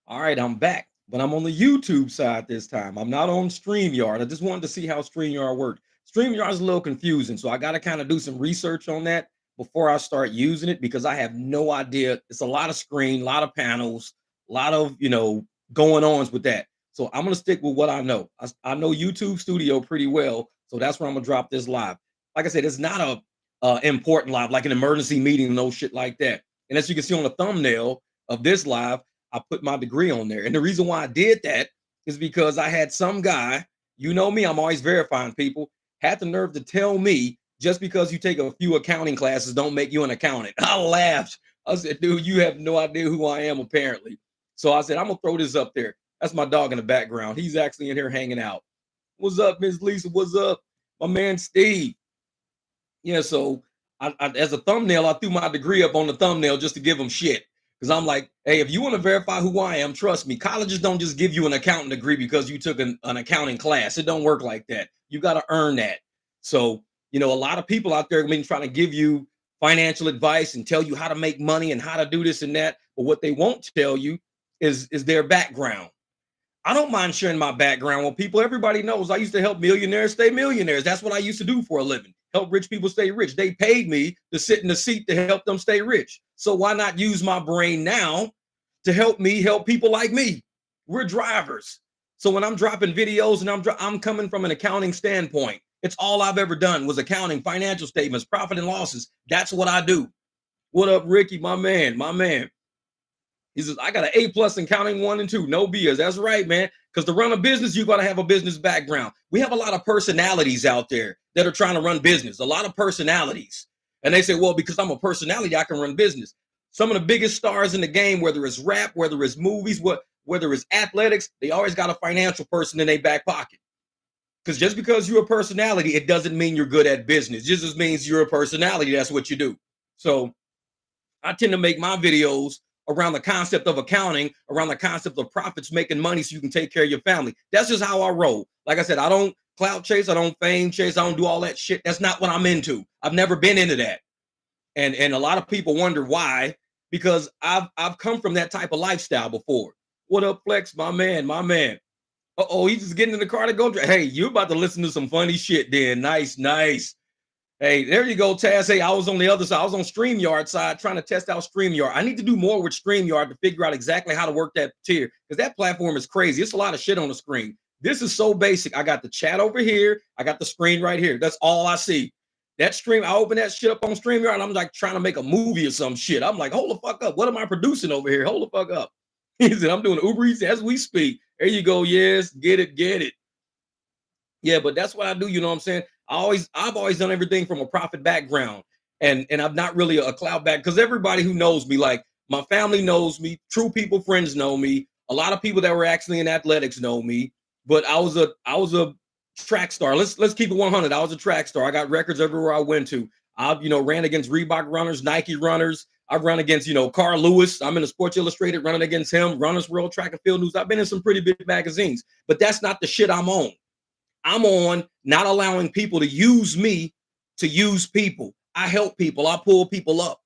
All right, I'm back, but I'm on the YouTube side this time. I'm not on StreamYard. I just wanted to see how StreamYard worked. StreamYard is a little confusing, so I got to kind of do some research on that before I start using it because I have no idea. It's a lot of screen, a lot of panels, a lot of going ons with that. So I'm gonna stick with what I know. I know YouTube Studio pretty well, so that's where I'm gonna drop this live. Like I said, it's not a important live, like an emergency meeting, no shit like that. And as you can see on the thumbnail of this live, I put my degree on there. And the reason why I did that is because I had some guy, you know me, I'm always verifying people, had the nerve to tell me just because you take a few accounting classes don't make you an accountant. I laughed. I said, dude, you have no idea who I am, apparently. So I said, I'm going to throw this up there. That's my dog in the background. He's actually in here hanging out. What's up, Miss Lisa? What's up? My man, Steve. Yeah, so as a thumbnail, I threw my degree up on the thumbnail just to give them shit. Because I'm like, hey, if you want to verify who I am, trust me, colleges don't just give you an accounting degree because you took an accounting class. It don't work like that. You got to earn that. So, a lot of people out there have been trying to give you financial advice and tell you how to make money and how to do this and that. But what they won't tell you is their background. I don't mind sharing my background with people. Everybody knows I used to help millionaires stay millionaires. That's what I used to do for a living. Help rich people stay rich. They paid me to sit in the seat to help them stay rich. So why not use my brain now to help me help people like me? We're drivers. So when I'm dropping videos and I'm coming from an accounting standpoint, it's all I've ever done was accounting, financial statements, profit and losses. That's what I do. What up, Ricky? My man, my man. He says, I got an A plus in counting 1 and 2. No BS. That's right, man. Because to run a business, you got to have a business background. We have a lot of personalities out there that are trying to run business, a lot of personalities. And they say, well, because I'm a personality, I can run business. Some of the biggest stars in the game, whether it's rap, whether it's movies, whether it's athletics, they always got a financial person in their back pocket. Because just because you're a personality, it doesn't mean you're good at business. It just means you're a personality. That's what you do. So I tend to make my videos around the concept of accounting, around the concept of profits, making money so you can take care of your family. That's just how I roll. Like I said, I don't clout chase, I don't fame chase, I don't do all that shit. That's not what I'm into. I've never been into that. And a lot of people wonder why, because I've come from that type of lifestyle before. What up, Flex? My man, my man. Uh-oh, he's just getting in the car to go. Hey, you're about to listen to some funny shit then. Nice, nice. Hey, there you go, Taz. Hey, I was on the other side. I was on StreamYard side trying to test out StreamYard. I need to do more with StreamYard to figure out exactly how to work that tier because that platform is crazy. It's a lot of shit on the screen. This is so basic. I got the chat over here. I got the screen right here. That's all I see. That stream, I open that shit up on StreamYard and I'm like trying to make a movie or some shit. I'm like, hold the fuck up. What am I producing over here? Hold the fuck up. He said, I'm doing ubereats as we speak. There you go. Yes, get it, get it. Yeah, but that's what I do. You know what I'm saying? I've always done everything from a profit background, and I'm not really a cloud back because everybody who knows me, like my family knows me, true people, friends know me. A lot of people that were actually in athletics know me. But I was a track star. Let's keep it 100. I was a track star. I got records everywhere I went to. I ran against Reebok runners, Nike runners. I've run against Carl Lewis. I'm in a Sports Illustrated running against him. Runners World Track and Field News. I've been in some pretty big magazines, but that's not the shit I'm on. I'm on not allowing people to use me to use people. I help people. I pull people up.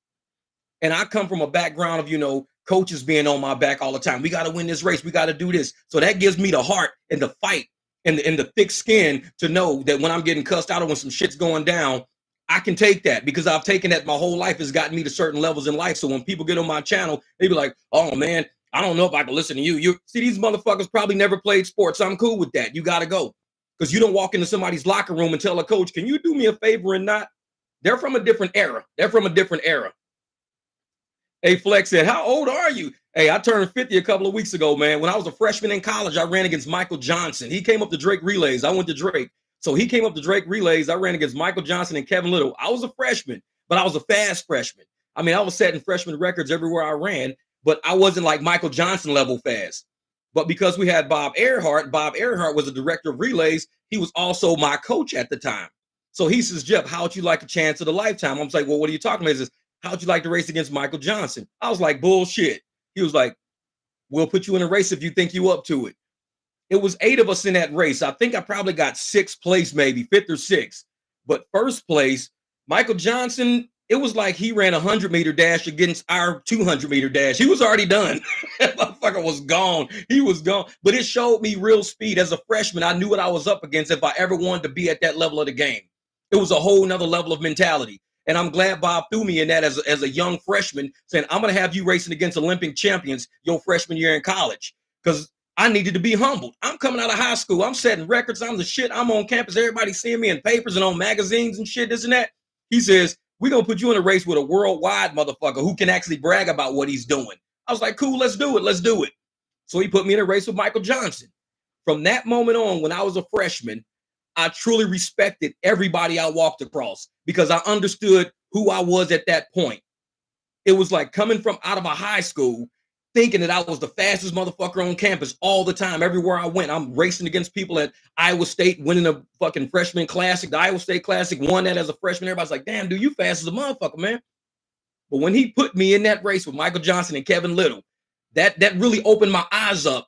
And I come from a background of, coaches being on my back all the time. We got to win this race. We got to do this. So that gives me the heart and the fight and the thick skin to know that when I'm getting cussed out or when some shit's going down, I can take that because I've taken that my whole life has gotten me to certain levels in life. So when people get on my channel, they be like, oh man, I don't know if I can listen to you. You see, these motherfuckers probably never played sports. I'm cool with that. You got to go. Because you don't walk into somebody's locker room and tell a coach, can you do me a favor and not? They're from a different era. They're from a different era. Hey, Flex said, how old are you? Hey, I turned 50 a couple of weeks ago, man. When I was a freshman in college, I ran against Michael Johnson. He came up to Drake Relays. I went to Drake. So he came up to Drake Relays. I ran against Michael Johnson and Kevin Little. I was a freshman, but I was a fast freshman. I mean, I was setting freshman records everywhere I ran, but I wasn't like Michael Johnson level fast. But because we had Bob Earhart was the director of relays. He was also my coach at the time. So he says, Jeff, how'd you like a chance of a lifetime? I'm like, well, what are you talking about? He says, how'd you like to race against Michael Johnson? I was like, bullshit. He was like, we'll put you in a race if you think you up to it. It was 8 of us in that race. I think I probably got 6th place, maybe 5th or 6th. But first place, Michael Johnson, it was like he ran a 100-meter dash against our 200-meter dash. He was already done. That motherfucker was gone. He was gone. But it showed me real speed. As a freshman, I knew what I was up against if I ever wanted to be at that level of the game. It was a whole nother level of mentality. And I'm glad Bob threw me in that as a young freshman, saying, I'm going to have you racing against Olympic champions your freshman year in college. Because I needed to be humbled. I'm coming out of high school. I'm setting records. I'm the shit. I'm on campus. Everybody seeing me in papers and on magazines and shit, this and that. He says, we're going to put you in a race with a worldwide motherfucker who can actually brag about what he's doing. I was like, cool, let's do it. Let's do it. So he put me in a race with Michael Johnson. From that moment on, when I was a freshman, I truly respected everybody I walked across because I understood who I was at that point. It was like coming from out of a high school, thinking that I was the fastest motherfucker on campus all the time. Everywhere I went, I'm racing against people at Iowa State, winning a fucking freshman classic. The Iowa State Classic, won that as a freshman. Everybody's like, damn, dude, you fast as a motherfucker, man. But when he put me in that race with Michael Johnson and Kevin Little, that really opened my eyes up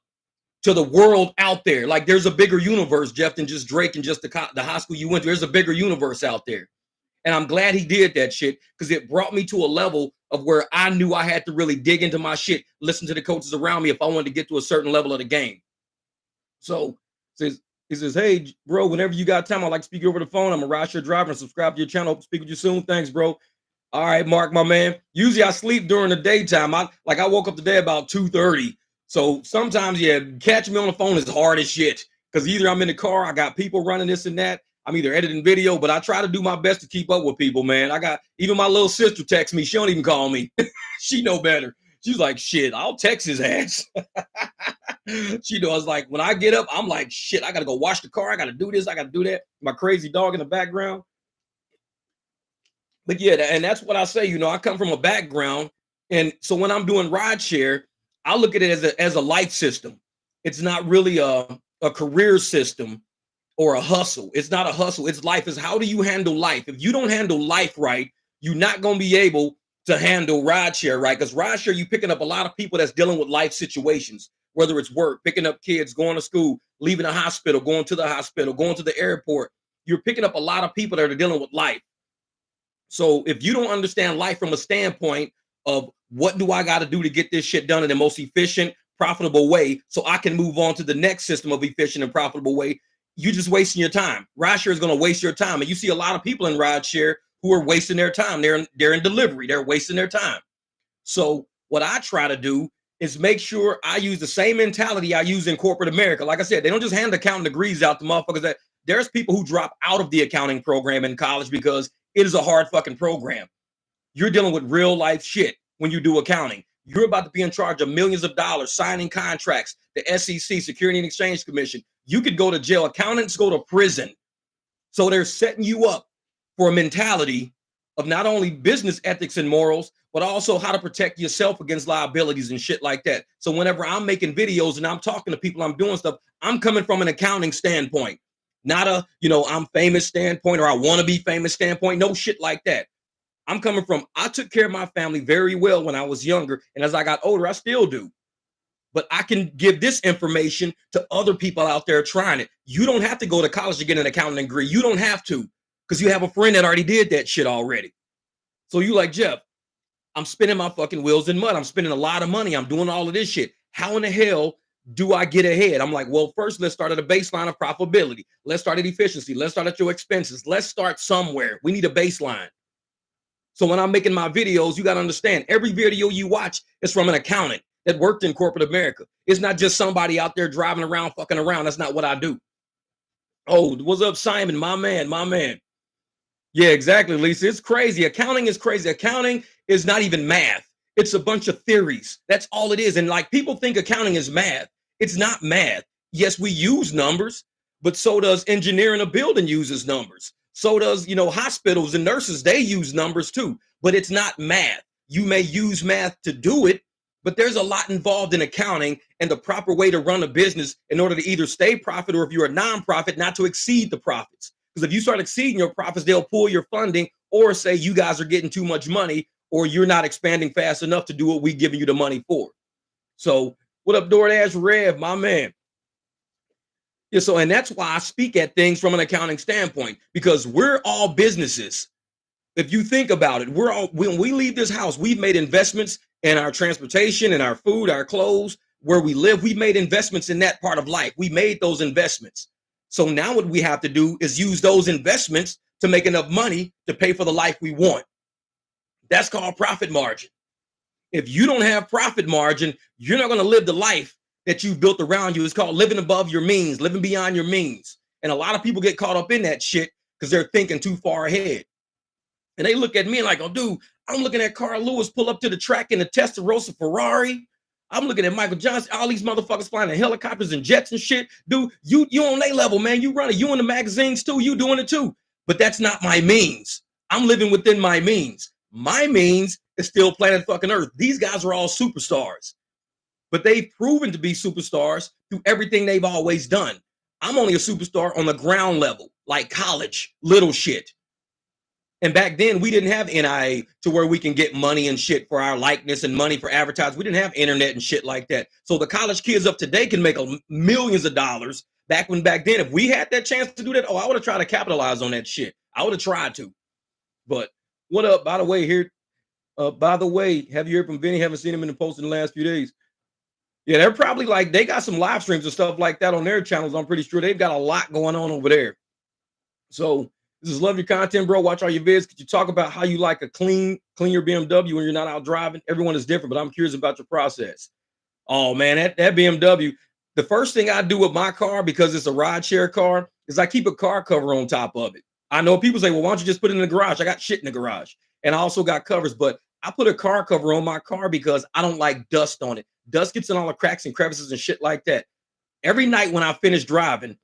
to the world out there. Like, there's a bigger universe, Jeff, than just Drake and just the high school you went to. There's a bigger universe out there. And I'm glad he did that shit because it brought me to a level of where I knew I had to really dig into my shit, listen to the coaches around me if I wanted to get to a certain level of the game. So he says, hey, bro, whenever you got time, I'd like to speak over the phone. I'm a Rideshare driver and subscribe to your channel. Hope to speak with you soon. Thanks, bro. All right, Mark, my man. Usually I sleep during the daytime. I woke up today about 2:30. So sometimes, yeah, catching me on the phone is hard as shit because either I'm in the car, I got people running this and that. I'm either editing video, but I try to do my best to keep up with people, man. I got even my little sister text me. She don't even call me. She know better. She's like, shit, I'll text his ass. She knows, like, when I get up, I'm like, shit, I got to go wash the car. I got to do this. I got to do that. My crazy dog in the background. But yeah, and that's what I say. You know, I come from a background. And so when I'm doing rideshare, I look at it as a life system. It's not really a career system or a hustle. It's not a hustle. It's life. Is how do you handle life? If you don't handle life right, you're not going to be able to handle rideshare right. Because rideshare, you're picking up a lot of people that's dealing with life situations, whether it's work, picking up kids, going to school, leaving the hospital, going to the hospital, going to the airport. You're picking up a lot of people that are dealing with life. So if you don't understand life from a standpoint of what do I got to do to get this shit done in the most efficient, profitable way so I can move on to the next system of efficient and profitable way, you're just wasting your time. Rideshare is going to waste your time. And you see a lot of people in rideshare who are wasting their time. They're in delivery. They're wasting their time. So what I try to do is make sure I use the same mentality I use in corporate America. Like I said, they don't just hand accounting degrees out to motherfuckers. That there's people who drop out of the accounting program in college because it is a hard fucking program. You're dealing with real life shit when you do accounting. You're about to be in charge of millions of dollars, signing contracts, the SEC, Security and Exchange Commission. You could go to jail. Accountants go to prison. So they're setting you up for a mentality of not only business ethics and morals, but also how to protect yourself against liabilities and shit like that. So whenever I'm making videos and I'm talking to people, I'm doing stuff, I'm coming from an accounting standpoint, not a, I'm famous standpoint or I want to be famous standpoint. No shit like that. I'm coming from, I took care of my family very well when I was younger. And as I got older, I still do. But I can give this information to other people out there trying it. You don't have to go to college to get an accounting degree. You don't have to, because you have a friend that already did that shit already. So you like, Jeff, I'm spinning my fucking wheels in mud. I'm spending a lot of money. I'm doing all of this shit. How in the hell do I get ahead? I'm like, well, first, let's start at a baseline of profitability. Let's start at efficiency. Let's start at your expenses. Let's start somewhere. We need a baseline. So when I'm making my videos, you got to understand, every video you watch is from an accountant that worked in corporate America. It's not just somebody out there driving around, fucking around. That's not what I do. Oh, what's up, Simon? My man. Yeah, exactly, Lisa. It's crazy. Accounting is crazy. Accounting is not even math. It's a bunch of theories. That's all it is. And like, people think accounting is math. It's not math. Yes, we use numbers, but so does engineering a building uses numbers. So does, hospitals and nurses, they use numbers too, but it's not math. You may use math to do it, but there's a lot involved in accounting and the proper way to run a business in order to either stay profit or if you're a nonprofit, not to exceed the profits. Because if you start exceeding your profits, they'll pull your funding or say you guys are getting too much money or you're not expanding fast enough to do what we're giving you the money for. So what up, DoorDash Rev, my man? Yeah, so, and that's why I speak at things from an accounting standpoint, because we're all businesses. If you think about it, when we leave this house, we've made investments in our transportation, in our food, our clothes, where we live. We made investments in that part of life. We made those investments. So now what we have to do is use those investments to make enough money to pay for the life we want. That's called profit margin. If you don't have profit margin, you're not going to live the life that you've built around you. It's called living above your means, living beyond your means. And a lot of people get caught up in that shit because they're thinking too far ahead. And they look at me like, oh, dude, I'm looking at Carl Lewis pull up to the track in a Testarossa Ferrari. I'm looking at Michael Johnson, all these motherfuckers flying in helicopters and jets and shit. Dude, you on their level, man. You running, you in the magazines too. You doing it too. But that's not my means. I'm living within my means. My means is still planet fucking Earth. These guys are all superstars. But they've proven to be superstars through everything they've always done. I'm only a superstar on the ground level, like college, little shit. And back then, we didn't have NIA to where we can get money and shit for our likeness and money for advertising. We didn't have internet and shit like that. So the college kids of today can make millions of dollars. Back then, if we had that chance to do that, I would have tried to capitalize on that shit. I would have tried to. But what up? By the way, have you heard from Vinny? Haven't seen him in the post in the last few days. Yeah, they're probably like, they got some live streams and stuff like that on their channels. I'm pretty sure they've got a lot going on over there. So this is love your content, bro. Watch all your vids. Could you talk about how you like a clean your BMW when you're not out driving? Everyone is different, but I'm curious about your process. Oh man, that BMW. The first thing I do with my car, because it's a rideshare car, is I keep a car cover on top of it. I know people say, well, why don't you just put it in the garage? I got shit in the garage. And I also got covers, but I put a car cover on my car because I don't like dust on it. Dust gets in all the cracks and crevices and shit like that. Every night when I finish driving,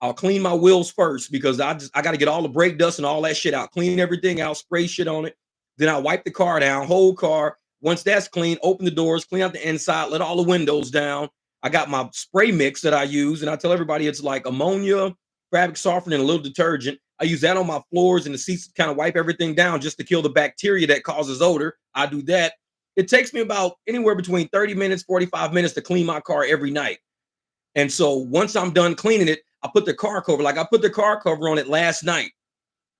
I'll clean my wheels first because I got to get all the brake dust and all that shit out. Clean everything out, spray shit on it. Then I wipe the car down, whole car. Once that's clean, open the doors, clean out the inside, let all the windows down. I got my spray mix that I use, and I tell everybody it's like ammonia, fabric softener, and a little detergent. I use that on my floors and the seats to kind of wipe everything down just to kill the bacteria that causes odor. I do that. It takes me about anywhere between 30 minutes, 45 minutes to clean my car every night. And so once I'm done cleaning it, I put the car cover, like I put the car cover on it last night.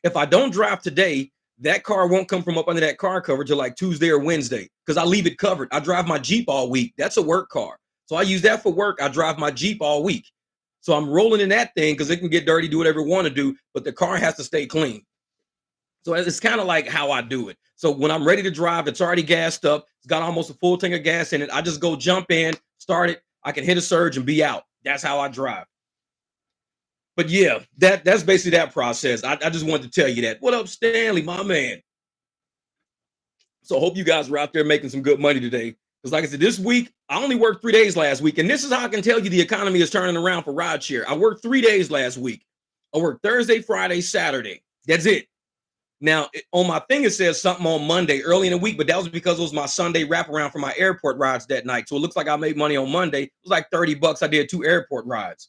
If I don't drive today, that car won't come from up under that car cover till like Tuesday or Wednesday because I leave it covered. I drive my Jeep all week. That's a work car. So I use that for work. I drive my Jeep all week. So I'm rolling in that thing because it can get dirty, do whatever it want to do, but the car has to stay clean. So it's kind of like how I do it. So when I'm ready to drive, it's already gassed up. It's got almost a full tank of gas in it. I just go jump in, start it. I can hit a surge and be out. That's how I drive. But yeah, that's basically that process. I just wanted to tell you that. What up, Stanley, my man? So I hope you guys are out there making some good money today. Because like I said, this week, I only worked 3 days last week. And this is how I can tell you the economy is turning around for rideshare. I worked 3 days last week. I worked Thursday, Friday, Saturday. That's it. Now, on my thing, it says something on Monday, early in the week, but that was because it was my Sunday wraparound for my airport rides that night. So it looks like I made money on Monday. It was like $30. I did 2 airport rides.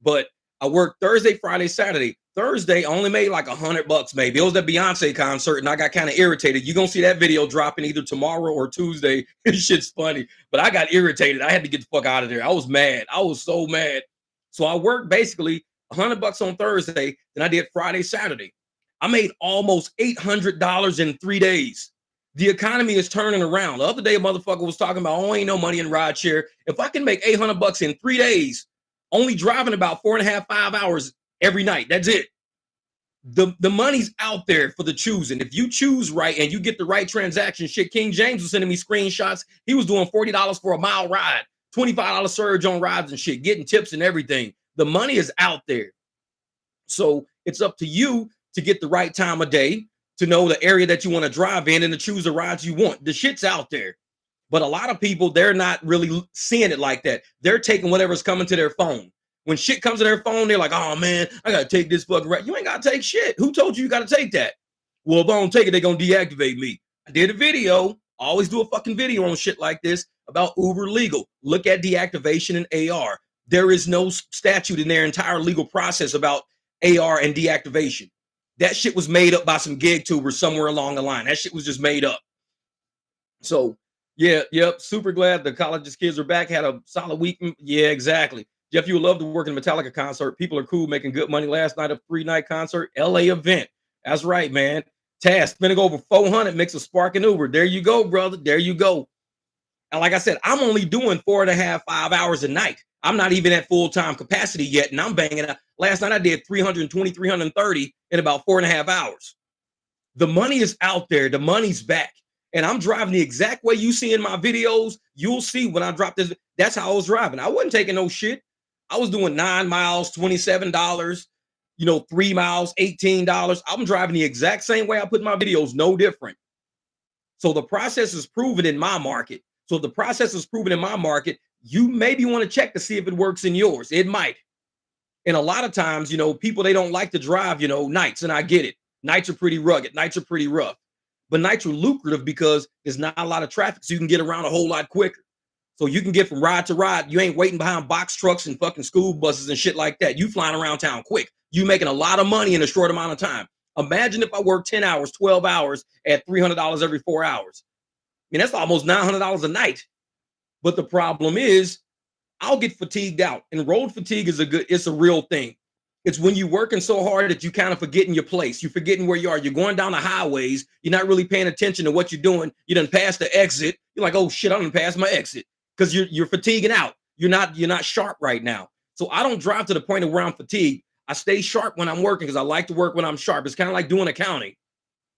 But I worked Thursday, Friday, Saturday. Thursday, I only made like $100 maybe. It was the Beyonce concert, and I got kind of irritated. You're going to see that video dropping either tomorrow or Tuesday. This shit's funny. But I got irritated. I had to get the fuck out of there. I was mad. I was so mad. So I worked basically $100 on Thursday. Then I did Friday, Saturday. I made almost $800 in 3 days. The economy is turning around. The other day, a motherfucker was talking about, oh, ain't no money in rideshare. If I can make $800 in 3 days, only driving about 4.5, 5 hours every night, that's it. The money's out there for the choosing. If you choose right and you get the right transaction, shit, King James was sending me screenshots. He was doing $40 for a mile ride, $25 surge on rides and shit, getting tips and everything. The money is out there. So it's up to you to get the right time of day, to know the area that you want to drive in and to choose the rides you want. The shit's out there. But a lot of people, they're not really seeing it like that. They're taking whatever's coming to their phone. When shit comes to their phone, they're like, oh man, I got to take this fucking ride. You ain't got to take shit. Who told you got to take that? Well, if I don't take it, they're going to deactivate me. I did a video. I always do a fucking video on shit like this about Uber legal. Look at deactivation and AR. There is no statute in their entire legal process about AR and deactivation. That shit was made up by some gig tubers somewhere along the line. That shit was just made up. So, yeah, yep. Super glad the college's kids are back. Had a solid week. Yeah, exactly. Jeff, you would love to work in a Metallica concert. People are cool, making good money. Last night, a 3-night concert, LA event. That's right, man. Task, spending over 400 makes a spark and Uber. There you go, brother. There you go. And like I said, I'm only doing 4.5, 5 hours a night. I'm not even at full-time capacity yet, and I'm banging out. Last night I did 320, 330 in about 4.5 hours. The money is out there. The money's back. And I'm driving the exact way you see in my videos. You'll see when I drop this. That's how I was driving. I wasn't taking no shit. I was doing 9 miles, $27, 3 miles, $18. I'm driving the exact same way I put my videos, no different. So the process is proven in my market. So if the process is proven in my market, you maybe want to check to see if it works in yours. It might. And a lot of times, people, they don't like to drive, nights, and I get it. Nights are pretty rugged. Nights are pretty rough. But nights are lucrative because there's not a lot of traffic, so you can get around a whole lot quicker. So you can get from ride to ride. You ain't waiting behind box trucks and fucking school buses and shit like that. You flying around town quick. You making a lot of money in a short amount of time. Imagine if I work 10 hours, 12 hours at $300 every 4 hours. I mean, that's almost $900 a night. But the problem is, I'll get fatigued out. And road fatigue is it's a real thing. It's when you're working so hard that you kind of forgetting your place. You're forgetting where you are. You're going down the highways. You're not really paying attention to what you're doing. You done passed the exit. You're like, oh shit, I done passed my exit. Because you're fatiguing out. You're not sharp right now. So I don't drive to the point of where I'm fatigued. I stay sharp when I'm working because I like to work when I'm sharp. It's kind of like doing accounting.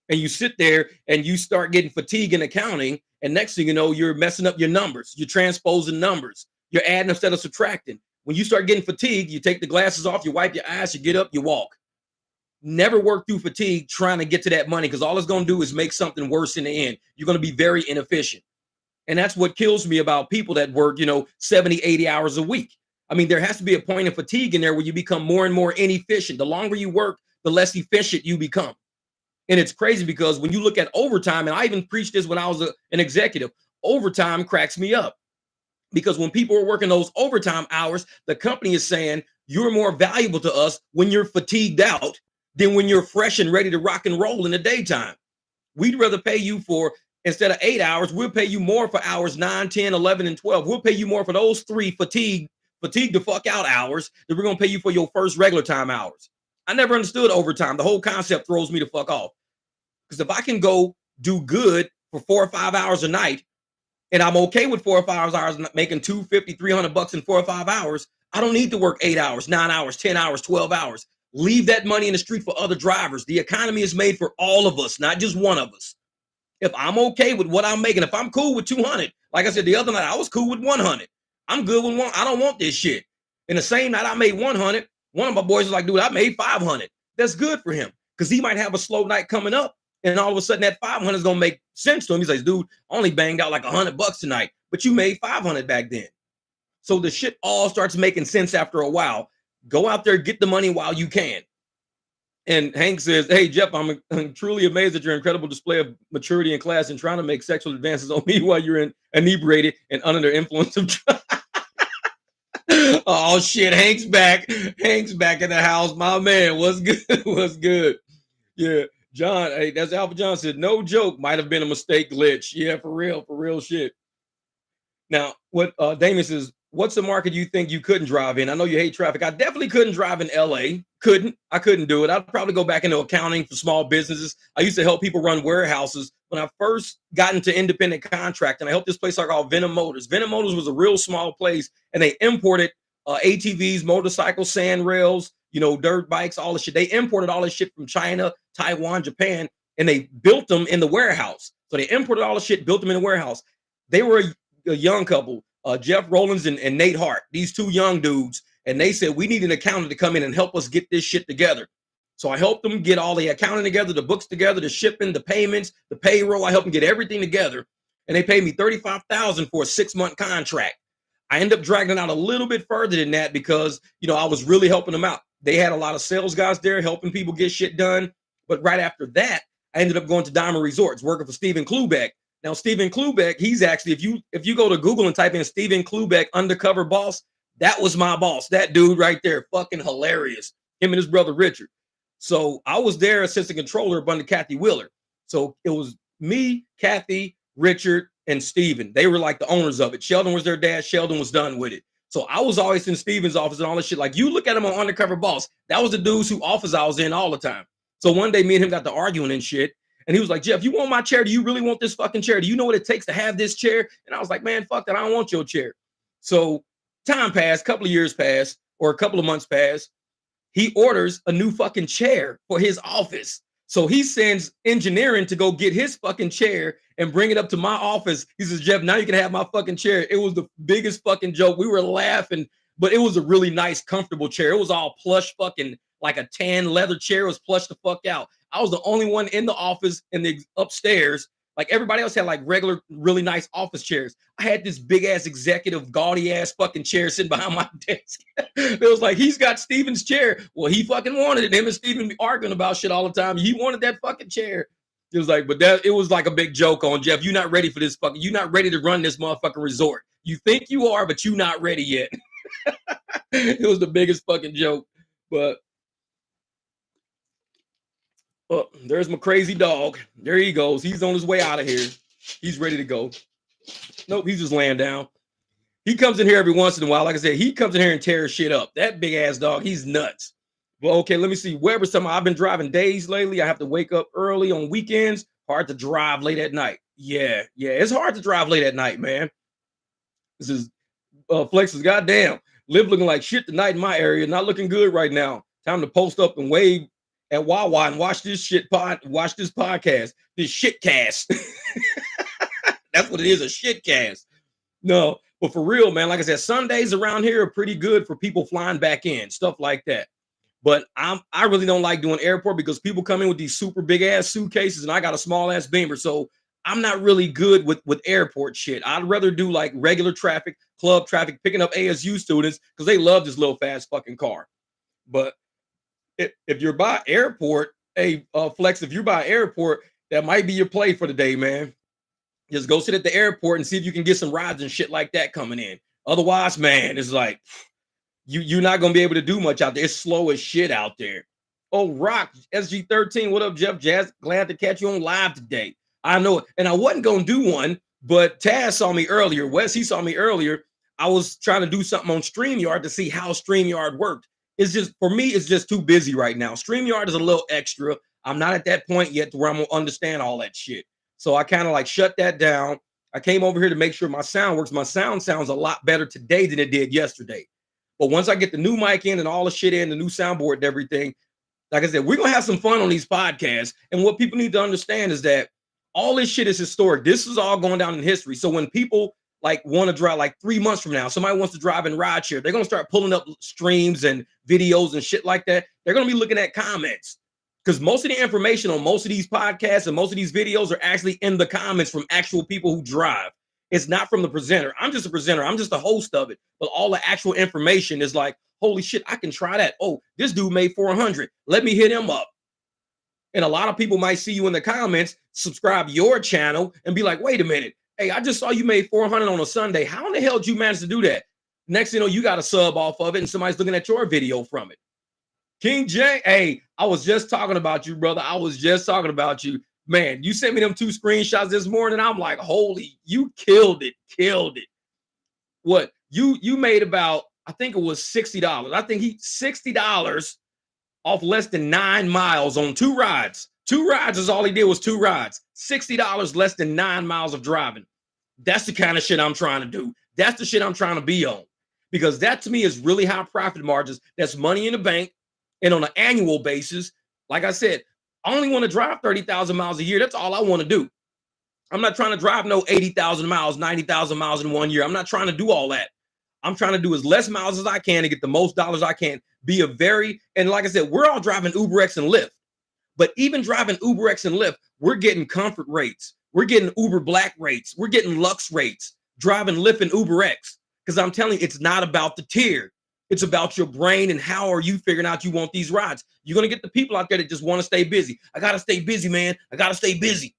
And you sit there and you start getting fatigue in accounting. And next thing you know, you're messing up your numbers. You're transposing numbers. You're adding instead of subtracting. When you start getting fatigued, you take the glasses off, you wipe your eyes, you get up, you walk. Never work through fatigue trying to get to that money because all it's going to do is make something worse in the end. You're going to be very inefficient. And that's what kills me about people that work, 70, 80 hours a week. I mean, there has to be a point of fatigue in there where you become more and more inefficient. The longer you work, the less efficient you become. And it's crazy because when you look at overtime, and I even preached this when I was an executive, overtime cracks me up. Because when people are working those overtime hours, the company is saying you're more valuable to us when you're fatigued out than when you're fresh and ready to rock and roll in the daytime. We'd rather pay you for, instead of 8 hours, we'll pay you more for hours 9, 10, 11, and 12. We'll pay you more for those 3 fatigue the fuck out hours than we're going to pay you for your first regular time hours. I never understood overtime. The whole concept throws me the fuck off. Because if I can go do good for 4 or 5 hours a night, and I'm okay with 4 or 5 hours making $250, $300 in 4 or 5 hours, I don't need to work 8 hours, 9 hours, 10 hours, 12 hours. Leave that money in the street for other drivers. The economy is made for all of us, not just one of us. If I'm okay with what I'm making, if I'm cool with 200, like I said the other night, I was cool with 100. I'm good with one. I don't want this shit. And the same night I made 100, one of my boys was like, dude, I made 500. That's good for him because he might have a slow night coming up. And all of a sudden that 500 is going to make sense to him. He says, dude, I only banged out like $100 tonight, but you made 500 back then. So the shit all starts making sense after a while. Go out there, get the money while you can. And Hank says, hey, Jeff, I'm truly amazed at your incredible display of maturity in class and trying to make sexual advances on me while you're inebriated and under the influence of drugs. Oh, shit. Hank's back. Hank's back in the house. My man, what's good? What's good? Yeah. John, hey, that's Alpha John said, no joke, might have been a mistake glitch. Yeah, for real shit. Now, what Damon says, what's the market you think you couldn't drive in? I know you hate traffic. I definitely couldn't drive in LA. I couldn't do it. I'd probably go back into accounting for small businesses. I used to help people run warehouses. When I first got into independent contracting, I helped this place I called Venom Motors. Venom Motors was a real small place, and they imported ATVs, motorcycles, sand rails, dirt bikes, all the shit. They imported all this shit from China, Taiwan, Japan, and they built them in the warehouse. So they imported all the shit, built them in the warehouse. They were a young couple, Jeff Rollins and Nate Hart, these two young dudes. And they said, we need an accountant to come in and help us get this shit together. So I helped them get all the accounting together, the books together, the shipping, the payments, the payroll. I helped them get everything together. And they paid me $35,000 for a 6-month contract. I ended up dragging it out a little bit further than that because, I was really helping them out. They had a lot of sales guys there helping people get shit done. But right after that, I ended up going to Diamond Resorts, working for Stephen Klubeck. Now, Stephen Klubeck, he's actually, if you go to Google and type in Stephen Klubeck undercover boss, that was my boss. That dude right there, fucking hilarious. Him and his brother Richard. So I was there assistant controller under Kathy Wheeler. So it was me, Kathy, Richard, and Stephen. They were like the owners of it. Sheldon was their dad. Sheldon was done with it. So I was always in Stephen's office and all this shit. Like, you look at him on Undercover Boss. That was the dudes whose office I was in all the time. So one day me and him got to arguing and shit. And he was like, Jeff, you want my chair? Do you really want this fucking chair? Do you know what it takes to have this chair? And I was like, man, fuck that. I don't want your chair. So time passed, a couple of years passed, or a couple of months passed. He orders a new fucking chair for his office. So he sends engineering to go get his fucking chair and bring it up to my office. He says, Jeff, now you can have my fucking chair. It was the biggest fucking joke. We were laughing, but it was a really nice, comfortable chair. It was all plush fucking, like a tan leather chair. It was plush the fuck out. I was the only one in the office in the upstairs. Like everybody else had like regular, really nice office chairs. I had this big ass executive, gaudy ass fucking chair sitting behind my desk. It was like, he's got Steven's chair. Well, he fucking wanted it. Him and Steven be arguing about shit all the time. He wanted that fucking chair. It was like, but it was like a big joke on Jeff. You're not ready for this fucking, you're not ready to run this motherfucking resort. You think you are, but you're not ready yet. It was the biggest fucking joke. But oh, there's my crazy dog. There he goes. He's on his way out of here. He's ready to go. Nope, he's just laying down. He comes in here every once in a while. Like I said, he comes in here and tears shit up. That big ass dog, he's nuts. Well, okay, let me see. Weber's talking about, I've been driving days lately. I have to wake up early on weekends. Hard to drive late at night. Yeah, it's hard to drive late at night, man. This is Flex's goddamn. Live looking like shit tonight in my area. Not looking good right now. Time to post up and wave at Wawa and watch this podcast. This shit cast. That's what it is, a shit cast. No, but for real, man, like I said, Sundays around here are pretty good for people flying back in, stuff like that. But I really don't like doing airport because people come in with these super big ass suitcases and I got a small ass Beamer. So I'm not really good with airport shit. I'd rather do like regular traffic, club traffic, picking up ASU students because they love this little fast fucking car. But if you're by airport, hey, Flex, if you're by airport, that might be your play for the day, man. Just go sit at the airport and see if you can get some rides and shit like that coming in. Otherwise, man, it's like you're not gonna be able to do much out there. It's slow as shit out there. Oh, Rock SG13, what up, Jeff Jazz? Glad to catch you on live today. I know, and I wasn't gonna do one, but Taz saw me earlier. Wes, he saw me earlier. I was trying to do something on StreamYard to see how StreamYard worked. It's just, for me, it's just too busy right now. StreamYard is a little extra. I'm not at that point yet to where I'm gonna understand all that shit. So I kind of like shut that down. I came over here to make sure my sound works. My sound sounds a lot better today than it did yesterday. But once I get the new mic in and all the shit in, the new soundboard and everything, like I said, we're going to have some fun on these podcasts. And what people need to understand is that all this shit is historic. This is all going down in history. So when people like want to drive, like 3 months from now, somebody wants to drive in rideshare, they're going to start pulling up streams and videos and shit like that. They're going to be looking at comments. Because most of the information on most of these podcasts and most of these videos are actually in the comments from actual people who drive. It's not from the presenter. I'm just a presenter. I'm just the host of it. But all the actual information is like, holy shit, I can try that. Oh, this dude made 400. Let me hit him up. And a lot of people might see you in the comments, subscribe your channel and be like, wait a minute. Hey, I just saw you made 400 on a Sunday. How in the hell did you manage to do that? Next thing you know, you got a sub off of it and somebody's looking at your video from it. King J, hey, I was just talking about you, brother. I was just talking about you. Man, you sent me them 2 screenshots this morning. I'm like, holy, you killed it. What? You made about, I think it was $60. I think $60 off less than 9 miles on 2 rides. 2 rides is all he did was 2 rides. $60 less than 9 miles of driving. That's the kind of shit I'm trying to do. That's the shit I'm trying to be on. Because that to me is really high profit margins. That's money in the bank. And on an annual basis, like I said, I only want to drive 30,000 miles a year. That's all I want to do. I'm not trying to drive no 80,000 miles, 90,000 miles in 1 year. I'm not trying to do all that. I'm trying to do as less miles as I can to get the most dollars I can. And like I said, we're all driving ubereats and lyft. But even driving ubereats and lyft, we're getting comfort rates. We're getting Uber Black rates. We're getting Lux rates. Driving lyft and ubereats. Because I'm telling you, it's not about the tier. It's about your brain and how are you figuring out you want these rides. You're going to get the people out there that just want to stay busy. I got to stay busy, man. I got to stay busy.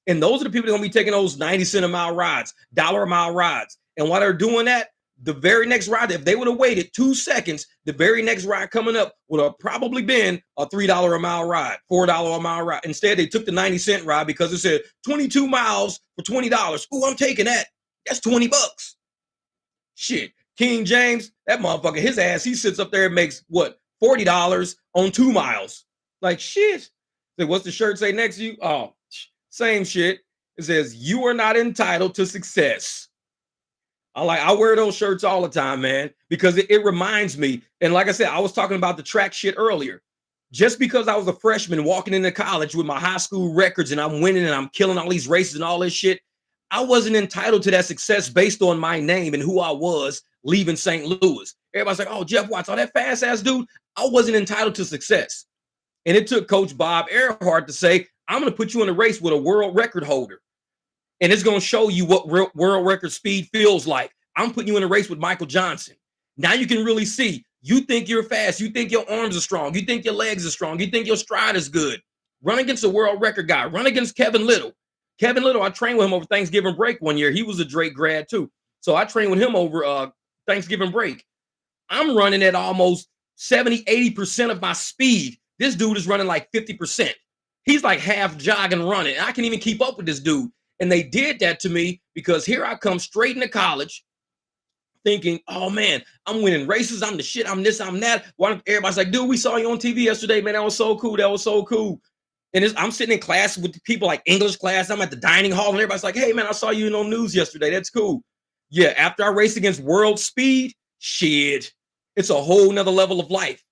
And those are the people that are going to be taking those 90 cent a mile rides, $1 a mile rides. And while they're doing that, the very next ride, if they would have waited 2 seconds, the very next ride coming up would have probably been a $3 a mile ride, $4 a mile ride. Instead, they took the 90 cent ride because it said 22 miles for $20. Ooh, I'm taking that. That's $20. Shit. King James, that motherfucker, his ass, he sits up there and makes what, $40 on 2 miles. Like shit. So what's the shirt say next to you? Oh, same shit. It says, "You are not entitled to success." I wear those shirts all the time, man, because it reminds me. And like I said, I was talking about the track shit earlier. Just because I was a freshman walking into college with my high school records and I'm winning and I'm killing all these races and all this shit, I wasn't entitled to that success based on my name and who I was leaving St. Louis. Everybody's like, "Oh, Jeff Watts, all that fast ass dude." I wasn't entitled to success. And it took Coach Bob Earhart to say, "I'm going to put you in a race with a world record holder. And it's going to show you what world record speed feels like. I'm putting you in a race with Michael Johnson." Now you can really see. You think you're fast. You think your arms are strong. You think your legs are strong. You think your stride is good. Run against a world record guy. Run against Kevin Little. Kevin Little, I trained with him over Thanksgiving break one year. He was a Drake grad too. So I trained with him over Thanksgiving break. I'm running at almost 70, 80% of my speed. This dude is running like 50%. He's like half jogging running. I can't even keep up with this dude. And they did that to me because here I come straight into college thinking, "Oh man, I'm winning races. I'm the shit. I'm this, I'm that." Everybody's like, "Dude, we saw you on TV yesterday, man. That was so cool. That was so cool." And I'm sitting in class with people like English class. I'm at the dining hall and everybody's like, "Hey man, I saw you on news yesterday. That's cool." Yeah, after I raced against world speed, shit, it's a whole nother level of life.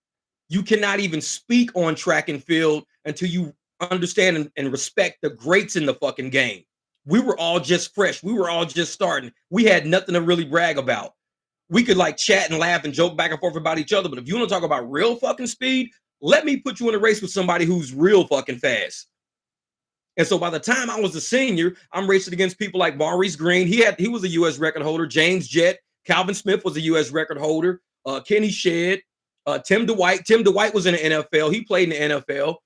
You cannot even speak on track and field until you understand and respect the greats in the fucking game. We were all just fresh. We were all just starting. We had nothing to really brag about. We could like chat and laugh and joke back and forth about each other. But if you want to talk about real fucking speed, let me put you in a race with somebody who's real fucking fast. And so by the time I was a senior, I'm racing against people like Maurice Green. He was a U.S. record holder. James Jett, Calvin Smith was a U.S. record holder. Kenny Shedd, Tim Dwight. Tim Dwight was in the NFL. He played in the NFL.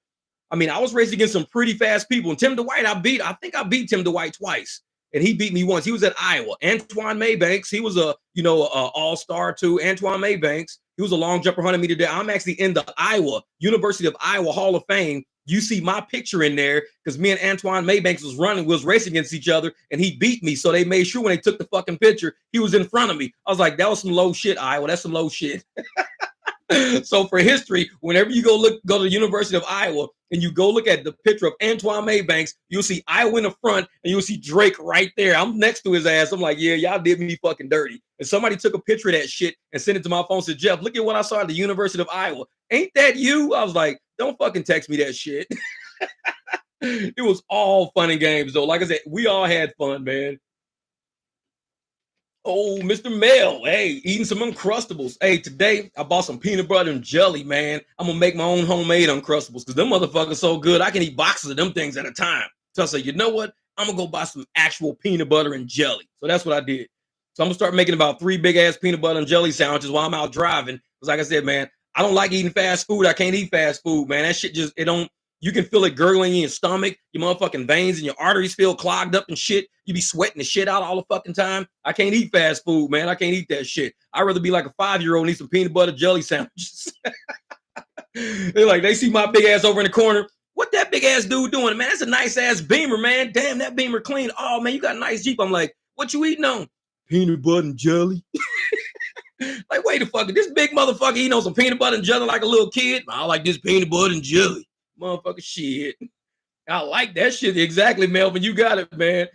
I mean, I was racing against some pretty fast people. And Tim Dwight, I think I beat Tim Dwight twice. And he beat me once. He was at Iowa. Antoine Maybanks, he was a all-star too. Antoine Maybanks, he was a long jumper, 100-meter day. I'm actually in the University of Iowa Hall of Fame. You see my picture in there because me and Antoine Maybanks was racing against each other, and he beat me. So they made sure when they took the fucking picture, he was in front of me. I was like, that was some low shit, Iowa. That's some low shit. So for history, whenever you go to the University of Iowa and you go look at the picture of Antoine Maybanks, you'll see Iowa in the front and you'll see Drake right there. I'm next to his ass. I'm like, yeah, y'all did me fucking dirty. And somebody took a picture of that shit and sent it to my phone and said, "Jeff, look at what I saw at the University of Iowa. Ain't that you?" I was like, don't fucking text me that shit. It was all fun and games though. Like I said, we all had fun, man. Oh, Mr. Mel, hey, eating some Uncrustables. Hey, today I bought some peanut butter and jelly, man. I'm gonna make my own homemade Uncrustables because them motherfuckers so good. I can eat boxes of them things at a time. So I said, you know what? I'm gonna go buy some actual peanut butter and jelly. So that's what I did. So I'm gonna start making about 3 big ass peanut butter and jelly sandwiches while I'm out driving. Because like I said, man, I don't like eating fast food. I can't eat fast food, man. That shit just, it don't, you can feel it gurgling in your stomach. Your motherfucking veins and your arteries feel clogged up and shit. You be sweating the shit out all the fucking time. I can't eat fast food, man. I can't eat that shit. I'd rather be like a 5-year-old and eat some peanut butter jelly sandwiches. They're like, they see my big ass over in the corner. What that big ass dude doing, man? That's a nice ass Beamer, man. Damn, that Beamer clean. Oh, man, you got a nice Jeep. I'm like, what you eating on? Peanut butter and jelly. Like, wait a fuck. This big motherfucker eating on some peanut butter and jelly like a little kid. I like this peanut butter and jelly. Motherfucker shit. I like that shit. Exactly, Melvin. You got it, man.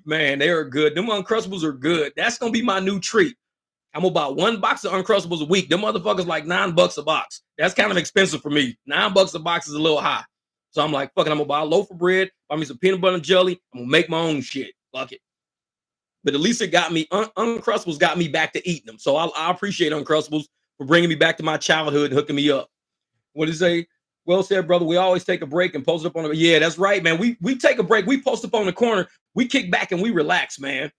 Man, they are good. Them Uncrustables are good. That's gonna be my new treat. I'm gonna buy 1 box of Uncrustables a week. Them motherfuckers like $9 a box. That's kind of expensive for me. $9 a box is a little high. So I'm like, fuck it, I'm gonna buy a loaf of bread, buy me some peanut butter and jelly. I'm gonna make my own shit. Fuck it. But at least it got me, Uncrustables got me back to eating them. So I appreciate Uncrustables for bringing me back to my childhood and hooking me up. What did he say? Well said, brother. We always take a break and post up on the. Yeah, that's right, man. We take a break. We post up on the corner. We kick back and we relax, man.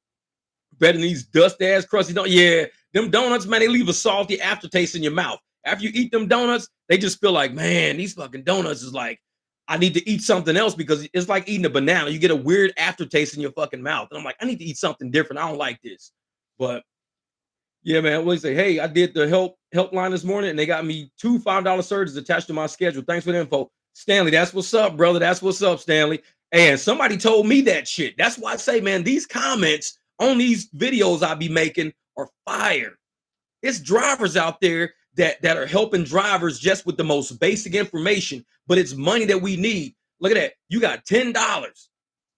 Better than these dust ass crusty donuts. Yeah, them donuts, man, they leave a salty aftertaste in your mouth. After you eat them donuts, they just feel like, man, these fucking donuts is like, I need to eat something else because it's like eating a banana. You get a weird aftertaste in your fucking mouth. And I'm like, I need to eat something different. I don't like this. But yeah, man. What do you say? Hey, I did the helpline this morning and they got me 2 $5 surges attached to my schedule. Thanks for the info. Stanley, that's what's up, brother. That's what's up, Stanley. And somebody told me that shit. That's why I say, man, these comments on these videos I be making are fire. It's drivers out there that are helping drivers just with the most basic information, but it's money that we need. Look at that. You got $10.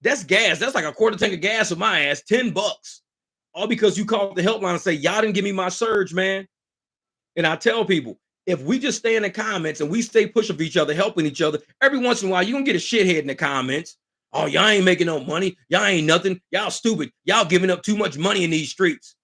That's gas. That's like a quarter tank of gas with my ass. $10. All because you called the helpline and say, y'all didn't give me my surge, man. And I tell people, if we just stay in the comments and we stay pushing for each other, helping each other, every once in a while, you're going to get a shithead in the comments. Oh, y'all ain't making no money. Y'all ain't nothing. Y'all stupid. Y'all giving up too much money in these streets.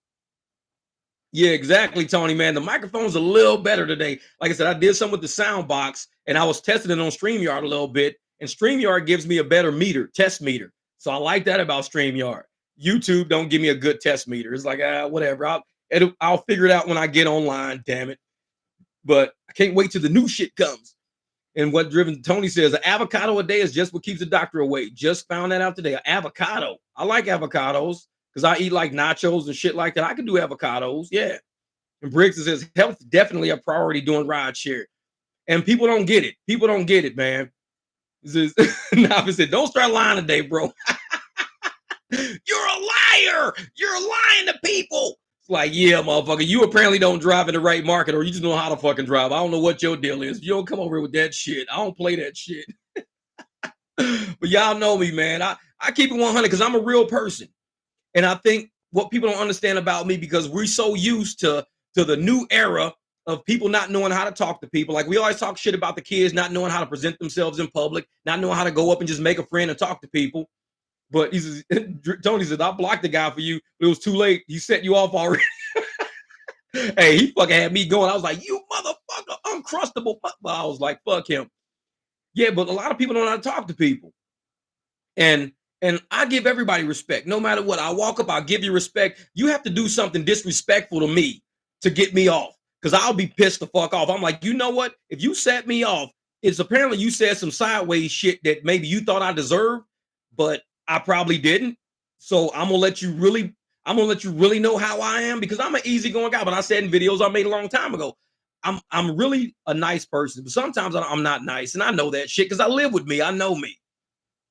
Yeah, exactly, Tony, man. The microphone's a little better today. Like I said, I did something with the sound box and I was testing it on StreamYard a little bit. And StreamYard gives me a better meter, test meter. So I like that about StreamYard. YouTube don't give me a good test meter. It's like, whatever. I'll figure it out when I get online, damn it. But I can't wait till the new shit comes. And what Driven Tony says, an avocado a day is just what keeps the doctor away. Just found that out today. An avocado. I like avocados because I eat like nachos and shit like that. I can do avocados. Yeah. And Briggs says, health definitely a priority doing rideshare. And people don't get it. People don't get it, man. Navi said, don't start lying today, bro. You're a liar. You're lying to people. It's like, yeah, motherfucker, you apparently don't drive in the right market or you just know how to fucking drive. I don't know what your deal is. You don't come over here with that shit. I don't play that shit. But y'all know me, man. I keep it 100 because I'm a real person. And I think what people don't understand about me, because we're so used to the new era of people not knowing how to talk to people. Like we always talk shit about the kids not knowing how to present themselves in public, not knowing how to go up and just make a friend and talk to people. But he says, Tony said, I blocked the guy for you, but it was too late. He set you off already. Hey, he fucking had me going. I was like, you motherfucker, uncrustable. But I was like, fuck him. Yeah, but a lot of people don't know how to talk to people. And I give everybody respect, no matter what. I walk up, I'll give you respect. You have to do something disrespectful to me to get me off, because I'll be pissed the fuck off. I'm like, you know what? If you set me off, it's apparently you said some sideways shit that maybe you thought I deserved, but I probably didn't. So I'm gonna let you really know how I am, because I'm an easygoing guy. But I said in videos I made a long time ago, I'm really a nice person, but sometimes I'm not nice, and I know that shit because I live with me. I know me.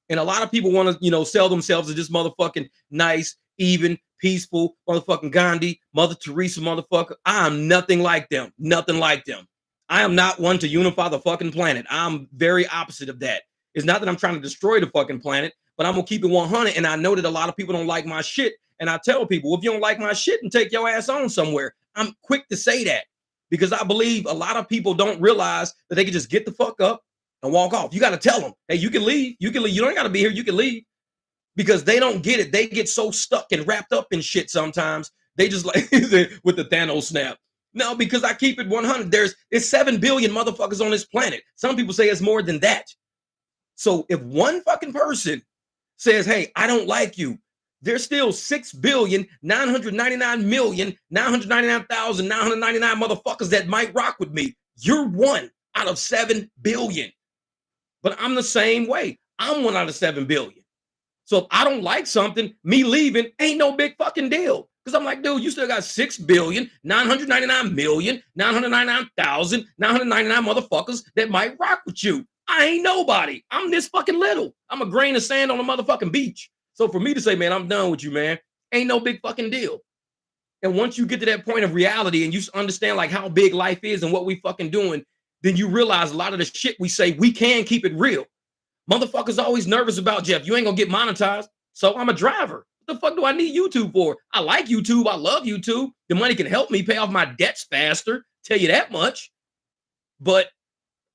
And a lot of people want to, sell themselves as just motherfucking nice, even, peaceful, motherfucking Gandhi, Mother Teresa, motherfucker. I am nothing like them. Nothing like them. I am not one to unify the fucking planet. I'm very opposite of that. It's not that I'm trying to destroy the fucking planet, but I'm going to keep it 100. And I know that a lot of people don't like my shit. And I tell people, well, if you don't like my shit, and take your ass on somewhere. I'm quick to say that because I believe a lot of people don't realize that they can just get the fuck up and walk off. You got to tell them, hey, you can leave. You can leave. You don't got to be here. You can leave, because they don't get it. They get so stuck and wrapped up in shit sometimes. They just like with the Thanos snap. No, because I keep it 100. There's 7 billion motherfuckers on this planet. Some people say it's more than that. So if one fucking person says, hey, I don't like you, there's still 6,999,999,999 motherfuckers that might rock with me. You're one out of 7 billion. But I'm the same way. I'm 1 out of 7 billion. So if I don't like something, me leaving ain't no big fucking deal. Because I'm like, dude, you still got 6,999,999,999 motherfuckers that might rock with you. I ain't nobody. I'm this fucking little. I'm a grain of sand on a motherfucking beach. So for me to say, man, I'm done with you, man, ain't no big fucking deal. And once you get to that point of reality and you understand like how big life is and what we fucking doing, then you realize a lot of the shit we say, we can keep it real. Motherfuckers always nervous about, Jeff, you ain't gonna get monetized. So I'm a driver. What the fuck do I need YouTube for? I like YouTube. I love YouTube. The money can help me pay off my debts faster. Tell you that much. But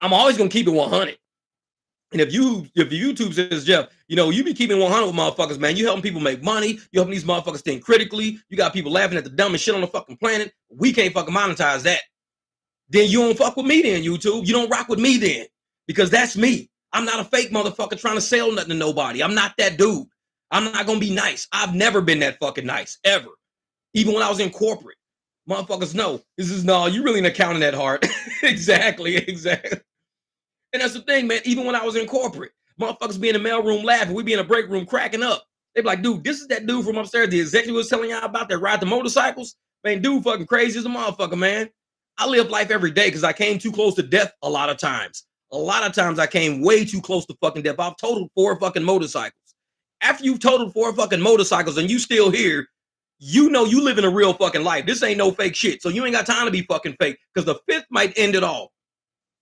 I'm always gonna keep it 100. And if YouTube says, Jeff, you be keeping 100 with motherfuckers, man. You helping people make money. You helping these motherfuckers think critically. You got people laughing at the dumbest shit on the fucking planet. We can't fucking monetize that. Then you don't fuck with me then, YouTube. You don't rock with me then, because that's me. I'm not a fake motherfucker trying to sell nothing to nobody. I'm not that dude. I'm not going to be nice. I've never been that fucking nice, ever. Even when I was in corporate. Motherfuckers know. No, you really not counting that hard. Exactly. And that's the thing, man. Even when I was in corporate, motherfuckers be in the mailroom laughing. We be in a break room cracking up. They be like, dude, this is that dude from upstairs. The executive was telling y'all about that ride the motorcycles. Man, dude fucking crazy as a motherfucker, man. I live life every day because I came too close to death a lot of times. A lot of times I came way too close to fucking death. I've totaled 4 fucking motorcycles. After you've totaled 4 fucking motorcycles and you still here, you know you live in a real fucking life. This ain't no fake shit. So you ain't got time to be fucking fake, because the 5th might end it all.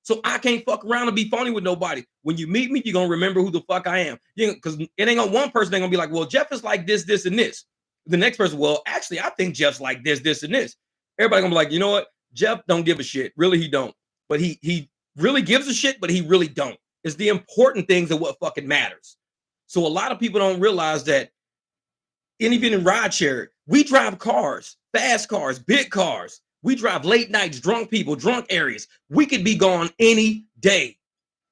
So I can't fuck around and be phony with nobody. When you meet me, you're gonna remember who the fuck I am. Because it ain't gonna one person ain't gonna be like, well, Jeff is like this, this, and this. The next person, well, actually, I think Jeff's like this, this, and this. Everybody gonna be like, you know what? Jeff don't give a shit. Really, he don't. But he really gives a shit, but he really don't. It's the important things of what fucking matters. So a lot of people don't realize that. And even in rideshare, we drive cars, fast cars, big cars. We drive late nights, drunk people, drunk areas. We could be gone any day.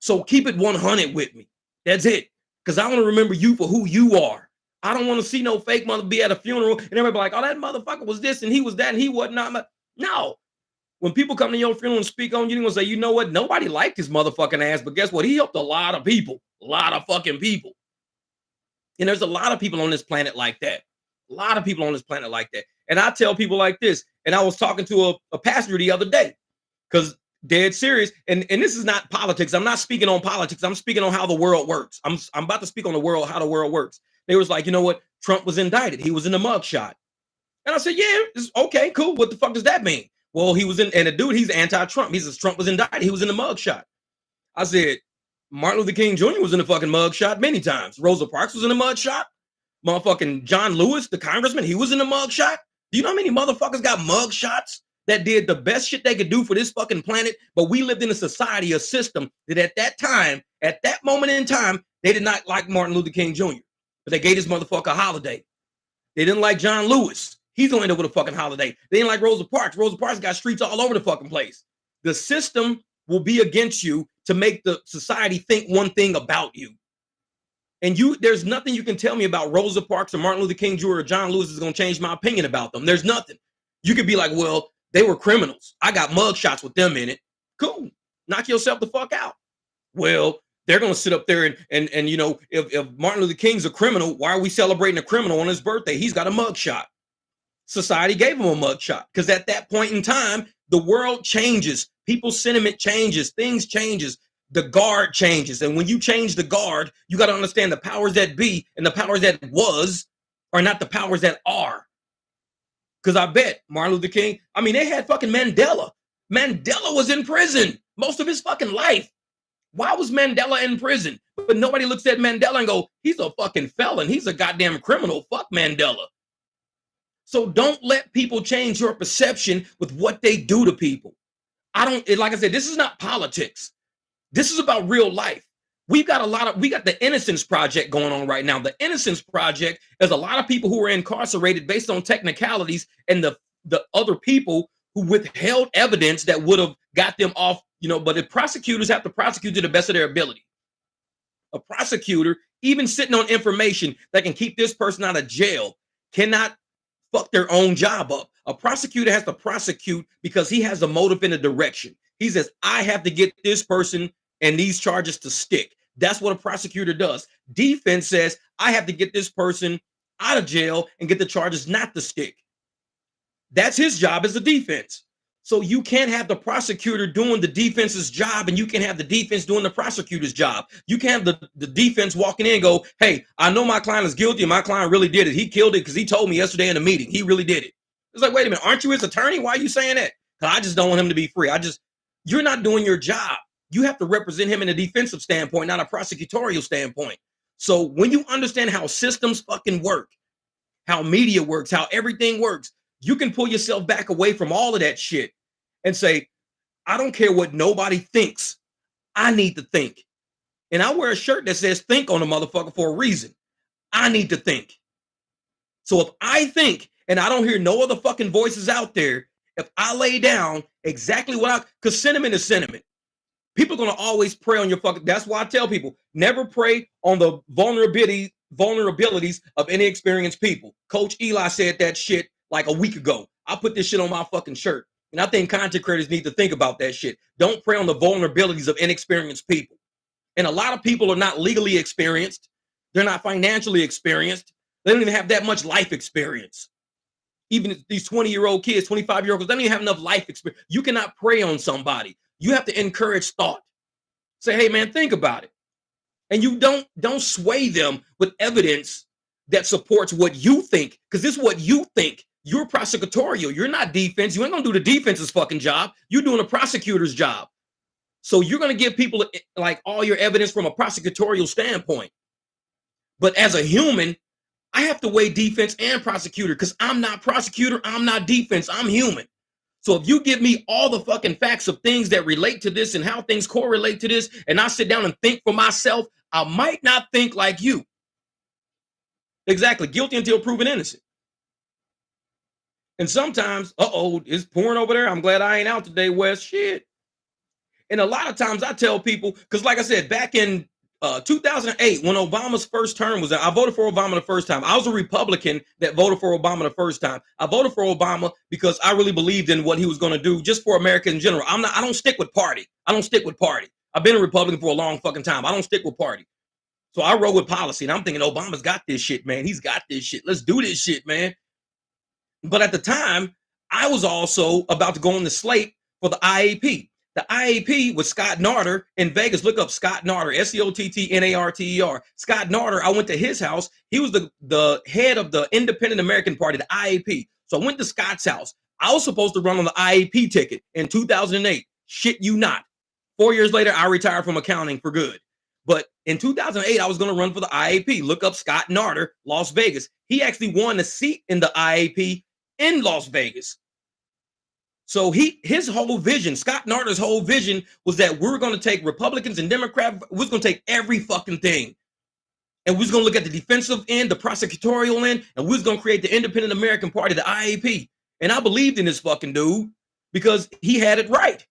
So keep it 100 with me. That's it. Because I want to remember you for who you are. I don't want to see no fake mother be at a funeral and everybody be like, oh, that motherfucker was this and he was that and he was not. No. When people come to your funeral and speak on you, they're going to say, you know what? Nobody liked his motherfucking ass, but guess what? He helped a lot of people. A lot of fucking people. And there's a lot of people on this planet like that. A lot of people on this planet like that. And I tell people like this, and I was talking to a pastor the other day, because dead serious, and this is not politics. I'm not speaking on politics. I'm speaking on how the world works. I'm about to speak on the world, how the world works. They was like, you know what? Trump was indicted. He was in the mugshot. And I said, yeah, it's okay, cool. What the fuck does that mean? Well, he was in, and the dude, he's anti-Trump. He says Trump was indicted. He was in the mugshot. I said, Martin Luther King Jr. was in the fucking mugshot many times. Rosa Parks was in the mugshot. Motherfucking John Lewis, the congressman, he was in the mugshot. Do you know how many motherfuckers got mugshots that did the best shit they could do for this fucking planet? But we lived in a society, a system that at that time, at that moment in time, they did not like Martin Luther King Jr. But they gave this motherfucker a holiday. They didn't like John Lewis. He's gonna end up with a fucking holiday. They didn't like Rosa Parks. Rosa Parks got streets all over the fucking place. The system will be against you to make the society think one thing about you. And there's nothing you can tell me about Rosa Parks or Martin Luther King Jr. or John Lewis is going to change my opinion about them. There's nothing. You could be like, well, they were criminals. I got mugshots with them in it. Cool. Knock yourself the fuck out. Well, they're going to sit up there and you know, if Martin Luther King's a criminal, why are we celebrating a criminal on his birthday? He's got a mugshot. Society gave him a mugshot because at that point in time, the world changes. People's sentiment changes. Things changes. The guard changes. And when you change the guard, you got to understand the powers that be and the powers that was are not the powers that are. Because I bet Martin Luther King, I mean, they had fucking Mandela. Mandela was in prison most of his fucking life. Why was Mandela in prison? But nobody looks at Mandela and go, he's a fucking felon. He's a goddamn criminal. Fuck Mandela. So don't let people change your perception with what they do to people. Like I said, this is not politics. This is about real life. We got the Innocence Project going on right now. The Innocence Project is a lot of people who are incarcerated based on technicalities and the other people who withheld evidence that would have got them off, you know, but the prosecutors have to prosecute to the best of their ability. A prosecutor, even sitting on information that can keep this person out of jail, cannot fuck their own job up. A prosecutor has to prosecute because he has a motive and a direction. He says, I have to get this person and these charges to stick. That's what a prosecutor does. Defense says, I have to get this person out of jail and get the charges not to stick. That's his job as a defense. So you can't have the prosecutor doing the defense's job and you can have the defense doing the prosecutor's job. You can't have the defense walking in and go, hey, I know my client is guilty and my client really did it. He killed it because he told me yesterday in a meeting. He really did it. It's like, wait a minute, aren't you his attorney? Why are you saying that? I just don't want him to be free. You're not doing your job. You have to represent him in a defensive standpoint, not a prosecutorial standpoint. So when you understand how systems fucking work, how media works, how everything works, you can pull yourself back away from all of that shit and say, I don't care what nobody thinks. I need to think. And I wear a shirt that says think on a motherfucker for a reason. I need to think. So if I think and I don't hear no other fucking voices out there, if I lay down exactly because sentiment is sentiment. People are going to always prey on your fucking, that's why I tell people, never prey on the vulnerabilities of inexperienced people. Coach Eli said that shit like a week ago. I put this shit on my fucking shirt. And I think content creators need to think about that shit. Don't prey on the vulnerabilities of inexperienced people. And a lot of people are not legally experienced. They're not financially experienced. They don't even have that much life experience. Even these 20-year-old kids, 25-year-old kids, they don't even have enough life experience. You cannot prey on somebody. You have to encourage thought. Say, hey, man, think about it. And you don't sway them with evidence that supports what you think, because this is what you think. You're prosecutorial. You're not defense. You ain't gonna do the defense's fucking job. You're doing a prosecutor's job. So you're going to give people like all your evidence from a prosecutorial standpoint. But as a human, I have to weigh defense and prosecutor because I'm not prosecutor, I'm not defense, I'm human. So if you give me all the fucking facts of things that relate to this and how things correlate to this, and I sit down and think for myself, I might not think like you. Exactly. Guilty until proven innocent. And sometimes, it's pouring over there. I'm glad I ain't out today, Wes. Shit. And a lot of times I tell people, because like I said, back in 2008, when Obama's first term was out, I voted for Obama the first time. I was a Republican that voted for Obama the first time. I voted for Obama because I really believed in what he was going to do just for America in general. I don't stick with party. I've been a Republican for a long fucking time. I don't stick with party. So I roll with policy, and I'm thinking Obama's got this shit, man. He's got this shit. Let's do this shit, man. But at the time, I was also about to go on the slate for the IAP. The IAP was Scott Narter in Vegas. Look up Scott Narter, Sottnarter. Scott Narter, I went to his house. He was the head of the Independent American Party, the IAP. So I went to Scott's house. I was supposed to run on the IAP ticket in 2008. Shit you not. 4 years later, I retired from accounting for good. But in 2008, I was going to run for the IAP. Look up Scott Narter, Las Vegas. He actually won a seat in the IAP in Las Vegas. So his whole vision, Scott Narter's whole vision was that we're going to take Republicans and Democrats, we're going to take every fucking thing. And we're going to look at the defensive end, the prosecutorial end, and we're going to create the Independent American Party, the IAP. And I believed in this fucking dude because he had it right.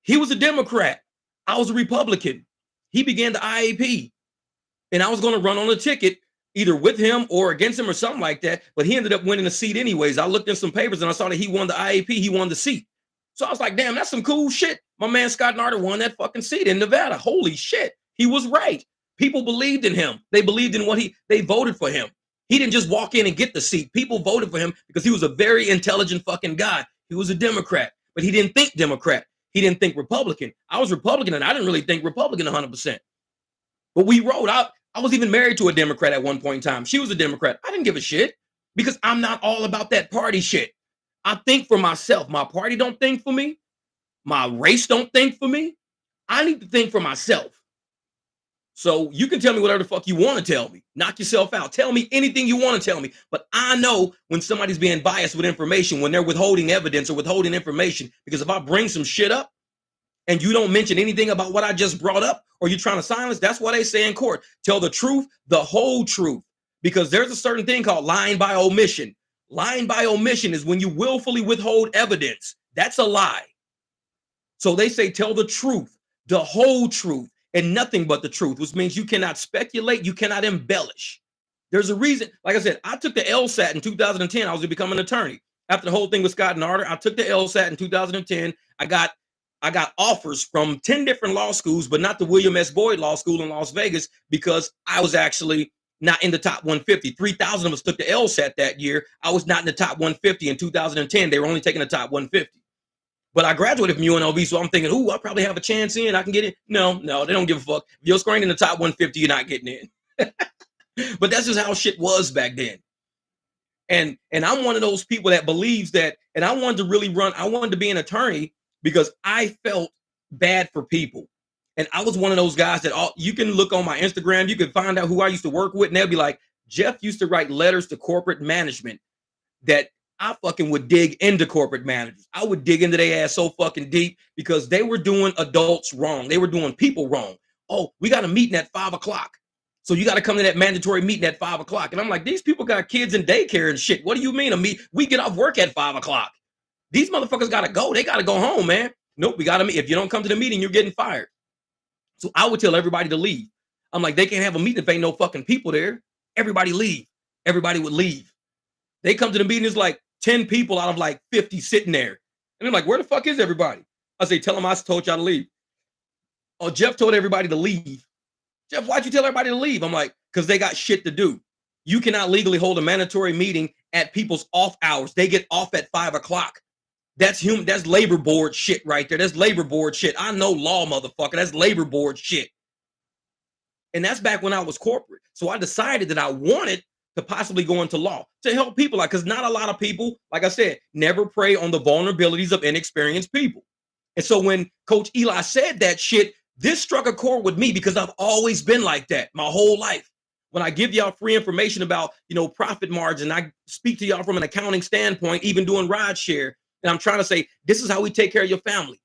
He was a Democrat. I was a Republican. He began the IAP. And I was going to run on a ticket either with him or against him or something like that. But he ended up winning the seat anyways. I looked in some papers and I saw that he won the IAP. He won the seat. So I was like, damn, that's some cool shit. My man Scott Narter won that fucking seat in Nevada. Holy shit. He was right. People believed in him. They believed in they voted for him. He didn't just walk in and get the seat. People voted for him because he was a very intelligent fucking guy. He was a Democrat, but he didn't think Democrat. He didn't think Republican. I was Republican and I didn't really think Republican 100%. But we rode out. I was even married to a Democrat at one point in time. She was a Democrat. I didn't give a shit because I'm not all about that party shit. I think for myself. My party don't think for me. My race don't think for me. I need to think for myself. So you can tell me whatever the fuck you want to tell me. Knock yourself out. Tell me anything you want to tell me. But I know when somebody's being biased with information, when they're withholding evidence or withholding information, because if I bring some shit up and you don't mention anything about what I just brought up, or you're trying to silence, that's why they say in court, tell the truth, the whole truth. Because there's a certain thing called lying by omission. Lying by omission is when you willfully withhold evidence. That's a lie. So they say tell the truth, the whole truth, and nothing but the truth, which means you cannot speculate, you cannot embellish. There's a reason. Like I said, I took the LSAT in 2010. I was going to become an attorney. After the whole thing with Scott Narter, I took the LSAT in 2010. I got offers from 10 different law schools, but not the William S. Boyd Law School in Las Vegas because I was actually not in the top 150. 3,000 of us took the LSAT that year. I was not in the top 150 in 2010. They were only taking the top 150. But I graduated from UNLV, so I'm thinking, ooh, I probably have a chance in. I can get in. No, they don't give a fuck. If you're scoring in the top 150, you're not getting in. But that's just how shit was back then. And I'm one of those people that believes that, and I wanted to be an attorney because I felt bad for people. And I was one of those guys that you can look on my Instagram, you can find out who I used to work with, and they'll be like, Jeff used to write letters to corporate management that I fucking would dig into corporate managers. I would dig into their ass so fucking deep because they were doing adults wrong. They were doing people wrong. Oh, we got a meeting at 5 o'clock. So you got to come to that mandatory meeting at 5 o'clock. And I'm like, these people got kids in daycare and shit. What do you mean? We get off work at 5 o'clock. These motherfuckers got to go. They got to go home, man. Nope, we got to meet. If you don't come to the meeting, you're getting fired. So I would tell everybody to leave. I'm like, they can't have a meeting if ain't no fucking people there. Everybody leave. Everybody would leave. They come to the meeting, it's like 10 people out of like 50 sitting there. And I'm like, where the fuck is everybody? I say, tell them I told y'all to leave. Oh, Jeff told everybody to leave. Jeff, why'd you tell everybody to leave? I'm like, because they got shit to do. You cannot legally hold a mandatory meeting at people's off hours. They get off at 5 o'clock. That's labor board shit right there. That's labor board shit. I know law, motherfucker. That's labor board shit. And that's back when I was corporate. So I decided that I wanted to possibly go into law to help people out, because not a lot of people, like I said, never prey on the vulnerabilities of inexperienced people. And so when Coach Eli said that shit, this struck a chord with me because I've always been like that my whole life. When I give y'all free information about, profit margin, I speak to y'all from an accounting standpoint, even doing Rideshare. And I'm trying to say, this is how we take care of your family.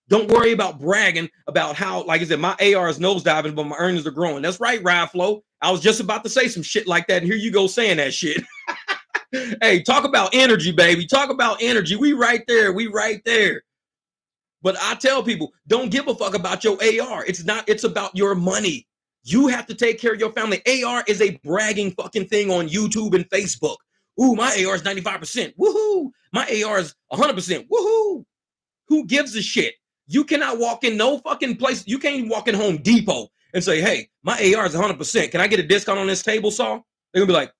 Don't worry about bragging about how, like I said, my AR is nosediving, but my earnings are growing. That's right, Ride Flow. I was just about to say some shit like that, and here you go saying that shit. Hey, talk about energy, baby. Talk about energy. We right there. We right there. But I tell people, don't give a fuck about your AR. It's about your money. You have to take care of your family. AR is a bragging fucking thing on YouTube and Facebook. Ooh, my AR is 95%. Woohoo. My AR is 100%. Woohoo. Who gives a shit? You cannot walk in no fucking place. You can't even walk in Home Depot and say, hey, my AR is 100%. Can I get a discount on this table saw? They're going to be like,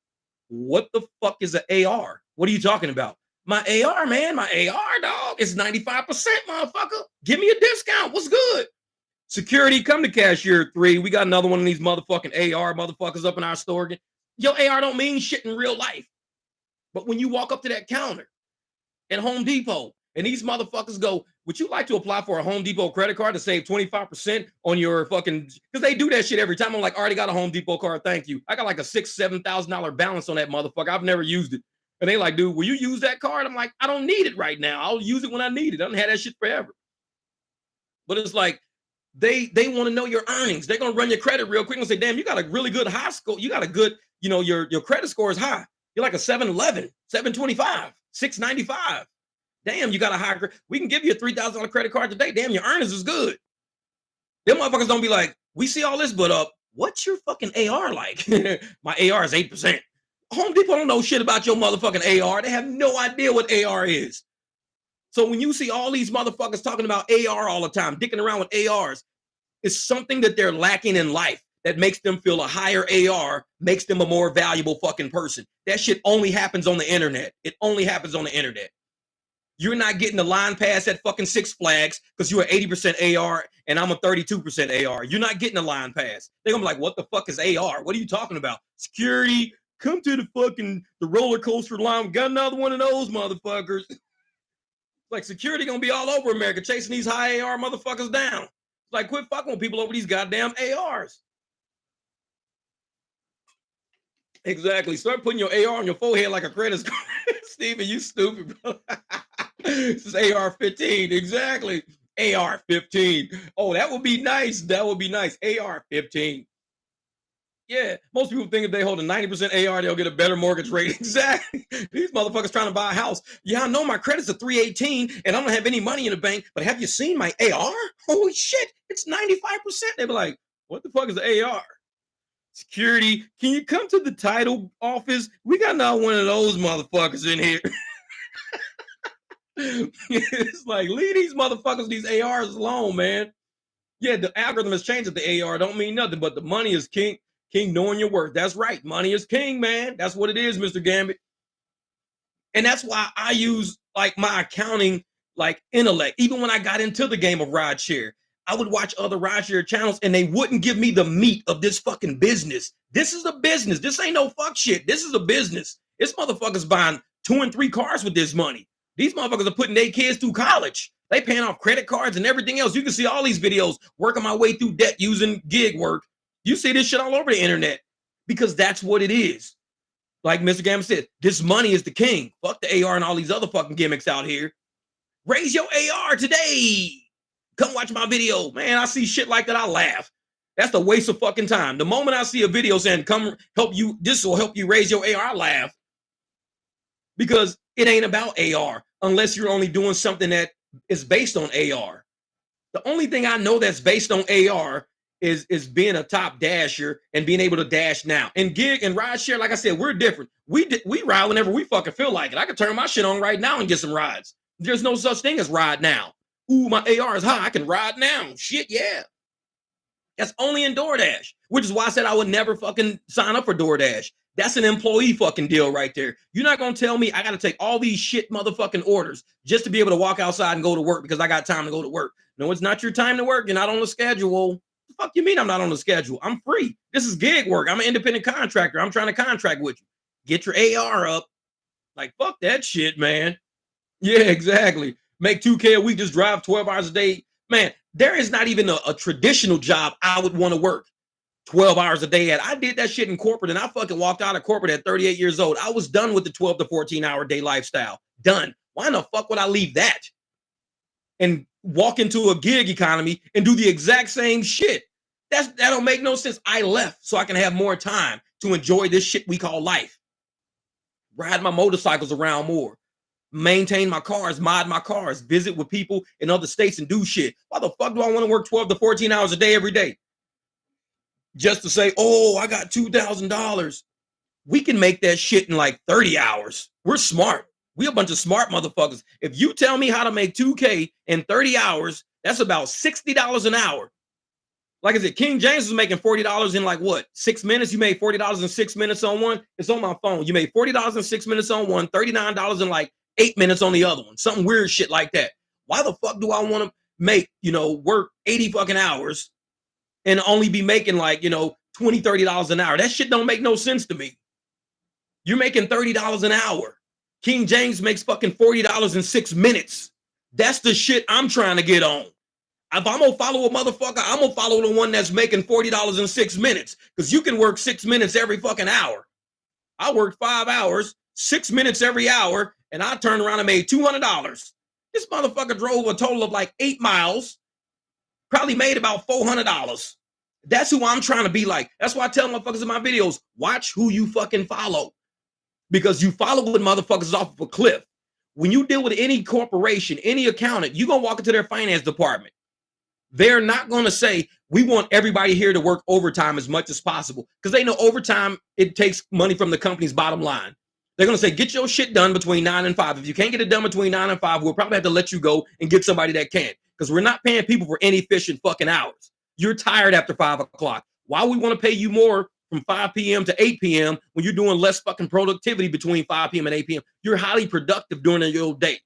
what the fuck is an AR? What are you talking about? My AR, man, my AR, dog, is 95%, motherfucker. Give me a discount. What's good? Security, come to cashier 3. We got another one of these motherfucking AR motherfuckers up in our store again. Your AR don't mean shit in real life. But when you walk up to that counter at Home Depot and these motherfuckers go, would you like to apply for a Home Depot credit card to save 25% on your fucking, because they do that shit every time. I'm like, I already got a Home Depot card. Thank you. I got like a $6,000-$7,000 balance on that motherfucker. I've never used it. And they like, dude, will you use that card? I'm like, I don't need it right now. I'll use it when I need it. I don't have that shit forever. But it's like, they want to know your earnings. They're gonna run your credit real quick and say, damn, you got a really good high score. You got a good, your credit score is high. You're like a 711, 725, 695. Damn, you got a high. We can give you a $3,000 credit card today. Damn, your earnings is good. Them motherfuckers don't be like, we see all this, but what's your fucking AR like? My AR is 8%. Home Depot don't know shit about your motherfucking AR. They have no idea what AR is. So when you see all these motherfuckers talking about AR all the time, dicking around with ARs, it's something that they're lacking in life that makes them feel a higher AR, makes them a more valuable fucking person. That shit only happens on the internet. It only happens on the internet. You're not getting the line pass at fucking Six Flags because you're 80% AR and I'm a 32% AR. You're not getting a line pass. They're gonna be like, what the fuck is AR? What are you talking about? Security, come to the roller coaster line. We got another one of those motherfuckers. Like security gonna be all over America chasing these high AR motherfuckers down. Like, quit fucking with people over these goddamn ARs. Exactly. Start putting your AR on your forehead like a credit score. Steven, you stupid, bro. This is AR 15. Exactly. AR 15. Oh, that would be nice. That would be nice. AR 15. Yeah, most people think if they hold a 90% AR, they'll get a better mortgage rate. Exactly. These motherfuckers trying to buy a house. Yeah, I know my credit's a 318 and I don't have any money in the bank, but have you seen my AR? Holy shit, it's 95%. They be like, what the fuck is the AR? Security, can you come to the title office? We got not one of those motherfuckers in here. It's like, leave these motherfuckers, these ARs alone, man. Yeah, the algorithm has changed that the AR don't mean nothing, but the money is king. King knowing your worth. That's right. Money is king, man. That's what it is, Mr. Gambit. And that's why I use like my accounting, like intellect. Even when I got into the game of rideshare, I would watch other rideshare channels and they wouldn't give me the meat of this fucking business. This is a business. This ain't no fuck shit. This is a business. This motherfucker's buying 2 and 3 cars with this money. These motherfuckers are putting their kids through college. They paying off credit cards and everything else. You can see all these videos working my way through debt using gig work. You see this shit all over the internet because that's what it is. Like Mr. Gambit said, this money is the king. Fuck the AR and all these other fucking gimmicks out here. Raise your AR today. Come watch my video. Man, I see shit like that, I laugh. That's a waste of fucking time. The moment I see a video saying, come help you, this will help you raise your AR, I laugh. Because it ain't about AR unless you're only doing something that is based on AR. The only thing I know that's based on AR is being a top dasher and being able to dash now. And gig and rideshare, like I said, we're different. We ride whenever we fucking feel like it. I can turn my shit on right now and get some rides. There's no such thing as ride now. Ooh, my AR is high. I can ride now. Shit, yeah. That's only in DoorDash, which is why I said I would never fucking sign up for DoorDash. That's an employee fucking deal right there. You're not going to tell me I got to take all these shit motherfucking orders just to be able to walk outside and go to work because I got time to go to work. No, it's not your time to work. You're not on the schedule. The fuck you mean I'm not on the schedule? I'm free. This is gig work. I'm an independent contractor. I'm trying to contract with you. Get your AR up. Like, fuck that shit, man. Yeah, exactly. make 2K a week, just drive 12 hours a day. Man, there is not even a traditional job I would want to work 12 hours a day at. I did that shit in corporate and I fucking walked out of corporate at 38 years old. I was done with the 12 to 14 hour day lifestyle. Done. Why in the fuck would I leave that and walk into a gig economy and do the exact same shit? That don't make no sense. I left so I can have more time to enjoy this shit we call life. Ride my motorcycles around more. Maintain my cars, mod my cars, visit with people in other states and do shit. Why the fuck do I want to work 12 to 14 hours a day every day? Just to say, oh, I got $2,000. We can make that shit in like 30 hours. We're smart. We a bunch of smart motherfuckers. If you tell me how to make 2K in 30 hours, that's about $60 an hour. Like I said, King James was making $40 in like what, 6 minutes? You made $40 in 6 minutes on one. It's on my phone. You made $40 in 6 minutes on one, $39 in like 8 minutes on the other one. Something weird shit like that. Why the fuck do I want to make, work 80 fucking hours and only be making like, $20, $30 an hour? That shit don't make no sense to me. You're making $30 an hour. King James makes fucking $40 in 6 minutes. That's the shit I'm trying to get on. If I'm gonna follow a motherfucker, I'm gonna follow the one that's making $40 in 6 minutes. Because you can work 6 minutes every fucking hour. I worked 5 hours, 6 minutes every hour, and I turned around and made $200. This motherfucker drove a total of like 8 miles, probably made about $400. That's who I'm trying to be like. That's why I tell motherfuckers in my videos, watch who you fucking follow. Because you follow with motherfuckers off of a cliff. When you deal with any corporation, any accountant, you're gonna walk into their finance department. They're not going to say, we want everybody here to work overtime as much as possible. Because they know overtime, it takes money from the company's bottom line. They're going to say, get your shit done between 9 and 5. If you can't get it done between 9 and 5, we'll probably have to let you go and get somebody that can. Because we're not paying people for inefficient fucking hours. You're tired after 5 o'clock. Why we want to pay you more from 5 p.m. to 8 p.m. when you're doing less fucking productivity between 5 p.m. and 8 p.m.? You're highly productive during your day.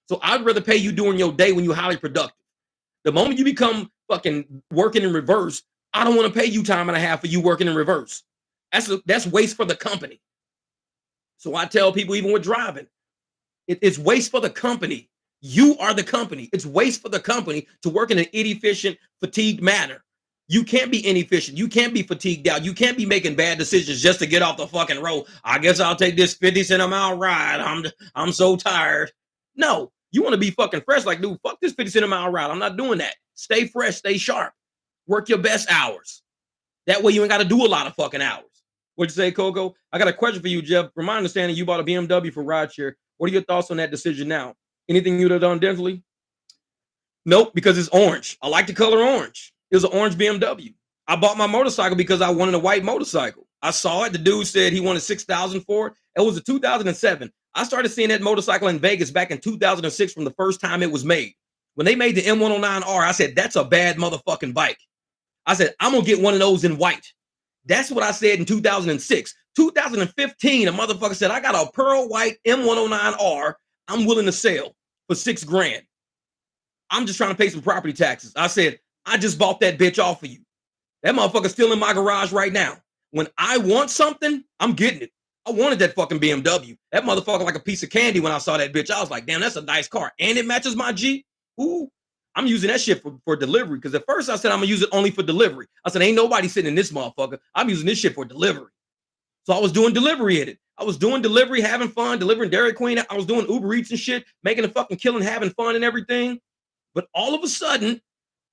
So I'd rather pay you during your day when you're highly productive. The moment you become fucking working in reverse, I don't want to pay you time and a half for you working in reverse. That's waste for the company. So I tell people, even with driving, it's waste for the company. You are the company. It's waste for the company to work in an inefficient, fatigued manner. You can't be inefficient. You can't be fatigued out. You can't be making bad decisions just to get off the fucking road. I guess I'll take this 50-cent a mile ride. I'm so tired. No. You want to be fucking fresh, like, dude, fuck this 50-cent a mile ride. I'm not doing that. Stay fresh, stay sharp. Work your best hours. That way you ain't got to do a lot of fucking hours. What'd you say, Coco? I got a question for you, Jeff. From my understanding, you bought a BMW for Rideshare. What are your thoughts on that decision now? Anything you'd have done differently? Nope, because it's orange. I like the color orange. It was an orange BMW. I bought my motorcycle because I wanted a white motorcycle. I saw it. The dude said he wanted $6,000 for it. It was a 2007. I started seeing that motorcycle in Vegas back in 2006 from the first time it was made. When they made the M109R, I said, that's a bad motherfucking bike. I said, I'm going to get one of those in white. That's what I said in 2006. 2015, a motherfucker said, I got a pearl white M109R I'm willing to sell for $6,000. I'm just trying to pay some property taxes. I said, I just bought that bitch off of you. That motherfucker's still in my garage right now. When I want something, I'm getting it. I wanted that fucking BMW. That motherfucker like a piece of candy when I saw that bitch. I was like, damn, that's a nice car. And it matches my Jeep. Ooh, I'm using that shit for delivery. Because at first I said I'm going to use it only for delivery. I said, ain't nobody sitting in this motherfucker. I'm using this shit for delivery. So I was doing delivery in it. I was doing delivery, having fun, delivering Dairy Queen. I was doing ubereats and shit, making a fucking killing, having fun and everything. But all of a sudden,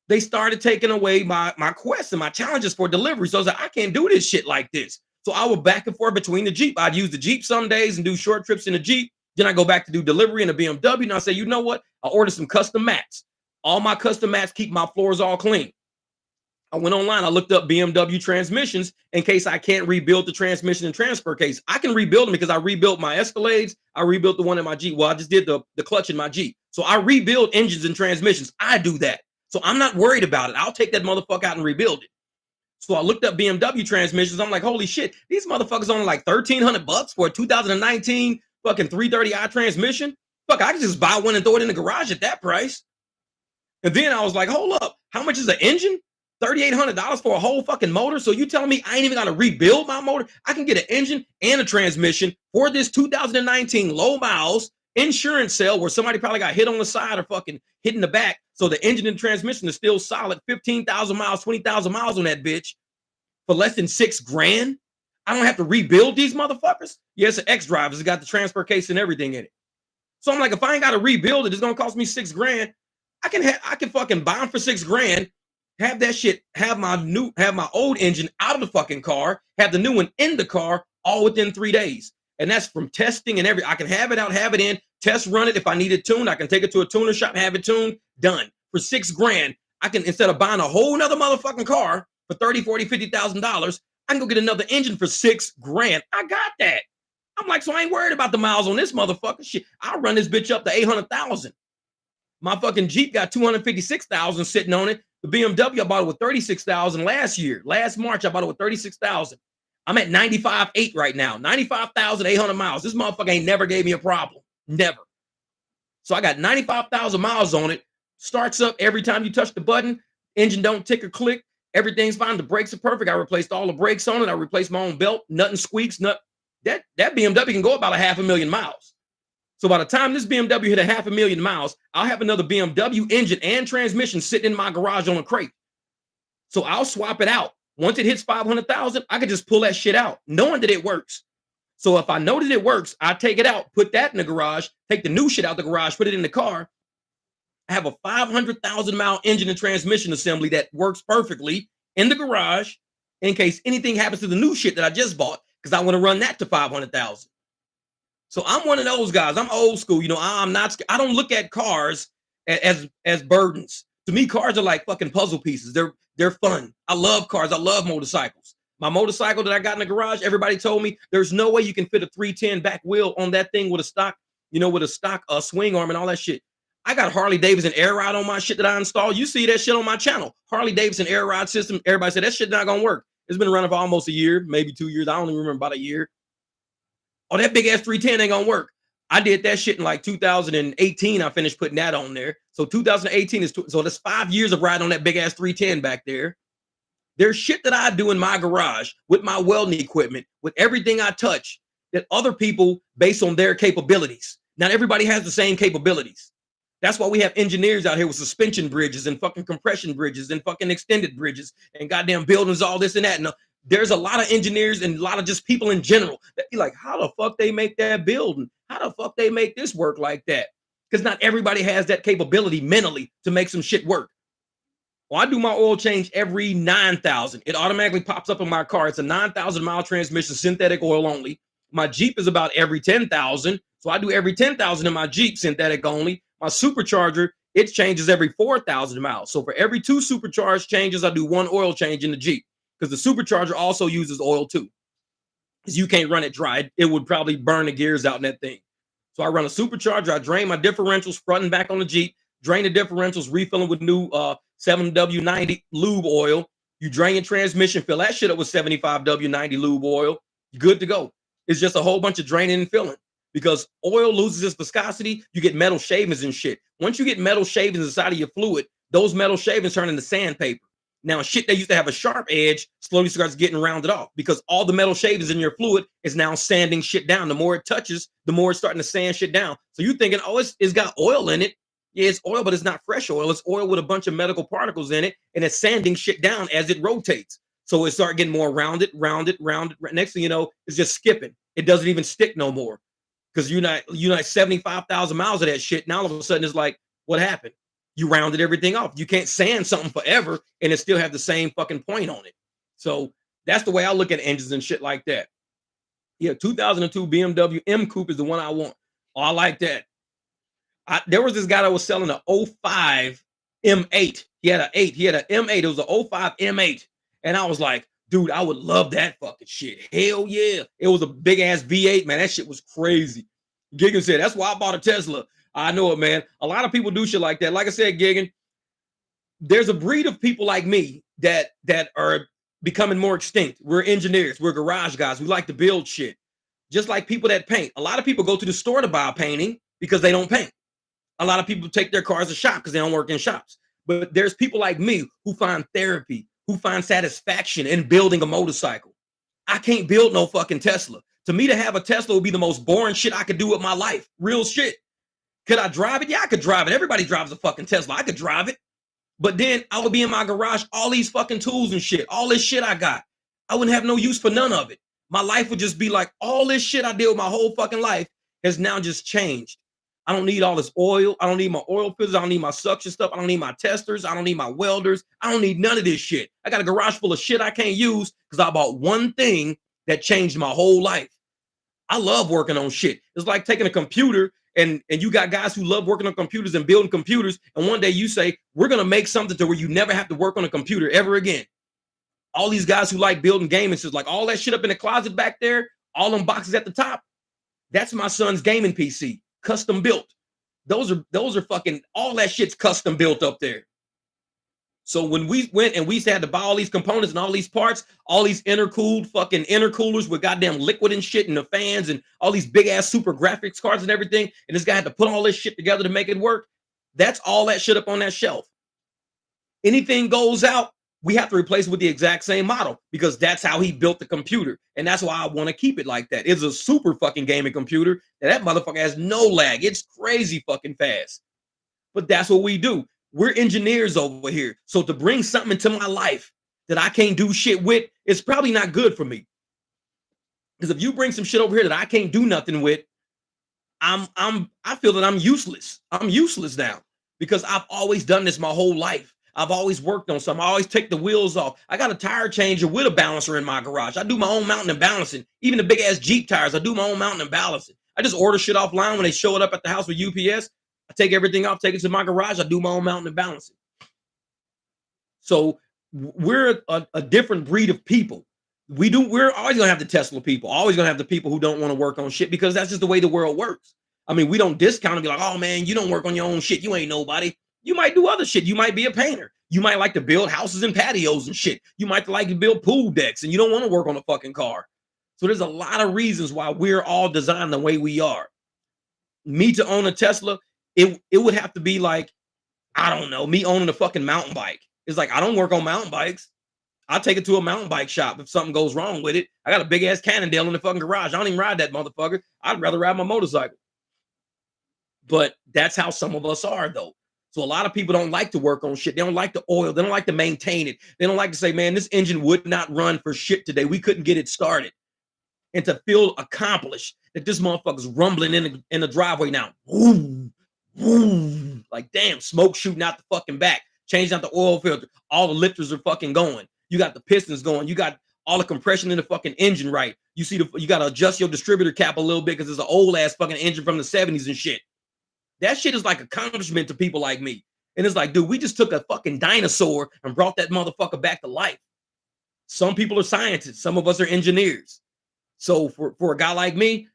they started taking away my quests and my challenges for delivery. So I was like, I can't do this shit like this. So I would back and forth between the Jeep. I'd use the Jeep some days and do short trips in the Jeep. Then I go back to do delivery in a BMW. And I say, you know what? I ordered some custom mats. All my custom mats keep my floors all clean. I went online. I looked up BMW transmissions in case I can't rebuild the transmission and transfer case. I can rebuild them because I rebuilt my Escalades. I rebuilt the one in my Jeep. Well, I just did the clutch in my Jeep. So I rebuild engines and transmissions. I do that. So I'm not worried about it. I'll take that motherfucker out and rebuild it. So I looked up BMW transmissions. I'm like, holy shit, these motherfuckers only like $1,300 for a 2019 fucking 330i transmission. Fuck, I can just buy one and throw it in the garage at that price. And then I was like, hold up, how much is an engine? $3,800 for a whole fucking motor. So you telling me I ain't even got to rebuild my motor? I can get an engine and a transmission for this 2019 low miles insurance sale where somebody probably got hit on the side or fucking hit in the back. So the engine and transmission is still solid. 15,000 miles, 20,000 miles on that bitch for less than $6,000. I don't have to rebuild these motherfuckers. Yeah, it's an X drive. It's got the transfer case and everything in it. So I'm like, if I ain't got to rebuild it, it's gonna cost me $6,000. I can fucking buy them for $6,000. Have that shit. Have my old engine out of the fucking car. Have the new one in the car, all within 3 days. And that's from testing and I can have it out, have it in, test run it. If I need it tuned, I can take it to a tuner shop, have it tuned, done. For $6,000, I can, instead of buying a whole nother motherfucking car for $30,000, $40,000, $50,000, I can go get another engine for $6,000. I got that. I'm like, so I ain't worried about the miles on this motherfucker. Shit, I'll run this bitch up to 800,000. My fucking Jeep got 256,000 sitting on it. The BMW, I bought it with 36,000 last year. Last March, I bought it with 36,000. I'm at 95.8 right now. 95,800 miles. This motherfucker ain't never gave me a problem. Never. So I got 95,000 miles on it. Starts up every time you touch the button. Engine don't tick or click. Everything's fine. The brakes are perfect. I replaced all the brakes on it. I replaced my own belt. Nothing squeaks. That BMW can go about 500,000 miles. So by the time this BMW hit 500,000 miles, I'll have another BMW engine and transmission sitting in my garage on a crate. So I'll swap it out. Once it hits 500,000, I can just pull that shit out, knowing that it works. So if I know that it works, I take it out, put that in the garage, take the new shit out the garage, put it in the car. I have a 500,000 mile engine and transmission assembly that works perfectly in the garage in case anything happens to the new shit that I just bought, because I want to run that to 500,000. So I'm one of those guys. I'm old school. You know, I don't look at cars as burdens. To me, cars are like fucking puzzle pieces. They're fun. I love cars. I love motorcycles. My motorcycle that I got in the garage, everybody told me there's no way you can fit a 310 back wheel on that thing with a stock, swing arm and all that shit. I got Harley Davidson air ride on my shit that I installed. You see that shit on my channel. Harley Davidson air ride system. Everybody said that shit not gonna work. It's been running for almost a year, maybe 2 years. I don't even remember, about a year. Oh, that big ass 310 ain't gonna work. I did that shit in like 2018. I finished putting that on there. So 2018 so that's 5 years of riding on that big ass 310 back there. There's shit that I do in my garage with my welding equipment, with everything I touch, that other people base on their capabilities. Not everybody has the same capabilities. That's why we have engineers out here with suspension bridges and fucking compression bridges and fucking extended bridges and goddamn buildings, all this and that. And there's a lot of engineers and a lot of just people in general that be like, how the fuck they make that building? How the fuck they make this work like that? Because not everybody has that capability mentally to make some shit work. Well, I do my oil change every 9,000. It automatically pops up in my car. It's a 9,000 mile transmission, synthetic oil only. My Jeep is about every 10,000. So I do every 10,000 in my Jeep, synthetic only. My supercharger, it changes every 4,000 miles. So for every 2 supercharged changes, I do 1 oil change in the Jeep, because the supercharger also uses oil too. Because you can't run it dry. It would probably burn the gears out in that thing. So I run a supercharger. I drain my differentials front and back on the Jeep, drain the differentials, refill them with new 7W90 lube oil. You drain your transmission, fill that shit up with 75W90 lube oil. You're good to go. It's just a whole bunch of draining and filling. Because oil loses its viscosity, you get metal shavings and shit. Once you get metal shavings inside of your fluid, those metal shavings turn into sandpaper. Now, shit that used to have a sharp edge slowly starts getting rounded off, because all the metal shavings in your fluid is now sanding shit down. The more it touches, the more it's starting to sand shit down. So you're thinking, oh, it's got oil in it. Yeah, it's oil, but it's not fresh oil. It's oil with a bunch of medical particles in it, and it's sanding shit down as it rotates. So it starts getting more rounded. Next thing you know, it's just skipping. It doesn't even stick no more, because you're not 75,000 miles of that shit. Now all of a sudden it's like, what happened? You rounded everything off. You can't sand something forever and it still have the same fucking point on it. So that's the way I look at engines and shit like that. Yeah, 2002 BMW M Coupe is the one I want. Oh, I like that. There was this guy that was selling an 05 M8. He had an M8. It was an 05 M8. And I was like, dude, I would love that fucking shit. Hell yeah. It was a big ass V8, man. That shit was crazy. Gigan said, that's why I bought a Tesla. I know it, man. A lot of people do shit like that. Like I said, Gigan, there's a breed of people like me that are becoming more extinct. We're engineers. We're garage guys. We like to build shit. Just like people that paint. A lot of people go to the store to buy a painting because they don't paint. A lot of people take their cars to shop because they don't work in shops. But there's people like me who find therapy, who find satisfaction in building a motorcycle. I can't build no fucking Tesla. To me, to have a Tesla would be the most boring shit I could do with my life. Real shit. Could I drive it? Yeah, I could drive it. Everybody drives a fucking Tesla. I could drive it. But then I would be in my garage, all these fucking tools and shit, all this shit I got. I wouldn't have no use for none of it. My life would just be like, all this shit I did with my whole fucking life has now just changed. I don't need all this oil. I don't need my oil filters. I don't need my suction stuff. I don't need my testers. I don't need my welders. I don't need none of this shit. I got a garage full of shit I can't use because I bought one thing that changed my whole life. I love working on shit. It's like taking a computer and you got guys who love working on computers and building computers. And one day you say, we're going to make something to where you never have to work on a computer ever again. All these guys who like building gaming systems, like all that shit up in the closet back there, all them boxes at the top. That's my son's gaming PC, custom built. Those are fucking, all that shit's custom built up there. So when we went and we had to buy all these components and all these parts, all these intercooled fucking intercoolers with goddamn liquid and shit and the fans and all these big ass super graphics cards and everything, and this guy had to put all this shit together to make it work. That's all that shit up on that shelf. Anything goes out, we have to replace it with the exact same model because that's how he built the computer. And that's why I want to keep it like that. It's a super fucking gaming computer. And that motherfucker has no lag. It's crazy fucking fast. But that's what we do. We're engineers over here. So to bring something into my life that I can't do shit with, it's probably not good for me. Because if you bring some shit over here that I can't do nothing with, I feel that I'm useless. I'm useless now because I've always done this my whole life. I've always worked on something. I always take the wheels off. I got a tire changer with a balancer in my garage. I do my own mounting and balancing. Even the big ass Jeep tires, I do my own mounting and balancing. I just order shit offline when they show it up at the house with UPS. I take everything off, take it to my garage. I do my own mounting and balancing. So we're a different breed of people. We're always gonna have the Tesla people, always gonna have the people who don't want to work on shit because that's just the way the world works. I mean, we don't discount and be like, oh man, you don't work on your own shit. You ain't nobody. You might do other shit. You might be a painter. You might like to build houses and patios and shit. You might like to build pool decks and you don't want to work on a fucking car. So there's a lot of reasons why we're all designed the way we are. Me to own a Tesla, it would have to be like, I don't know, me owning a fucking mountain bike. It's like, I don't work on mountain bikes. I'll take it to a mountain bike shop if something goes wrong with it. I got a big ass Cannondale in the fucking garage. I don't even ride that motherfucker. I'd rather ride my motorcycle. But that's how some of us are though. So a lot of people don't like to work on shit. They don't like the oil. They don't like to maintain it. They don't like to say, man, this engine would not run for shit today. We couldn't get it started. And to feel accomplished that this motherfucker's rumbling in the driveway now. Woo, woo, like damn, smoke shooting out the fucking back. Changing out the oil filter. All the lifters are fucking going. You got the pistons going. You got all the compression in the fucking engine right. You see, you got to adjust your distributor cap a little bit because it's an old ass fucking engine from the 70s and shit. That shit is like accomplishment to people like me. And it's like, dude, we just took a fucking dinosaur and brought that motherfucker back to life. Some people are scientists. Some of us are engineers. So for a guy like me,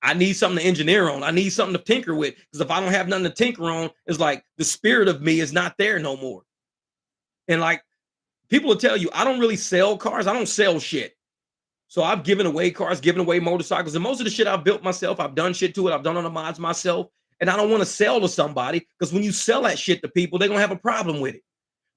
I need something to engineer on. I need something to tinker with. Because if I don't have nothing to tinker on, it's like the spirit of me is not there no more. And like people will tell you, I don't really sell cars. I don't sell shit. So I've given away cars, given away motorcycles. And most of the shit I've built myself, I've done shit to it. I've done on the mods myself. And I don't want to sell to somebody because when you sell that shit to people, they're going to have a problem with it.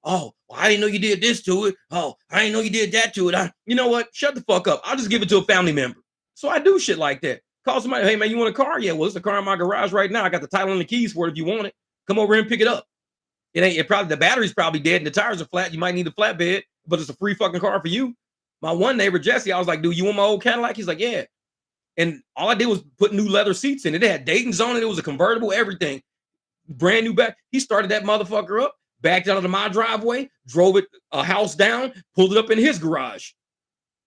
Oh, well, I didn't know you did this to it. Oh, I didn't know you did that to it. You know what? Shut the fuck up. I'll just give it to a family member. So I do shit like that. Call somebody, hey, man, you want a car? Yeah, well, it's a car in my garage right now. I got the title and the keys for it if you want it. Come over here and pick it up. It probably, the battery's probably dead and the tires are flat. You might need a flatbed, but it's a free fucking car for you. My one neighbor, Jesse, I was like, dude, you want my old Cadillac? He's like, yeah. And all I did was put new leather seats in it. It had Dayton's on it. It was a convertible, everything. Brand new back. He started that motherfucker up, backed out of my driveway, drove it a house down, pulled it up in his garage.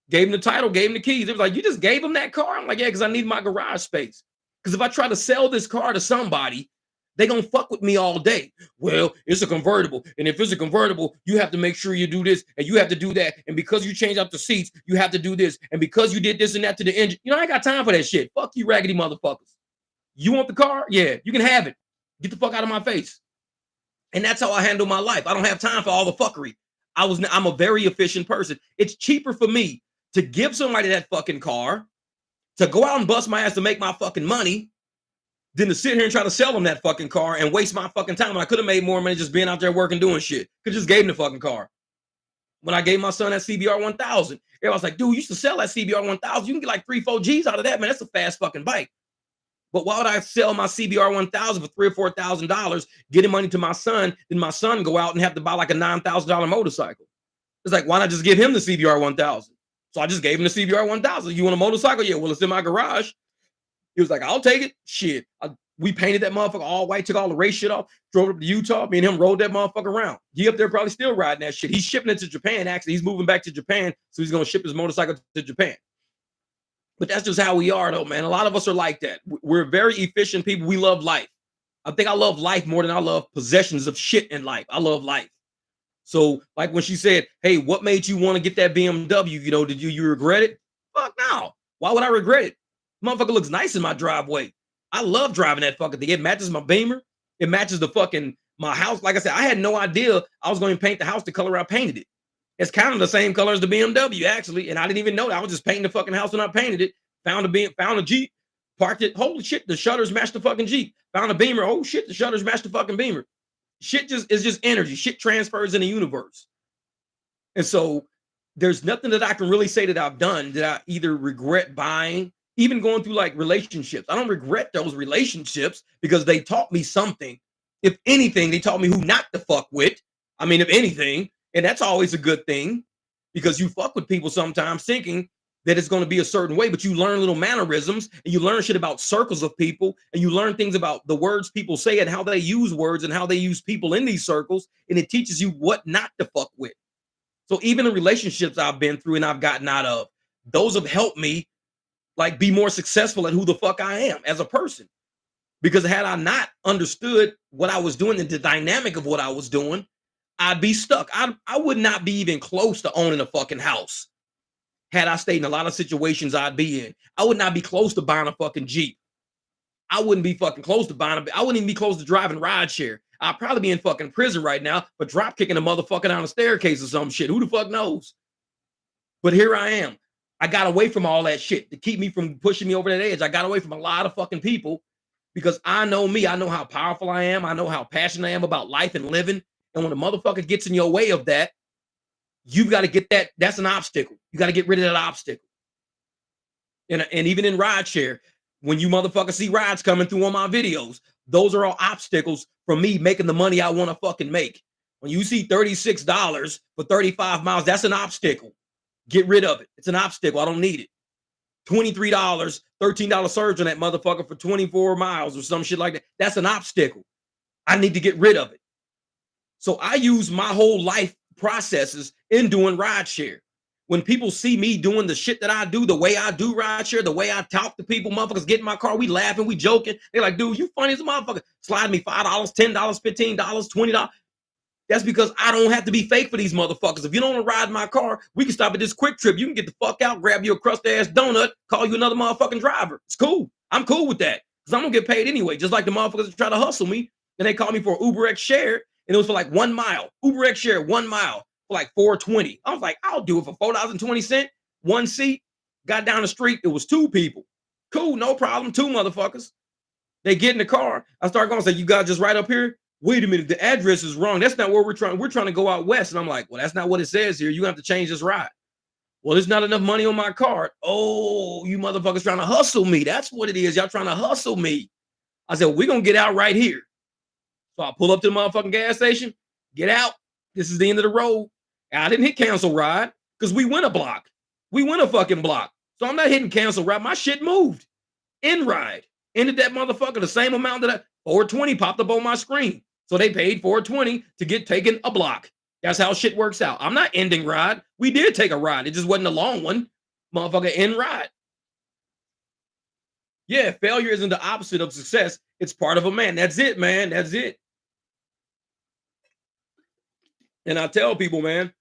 Gave him the title, gave him the keys. It was like, you just gave him that car? I'm like, yeah, because I need my garage space. Because if I try to sell this car to somebody, they gonna fuck with me all day. Well, it's a convertible. And if it's a convertible, you have to make sure you do this and you have to do that. And because you change out the seats, you have to do this. And because you did this and that to the engine, you know, I ain't got time for that shit. Fuck you, raggedy motherfuckers. You want the car? Yeah, you can have it. Get the fuck out of my face. And that's how I handle my life. I don't have time for all the fuckery. I'm a very efficient person. It's cheaper for me to give somebody that fucking car, to go out and bust my ass to make my fucking money, than to sit here and try to sell them that fucking car and waste my fucking time. I could have made more money just being out there working, doing shit. Could just gave them the fucking car. When I gave my son that CBR 1000, everyone's like, dude, you should sell that CBR 1000. You can get like 3, 4 G's out of that, man. That's a fast fucking bike. But why would I sell my CBR 1000 for $3 or $4,000, getting money to my son, then my son go out and have to buy like a $9,000 motorcycle? It's like, why not just give him the CBR 1000? So I just gave him the CBR 1000. You want a motorcycle? Yeah, well, it's in my garage. He was like, I'll take it. Shit. We painted that motherfucker all white, took all the race shit off, drove up to Utah. Me and him rode that motherfucker around. He up there probably still riding that shit. He's shipping it to Japan, actually. He's moving back to Japan, so he's going to ship his motorcycle to Japan. But that's just how we are, though, man. A lot of us are like that. We're very efficient people. We love life. I think I love life more than I love possessions of shit in life. I love life. So, like when she said, hey, what made you want to get that BMW? You know, did you regret it? Fuck no. Why would I regret it? Motherfucker looks nice in my driveway. I love driving that fucking thing. It matches my Beamer. It matches the fucking my house. Like I said, I had no idea I was going to paint the house the color I painted it. It's kind of the same color as the BMW, actually. And I didn't even know that. I was just painting the fucking house when I painted it. Found a Jeep, parked it. Holy shit, the shutters match the fucking Jeep. Found a Beamer. Oh shit, the shutters match the fucking Beamer. Shit is just energy. Shit transfers in the universe. And so there's nothing that I can really say that I've done that I either regret buying, even going through like relationships. I don't regret those relationships because they taught me something. If anything, they taught me who not to fuck with. I mean, if anything, and that's always a good thing because you fuck with people sometimes thinking that it's going to be a certain way, but you learn little mannerisms and you learn shit about circles of people and you learn things about the words people say and how they use words and how they use people in these circles. And it teaches you what not to fuck with. So even the relationships I've been through and I've gotten out of, those have helped me like be more successful at who the fuck I am as a person. Because had I not understood what I was doing and the dynamic of what I was doing, I'd be stuck. I would not be even close to owning a fucking house. Had I stayed in a lot of situations I'd be in, I would not be close to buying a fucking Jeep. I wouldn't be fucking close to I wouldn't even be close to driving rideshare. I'd probably be in fucking prison right now for drop kicking a motherfucker down a staircase or some shit. Who the fuck knows? But here I am. I got away from all that shit to keep me from pushing me over that edge. I got away from a lot of fucking people because I know me. I know how powerful I am. I know how passionate I am about life and living. And when a motherfucker gets in your way of that, you've got to get that. That's an obstacle. You got to get rid of that obstacle. And even in rideshare, when you motherfuckers see rides coming through on my videos, those are all obstacles from me making the money I want to fucking make. When you see $36 for 35 miles, that's an obstacle. Get rid of it. It's an obstacle. I don't need it. $23, $13 surge on that motherfucker for 24 miles or some shit like that. That's an obstacle. I need to get rid of it. So I use my whole life processes in doing rideshare. When people see me doing the shit that I do, the way I do rideshare, the way I talk to people, motherfuckers get in my car, we laughing, we joking. They're like, dude, you funny as a motherfucker. Slide me $5, $10, $15, $20. That's because I don't have to be fake for these motherfuckers. If you don't want to ride my car, we can stop at this quick trip. You can get the fuck out, grab you a crusty ass donut, call you another motherfucking driver. It's cool. I'm cool with that because I'm gonna get paid anyway. Just like the motherfuckers that try to hustle me and they call me for UberX share, and it was for like 1 mile. UberX share 1 mile for like $4.20. I was like, I'll do it for $4.20, one seat. Got down the street, it was 2 people. Cool, no problem. 2 motherfuckers. They get in the car. I start going, say, you guys just right up here? Wait a minute, the address is wrong. That's not where we're trying. We're trying to go out west. And I'm like, well, that's not what it says here. You have to change this ride. Well, there's not enough money on my card. Oh, you motherfuckers trying to hustle me. That's what it is. Y'all trying to hustle me. I said, we're going to get out right here. So I pull up to the motherfucking gas station, get out. This is the end of the road. And I didn't hit cancel ride because we went a block. We went a fucking block. So I'm not hitting cancel ride. My shit moved. In ride. Ended that motherfucker the same amount that $4.20 popped up on my screen. So they paid $4.20 to get taken a block. That's how shit works out. I'm not ending ride. We did take a ride. It just wasn't a long one. Motherfucker, end ride. Yeah, failure isn't the opposite of success. It's part of a man. That's it, man. That's it. And I tell people, man,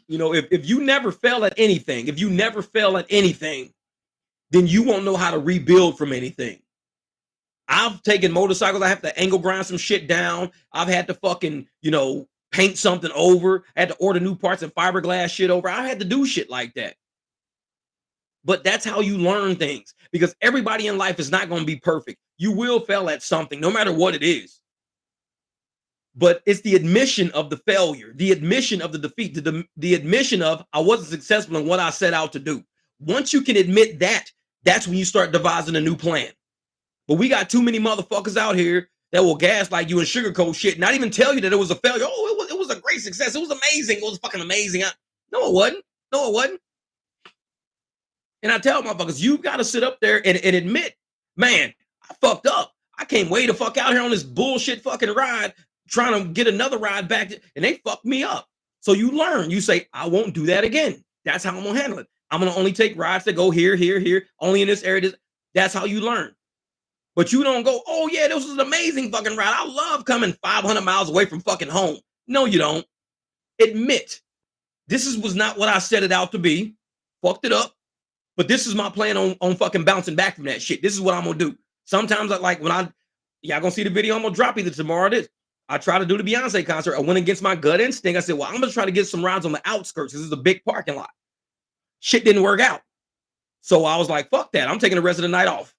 you know, if you never fail at anything, then you won't know how to rebuild from anything. I've taken motorcycles. I have to angle grind some shit down. I've had to fucking, you know, paint something over. I had to order new parts and fiberglass shit over. I had to do shit like that. But that's how you learn things because everybody in life is not going to be perfect. You will fail at something, no matter what it is. But it's the admission of the failure, the admission of the defeat, the admission of I wasn't successful in what I set out to do. Once you can admit that, that's when you start devising a new plan. But we got too many motherfuckers out here that will gaslight you and sugarcoat shit, not even tell you that it was a failure. Oh, it was a great success. It was amazing. It was fucking amazing. No, it wasn't. No, it wasn't. And I tell motherfuckers, you got to sit up there and admit, man, I fucked up. I came way the fuck out here on this bullshit fucking ride, trying to get another ride back, and they fucked me up. So you learn. You say, I won't do that again. That's how I'm gonna handle it. I'm gonna only take rides that go here, here, here, only in this area. That's how you learn. But you don't go, oh yeah, this was an amazing fucking ride. I love coming 500 miles away from fucking home. No, you don't. Admit, was not what I set it out to be. Fucked it up. But this is my plan on fucking bouncing back from that shit. This is what I'm gonna do. Sometimes I like when y'all gonna see the video I'm gonna drop either tomorrow or this. I try to do the Beyonce concert. I went against my gut instinct. I said, well, I'm gonna try to get some rides on the outskirts. This is a big parking lot. Shit didn't work out. So I was like, fuck that. I'm taking the rest of the night off.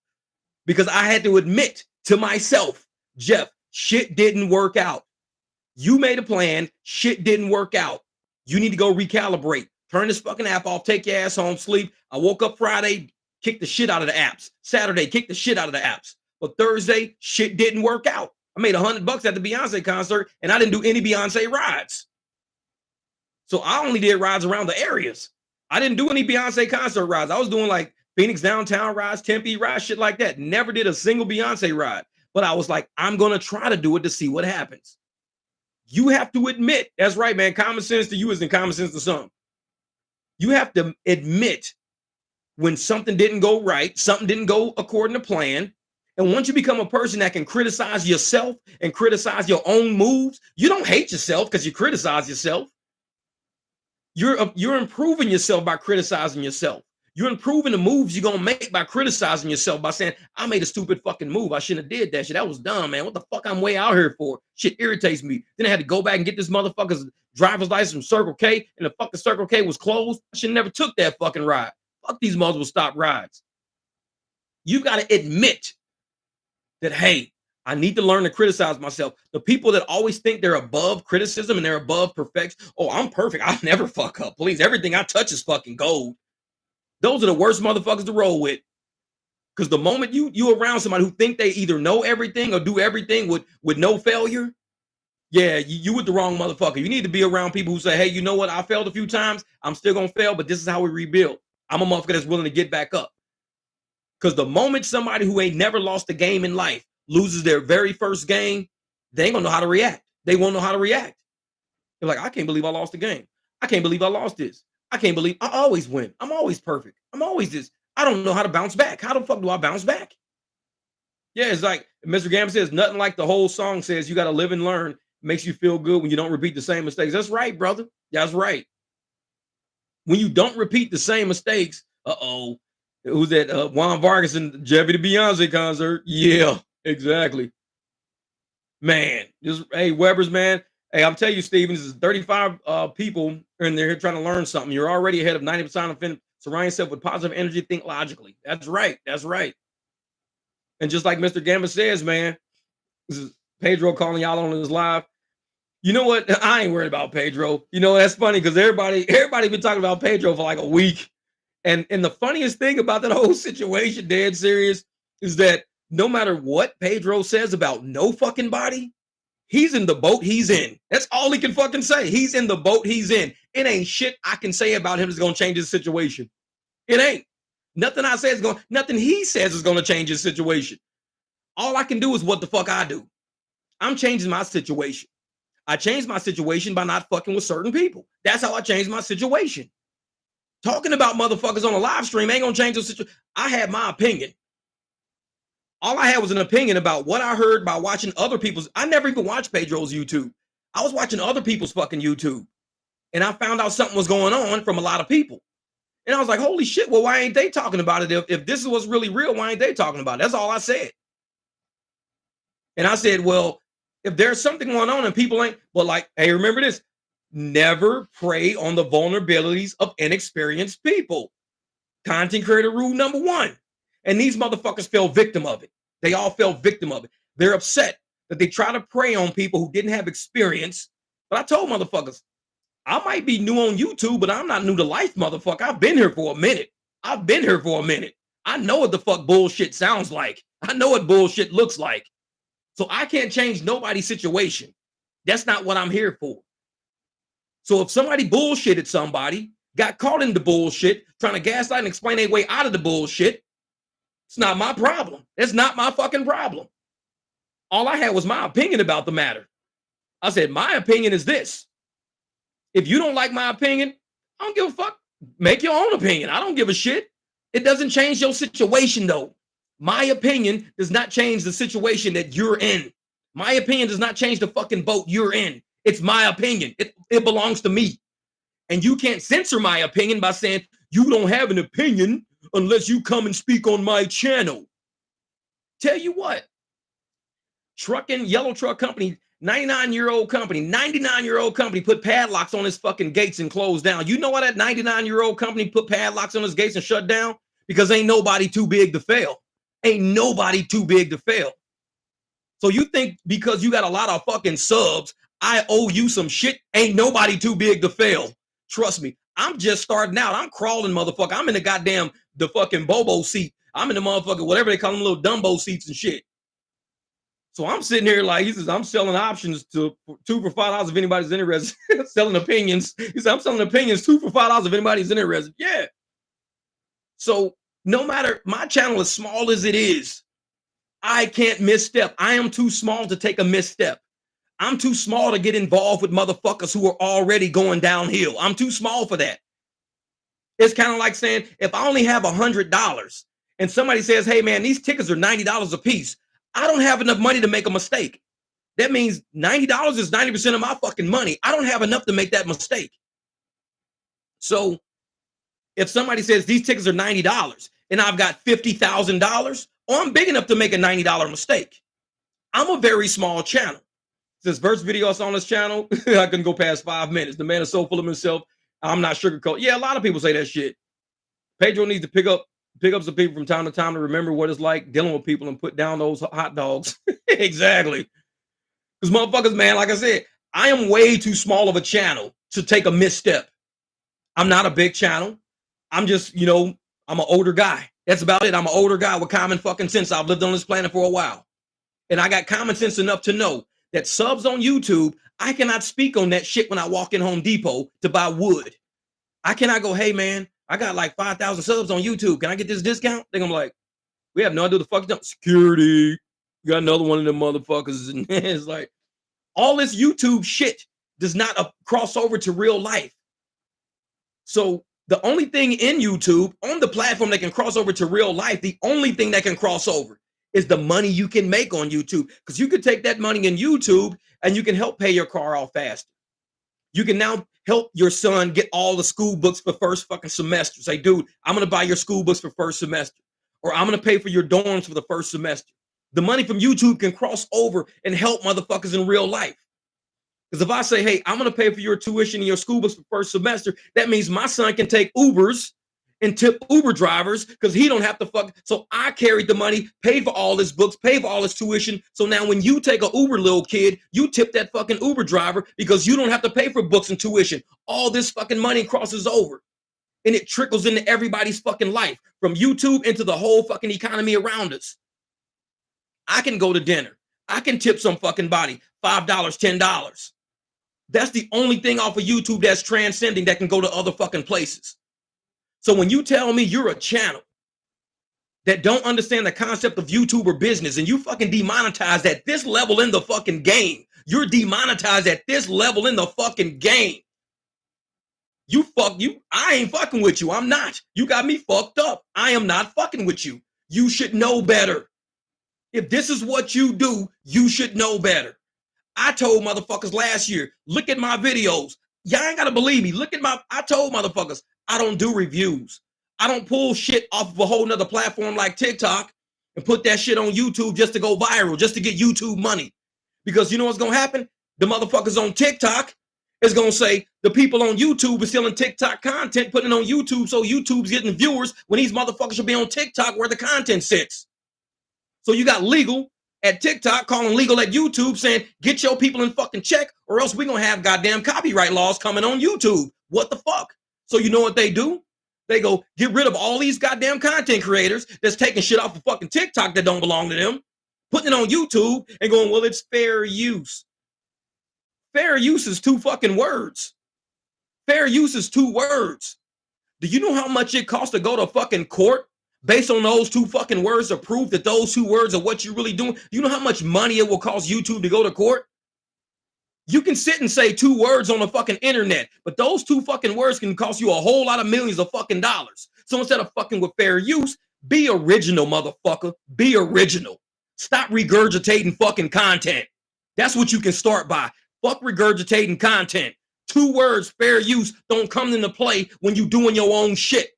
Because I had to admit to myself, Jeff, shit didn't work out. You made a plan, shit didn't work out. You need to go recalibrate. Turn this fucking app off, take your ass home, sleep. I woke up Friday, kicked the shit out of the apps. Saturday, kicked the shit out of the apps. But Thursday, shit didn't work out. I made $100 at the Beyonce concert, and I didn't do any Beyonce rides. So I only did rides around the areas. I didn't do any Beyonce concert rides. I was doing like Phoenix downtown rides, Tempe rides, shit like that. Never did a single Beyonce ride. But I was like, I'm going to try to do it to see what happens. You have to admit, that's right, man. Common sense to you isn't common sense to some. You have to admit when something didn't go right, something didn't go according to plan. And once you become a person that can criticize yourself and criticize your own moves, you don't hate yourself because you criticize yourself. You're improving yourself by criticizing yourself. You're improving the moves you're going to make by criticizing yourself, by saying, I made a stupid fucking move. I shouldn't have did that shit. That was dumb, man. What the fuck I'm way out here for? Shit irritates me. Then I had to go back and get this motherfucker's driver's license from Circle K, and the fucking Circle K was closed. I should have never took that fucking ride. Fuck these multiple stop rides. You got to admit that, hey, I need to learn to criticize myself. The people that always think they're above criticism and they're above perfection. Oh, I'm perfect. I'll never fuck up. Please, everything I touch is fucking gold. Those are the worst motherfuckers to roll with. Because the moment you around somebody who think they either know everything or do everything with no failure, yeah, you with the wrong motherfucker. You need to be around people who say, hey, you know what? I failed a few times. I'm still going to fail, but this is how we rebuild. I'm a motherfucker that's willing to get back up. Because the moment somebody who ain't never lost a game in life loses their very first game, they ain't going to know how to react. They won't know how to react. They're like, I can't believe I lost the game. I can't believe I lost this. I can't believe I always win. I'm always perfect. I'm always this. I don't know how to bounce back. How the fuck do I bounce back? Yeah, it's like Mr. Gambit says, nothing like the whole song says, you got to live and learn. Makes you feel good when you don't repeat the same mistakes. That's right, brother. That's right. When you don't repeat the same mistakes, who's that? Juan Vargas and Jeffy the Beyonce concert. Yeah, exactly. Man, just hey, Weber's, man. Hey, I'm telling you, Steven, this is 35 people in there trying to learn something. You're already ahead of 90% of them. Surround yourself with positive energy. Think logically. That's right. That's right. And just like Mr. Gambit says, man, this is Pedro calling y'all on his live. You know what? I ain't worried about Pedro. You know, that's funny because everybody been talking about Pedro for like a week. And the funniest thing about that whole situation, dead serious, is that no matter what Pedro says about no fucking body, he's in the boat he's in. That's all he can fucking say. He's in the boat he's in. It ain't shit I can say about him that's going to change his situation. It ain't. Nothing I say is going, nothing he says is going to change his situation. All I can do is what the fuck I do. I'm changing my situation. I changed my situation by not fucking with certain people. That's how I changed my situation. Talking about motherfuckers on a live stream ain't going to change the situation. I had my opinion. All I had was an opinion about what I heard by watching other people's. I never even watched Pedro's YouTube. I was watching other people's fucking YouTube. And I found out something was going on from a lot of people. And I was like, holy shit, well, why ain't they talking about it? If this is what's really real, why ain't they talking about it? That's all I said. And I said, well, if there's something going on and people ain't, well, like, hey, remember this, never prey on the vulnerabilities of inexperienced people. Content creator rule number one. And these motherfuckers fell victim of it. They all fell victim of it. They're upset that they try to prey on people who didn't have experience. But I told motherfuckers, I might be new on YouTube, but I'm not new to life, motherfucker. I've been here for a minute. I've been here for a minute. I know what the fuck bullshit sounds like. I know what bullshit looks like. So I can't change nobody's situation. That's not what I'm here for. So if somebody bullshitted somebody, got caught in the bullshit, trying to gaslight and explain their way out of the bullshit, it's not my problem. It's not my fucking problem. All I had was my opinion about the matter. I said, my opinion is this. If you don't like my opinion, I don't give a fuck. Make your own opinion. I don't give a shit. It doesn't change your situation, though. My opinion does not change the situation that you're in. My opinion does not change the fucking boat you're in. It's my opinion. It belongs to me. And you can't censor my opinion by saying you don't have an opinion unless you come and speak on my channel. Tell you what, trucking, yellow truck company, 99-year-old company put padlocks on his fucking gates and closed down. You know why that 99-year-old company put padlocks on his gates and shut down? Because ain't nobody too big to fail. Ain't nobody too big to fail. So you think because you got a lot of fucking subs, I owe you some shit? Ain't nobody too big to fail. Trust me, I'm just starting out. I'm crawling, motherfucker. I'm in the fucking Bobo seat. I'm in the motherfucker, whatever they call them, little Dumbo seats and shit. So I'm sitting here like, he says, I'm selling options to $2 for $5 if anybody's interested. Selling opinions. He said, I'm selling opinions $2 for $5 if anybody's interested. Yeah. So no matter, my channel, as small as it is, I can't misstep. I am too small to take a misstep. I'm too small to get involved with motherfuckers who are already going downhill. I'm too small for that. It's kind of like saying, if I only have $100 and somebody says, hey man, these tickets are $90 a piece, I don't have enough money to make a mistake. That means $90 is 90% of my fucking money. I don't have enough to make that mistake. So if somebody says these tickets are $90 and I've got $50,000, I'm big enough to make a $90 mistake. I'm a very small channel. This first video I saw on this channel, I couldn't go past 5 minutes. The man is so full of himself. I'm not sugarcoat. Yeah, a lot of people say that shit. Pedro needs to pick up some people from time to time to remember what it's like dealing with people and put down those hot dogs. Exactly. Because motherfuckers, man, like I said, I am way too small of a channel to take a misstep. I'm not a big channel. I'm just, I'm an older guy. That's about it. I'm an older guy with common fucking sense. I've lived on this planet for a while. And I got common sense enough to know that subs on YouTube, I cannot speak on that shit when I walk in Home Depot to buy wood. I cannot go, hey man, I got like 5,000 subs on YouTube. Can I get this discount? They're gonna be like, we have no idea the fuck you security. You got another one of them motherfuckers. And it's like, all this YouTube shit does not cross over to real life. So the only thing in YouTube, on the platform that can cross over to real life, the only thing that can cross over is the money you can make on YouTube. Because you could take that money in YouTube and you can help pay your car off faster. You can now help your son get all the school books for first fucking semester. Say, dude, I'm going to buy your school books for first semester. Or I'm going to pay for your dorms for the first semester. The money from YouTube can cross over and help motherfuckers in real life. Because if I say, hey, I'm going to pay for your tuition and your school books for first semester, that means my son can take Ubers and tip Uber drivers because he don't have to fuck. So I carried the money, paid for all his books, paid for all his tuition. So now when you take a Uber little kid, you tip that fucking Uber driver because you don't have to pay for books and tuition. All this fucking money crosses over and it trickles into everybody's fucking life, from YouTube into the whole fucking economy around us. I can go to dinner. I can tip some fucking body $5, $10. That's the only thing off of YouTube that's transcending that can go to other fucking places. So when you tell me you're a channel that don't understand the concept of YouTube or business and you fucking demonetized at this level in the fucking game, you're demonetized at this level in the fucking game. I ain't fucking with you. I'm not. You got me fucked up. I am not fucking with you. You should know better. If this is what you do, you should know better. I told motherfuckers last year, look at my videos. Y'all ain't gotta believe me. I told motherfuckers, I don't do reviews. I don't pull shit off of a whole nother platform like TikTok and put that shit on YouTube just to go viral, just to get YouTube money. Because you know what's gonna happen? The motherfuckers on TikTok is gonna say the people on YouTube are selling TikTok content, putting it on YouTube, so YouTube's getting viewers when these motherfuckers should be on TikTok where the content sits. So you got legal at TikTok, calling legal at YouTube, saying, get your people in fucking check, or else we're going to have goddamn copyright laws coming on YouTube. What the fuck? So you know what they do? They go, get rid of all these goddamn content creators that's taking shit off of fucking TikTok that don't belong to them, putting it on YouTube and going, well, it's fair use. Fair use is 2 fucking words. Fair use is 2 words. Do you know how much it costs to go to fucking court based on those 2 fucking words to prove that those 2 words are what you're really doing? Do you know how much money it will cost YouTube to go to court? You can sit and say 2 words on the fucking internet, but those 2 fucking words can cost you a whole lot of millions of fucking dollars. So instead of fucking with fair use, be original, motherfucker. Be original. Stop regurgitating fucking content. That's what you can start by. Fuck regurgitating content. 2 words, fair use, don't come into play when you doing your own shit.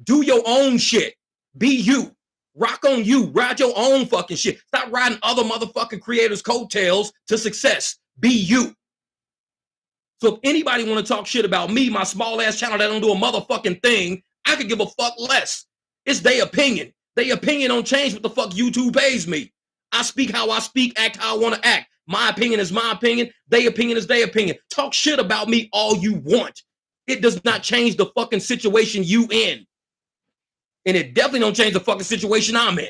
Do your own shit. Be you. Rock on you. Ride your own fucking shit. Stop riding other motherfucking creators' coattails to success. Be you. So if anybody want to talk shit about me, my small ass channel that don't do a motherfucking thing, I could give a fuck less. It's their opinion. Their opinion don't change what the fuck YouTube pays me. I speak how I speak, act how I want to act. My opinion is my opinion. Their opinion is their opinion. Talk shit about me all you want. It does not change the fucking situation you in. And it definitely don't change the fucking situation I'm in.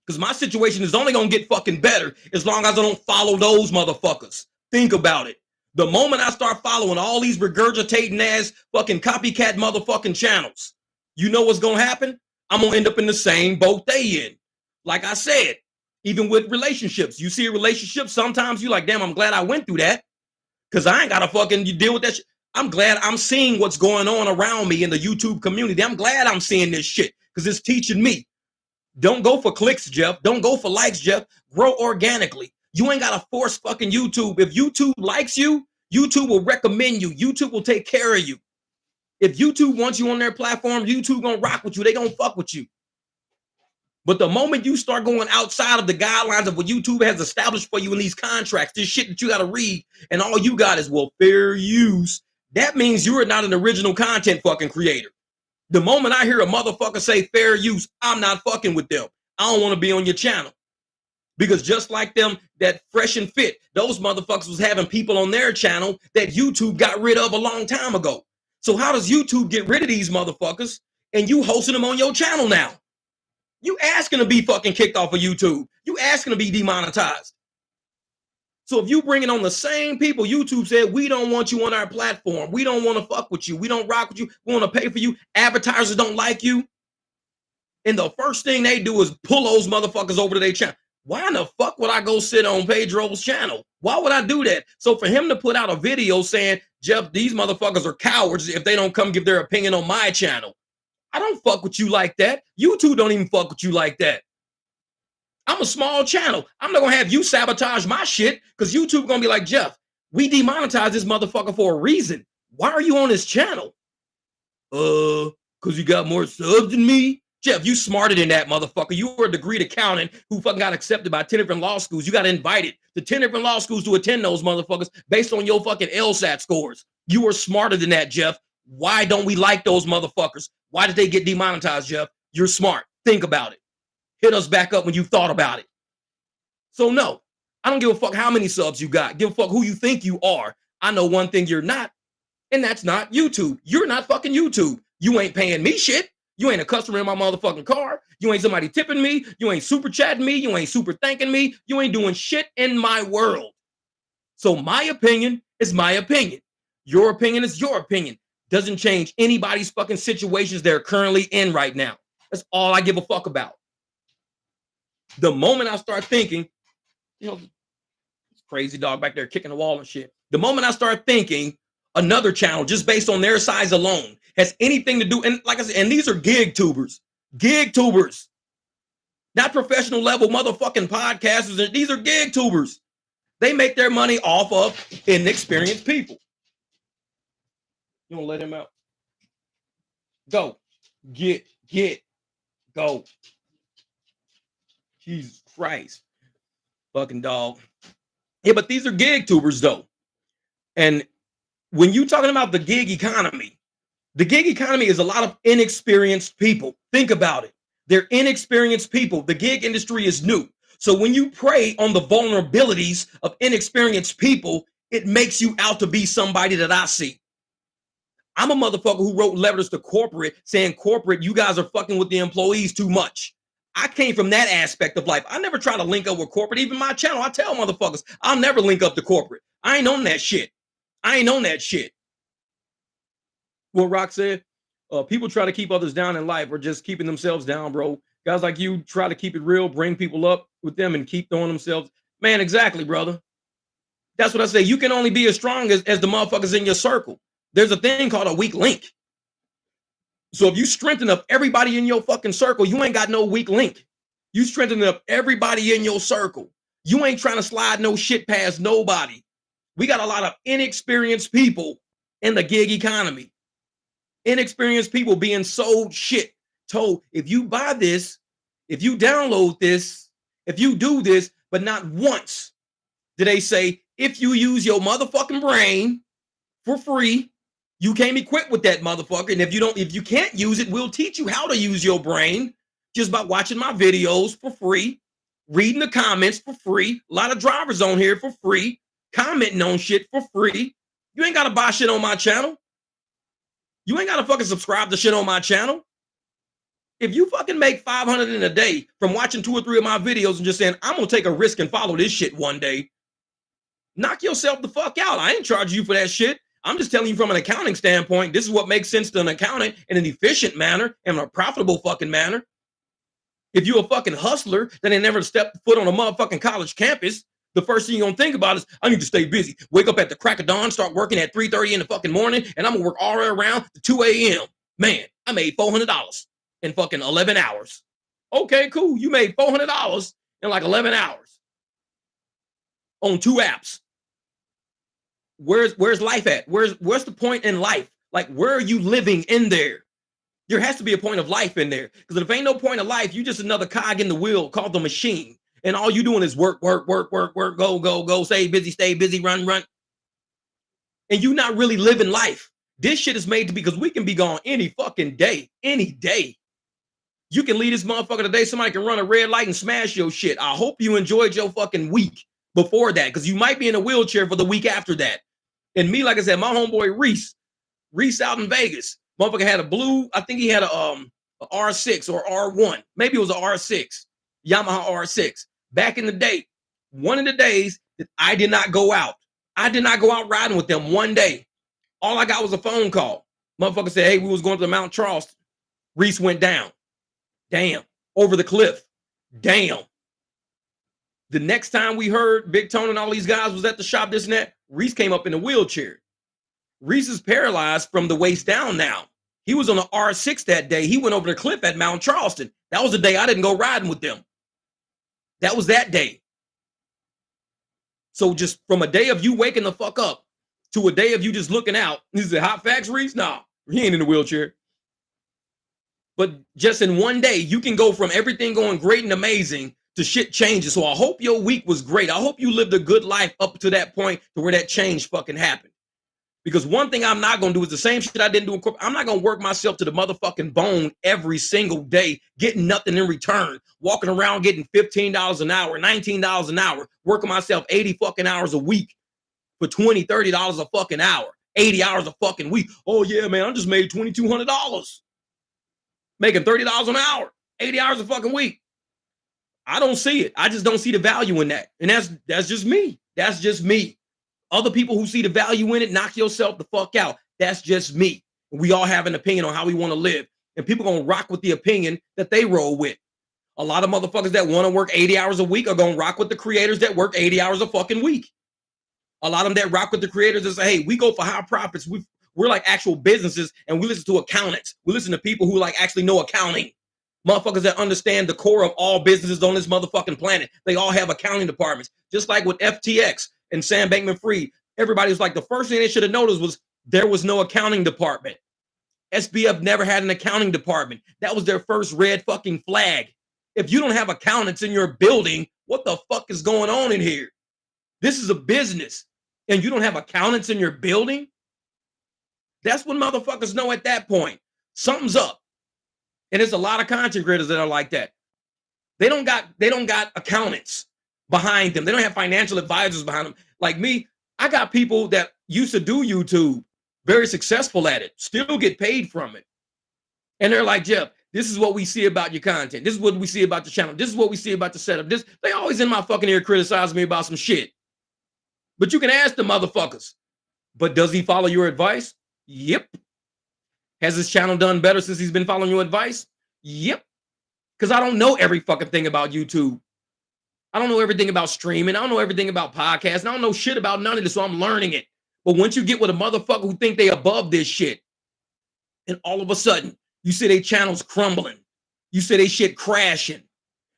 Because my situation is only going to get fucking better as long as I don't follow those motherfuckers. Think about it. The moment I start following all these regurgitating ass fucking copycat motherfucking channels, you know what's going to happen? I'm going to end up in the same boat they in. Like I said, even with relationships, you see a relationship, sometimes you like, damn, I'm glad I went through that because I ain't got to fucking deal with that shit. I'm glad I'm seeing what's going on around me in the YouTube community. I'm glad I'm seeing this shit because it's teaching me. Don't go for clicks, Jeff. Don't go for likes, Jeff. Grow organically. You ain't got to force fucking YouTube. If YouTube likes you, YouTube will recommend you. YouTube will take care of you. If YouTube wants you on their platform, YouTube gonna rock with you. They gonna fuck with you. But the moment you start going outside of the guidelines of what YouTube has established for you in these contracts, this shit that you got to read, and all you got is, well, fair use, that means you are not an original content fucking creator. The moment I hear a motherfucker say fair use, I'm not fucking with them. I don't want to be on your channel. Because just like them, that Fresh and Fit, those motherfuckers was having people on their channel that YouTube got rid of a long time ago. So how does YouTube get rid of these motherfuckers and you hosting them on your channel now? You asking to be fucking kicked off of YouTube. You asking to be demonetized. So if you bringing on the same people, YouTube said, we don't want you on our platform. We don't want to fuck with you. We don't rock with you. We want to pay for you. Advertisers don't like you. And the first thing they do is pull those motherfuckers over to their channel. Why in the fuck would I go sit on Pedro's channel? Why would I do that? So for him to put out a video saying, Jeff, these motherfuckers are cowards if they don't come give their opinion on my channel. I don't fuck with you like that. YouTube don't even fuck with you like that. I'm a small channel. I'm not going to have you sabotage my shit because YouTube going to be like, Jeff, we demonetized this motherfucker for a reason. Why are you on his channel? Because you got more subs than me. Jeff, you smarter than that, motherfucker. You were a degreed accountant who fucking got accepted by 10 different law schools. You got invited to 10 different law schools to attend those motherfuckers based on your fucking LSAT scores. You were smarter than that, Jeff. Why don't we like those motherfuckers? Why did they get demonetized, Jeff? You're smart. Think about it. Hit us back up when you thought about it. So no, I don't give a fuck how many subs you got. Give a fuck who you think you are. I know one thing you're not, and that's not YouTube. You're not fucking YouTube. You ain't paying me shit. You ain't a customer in my motherfucking car. You ain't somebody tipping me. You ain't super chatting me. You ain't super thanking me. You ain't doing shit in my world. So my opinion is my opinion. Your opinion is your opinion. Doesn't change anybody's fucking situations they're currently in right now. That's all I give a fuck about. The moment I start thinking, you know, crazy dog back there kicking the wall and shit. The moment I start thinking another channel just based on their size alone has anything to do, and like I said, and these are gig tubers, not professional level motherfucking podcasters. These are gig tubers. They make their money off of inexperienced people. You want to let him out? Go. Get. Go. Jesus Christ. Fucking dog. Yeah, but these are gig tubers, though. And when you're talking about the gig economy is a lot of inexperienced people. Think about it. They're inexperienced people. The gig industry is new. So when you prey on the vulnerabilities of inexperienced people, it makes you out to be somebody that I see. I'm a motherfucker who wrote letters to corporate saying, corporate, you guys are fucking with the employees too much. I came from that aspect of life. I never try to link up with corporate. Even my channel, I tell motherfuckers, I'll never link up to corporate. I ain't on that shit. I ain't on that shit. What Rock said, people try to keep others down in life or just keeping themselves down, bro. Guys like you try to keep it real, bring people up with them and keep throwing themselves. Man, exactly, brother. That's what I say. You can only be as strong as the motherfuckers in your circle. There's a thing called a weak link. So if you strengthen up everybody in your fucking circle, you ain't got no weak link. You strengthen up everybody in your circle. You ain't trying to slide no shit past nobody. We got a lot of inexperienced people in the gig economy. Inexperienced people being sold shit, told if you buy this, if you download this, if you do this, but not once did they say, if you use your motherfucking brain for free, you came equipped with that motherfucker. And if you can't use it, we'll teach you how to use your brain just by watching my videos for free, reading the comments for free. A lot of drivers on here for free, commenting on shit for free. You ain't got to buy shit on my channel. You ain't got to fucking subscribe to shit on my channel. If you fucking make 500 in a day from watching 2 or 3 of my videos and just saying, I'm going to take a risk and follow this shit one day, knock yourself the fuck out. I ain't charging you for that shit. I'm just telling you from an accounting standpoint, this is what makes sense to an accountant in an efficient manner and a profitable fucking manner. If you're a fucking hustler that ain't never stepped foot on a motherfucking college campus, the first thing you're gonna think about is, I need to stay busy. Wake up at the crack of dawn, start working at 3:30 in the fucking morning, and I'm gonna work all the way around to 2 a.m. Man, I made $400 in fucking 11 hours. Okay, cool. You made $400 in like 11 hours on 2 apps. Where's life at? Where's the point in life? Like, where are you living in there? There has to be a point of life in there. Because if ain't no point of life, you just another cog in the wheel called the machine. And all you doing is work, work, work, work, work, go, go, go, stay busy, run, run. And you not really living life. This shit is made to be, because we can be gone any fucking day, any day. You can leave this motherfucker today. Somebody can run a red light and smash your shit. I hope you enjoyed your fucking week before that, because you might be in a wheelchair for the week after that. And me, like I said, my homeboy Reese out in Vegas, motherfucker had a blue, I think he had a R6 or R1. Maybe it was a R6, Yamaha R6. Back in the day, one of the days that I did not go out. I did not go out riding with them one day. All I got was a phone call. Motherfucker said, hey, we was going to Mount Charleston. Reese went down. Damn. Over the cliff. Damn. The next time we heard Big Tone and all these guys was at the shop, this and that, Reese came up in a wheelchair. Reese is paralyzed from the waist down now. He was on an R6 that day. He went over the cliff at Mount Charleston. That was the day I didn't go riding with them. That was that day. So just from a day of you waking the fuck up to a day of you just looking out, is it hot facts, Reese? Nah, he ain't in the wheelchair. But just in one day, you can go from everything going great and amazing to shit changes. So I hope your week was great. I hope you lived a good life up to that point to where that change fucking happened. Because one thing I'm not going to do is the same shit I didn't do in corporate. I'm not going to work myself to the motherfucking bone every single day, getting nothing in return, walking around getting $15 an hour, $19 an hour, working myself 80 fucking hours a week for $20, $30 a fucking hour, 80 hours a fucking week. Oh yeah, man, I just made $2,200. Making $30 an hour, 80 hours a fucking week. I don't see it. I just don't see the value in that. And that's just me. That's just me. Other people who see the value in it, knock yourself the fuck out. That's just me. We all have an opinion on how we want to live. And people going to rock with the opinion that they roll with. A lot of motherfuckers that want to work 80 hours a week are going to rock with the creators that work 80 hours a fucking week. A lot of them that rock with the creators that say, hey, we go for high profits. We're like actual businesses, and we listen to accountants. We listen to people who like actually know accounting. Motherfuckers that understand the core of all businesses on this motherfucking planet. They all have accounting departments. Just like with FTX and Sam Bankman-Fried, everybody was like, the first thing they should have noticed was there was no accounting department. SBF never had an accounting department. That was their first red fucking flag. If you don't have accountants in your building, what the fuck is going on in here? This is a business, and you don't have accountants in your building? That's when motherfuckers know at that point, something's up. And there's a lot of content creators that are like that. They don't got accountants behind them. They don't have financial advisors behind them. Like me, I got people that used to do YouTube, very successful at it, still get paid from it. And they're like, Jeff, this is what we see about your content. This is what we see about the channel. This is what we see about the setup. They always in my fucking ear criticizing me about some shit. But you can ask the motherfuckers. But does he follow your advice? Yep. Has his channel done better since he's been following your advice? Yep. Because I don't know every fucking thing about YouTube. I don't know everything about streaming. I don't know everything about podcasts. I don't know shit about none of this, so I'm learning it. But once you get with a motherfucker who think they above this shit, and all of a sudden, you see their channels crumbling. You see they shit crashing.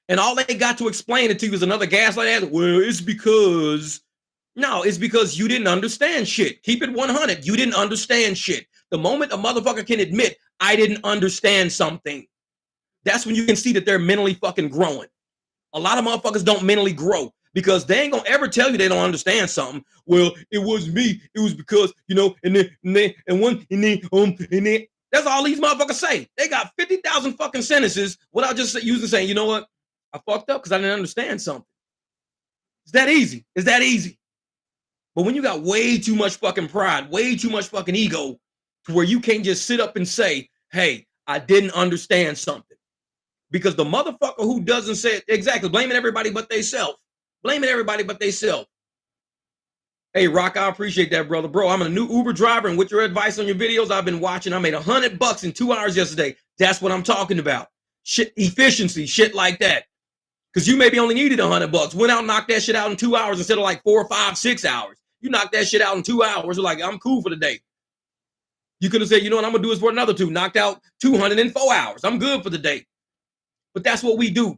And all they got to explain it to you is another gaslight answer. Well, it's because... No, it's because you didn't understand shit. Keep it 100. You didn't understand shit. The moment a motherfucker can admit, I didn't understand something, that's when you can see that they're mentally fucking growing. A lot of motherfuckers don't mentally grow because they ain't gonna ever tell you they don't understand something. Well, it was me. It was because, and then that's all these motherfuckers say. They got 50,000 fucking sentences without just using saying, you know what? I fucked up because I didn't understand something. It's that easy. It's that easy. But when you got way too much fucking pride, way too much fucking ego to where you can't just sit up and say, hey, I didn't understand something. Because the motherfucker who doesn't say it, exactly, blaming everybody but they self. Blaming everybody but they self. Hey, Rock, I appreciate that, brother. Bro, I'm a new Uber driver, and with your advice on your videos I've been watching, I made $100 in 2 hours yesterday. That's what I'm talking about. Shit, efficiency, shit like that. Because you maybe only needed $100. Went out and knocked that shit out in 2 hours instead of like 4, 5, 6 hours. You knocked that shit out in 2 hours. You're like, I'm cool for the day. You could have said, you know what, I'm going to do this for another 2. Knocked out 200 in 4 hours. I'm good for the day. But that's what we do.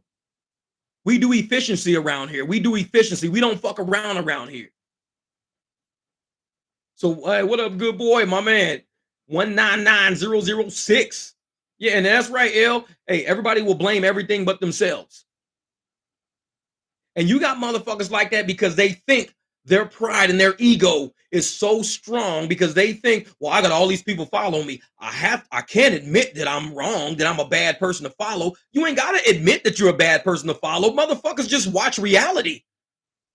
We do efficiency around here. We do efficiency. We don't fuck around here. So, hey, what up, good boy, my man? 199006. Yeah, and that's right, L. Hey, everybody will blame everything but themselves. And you got motherfuckers like that because they think their pride and their ego is so strong because they think, well, I got all these people following me. I can't admit that I'm wrong, that I'm a bad person to follow. You ain't got to admit that you're a bad person to follow. Motherfuckers just watch reality.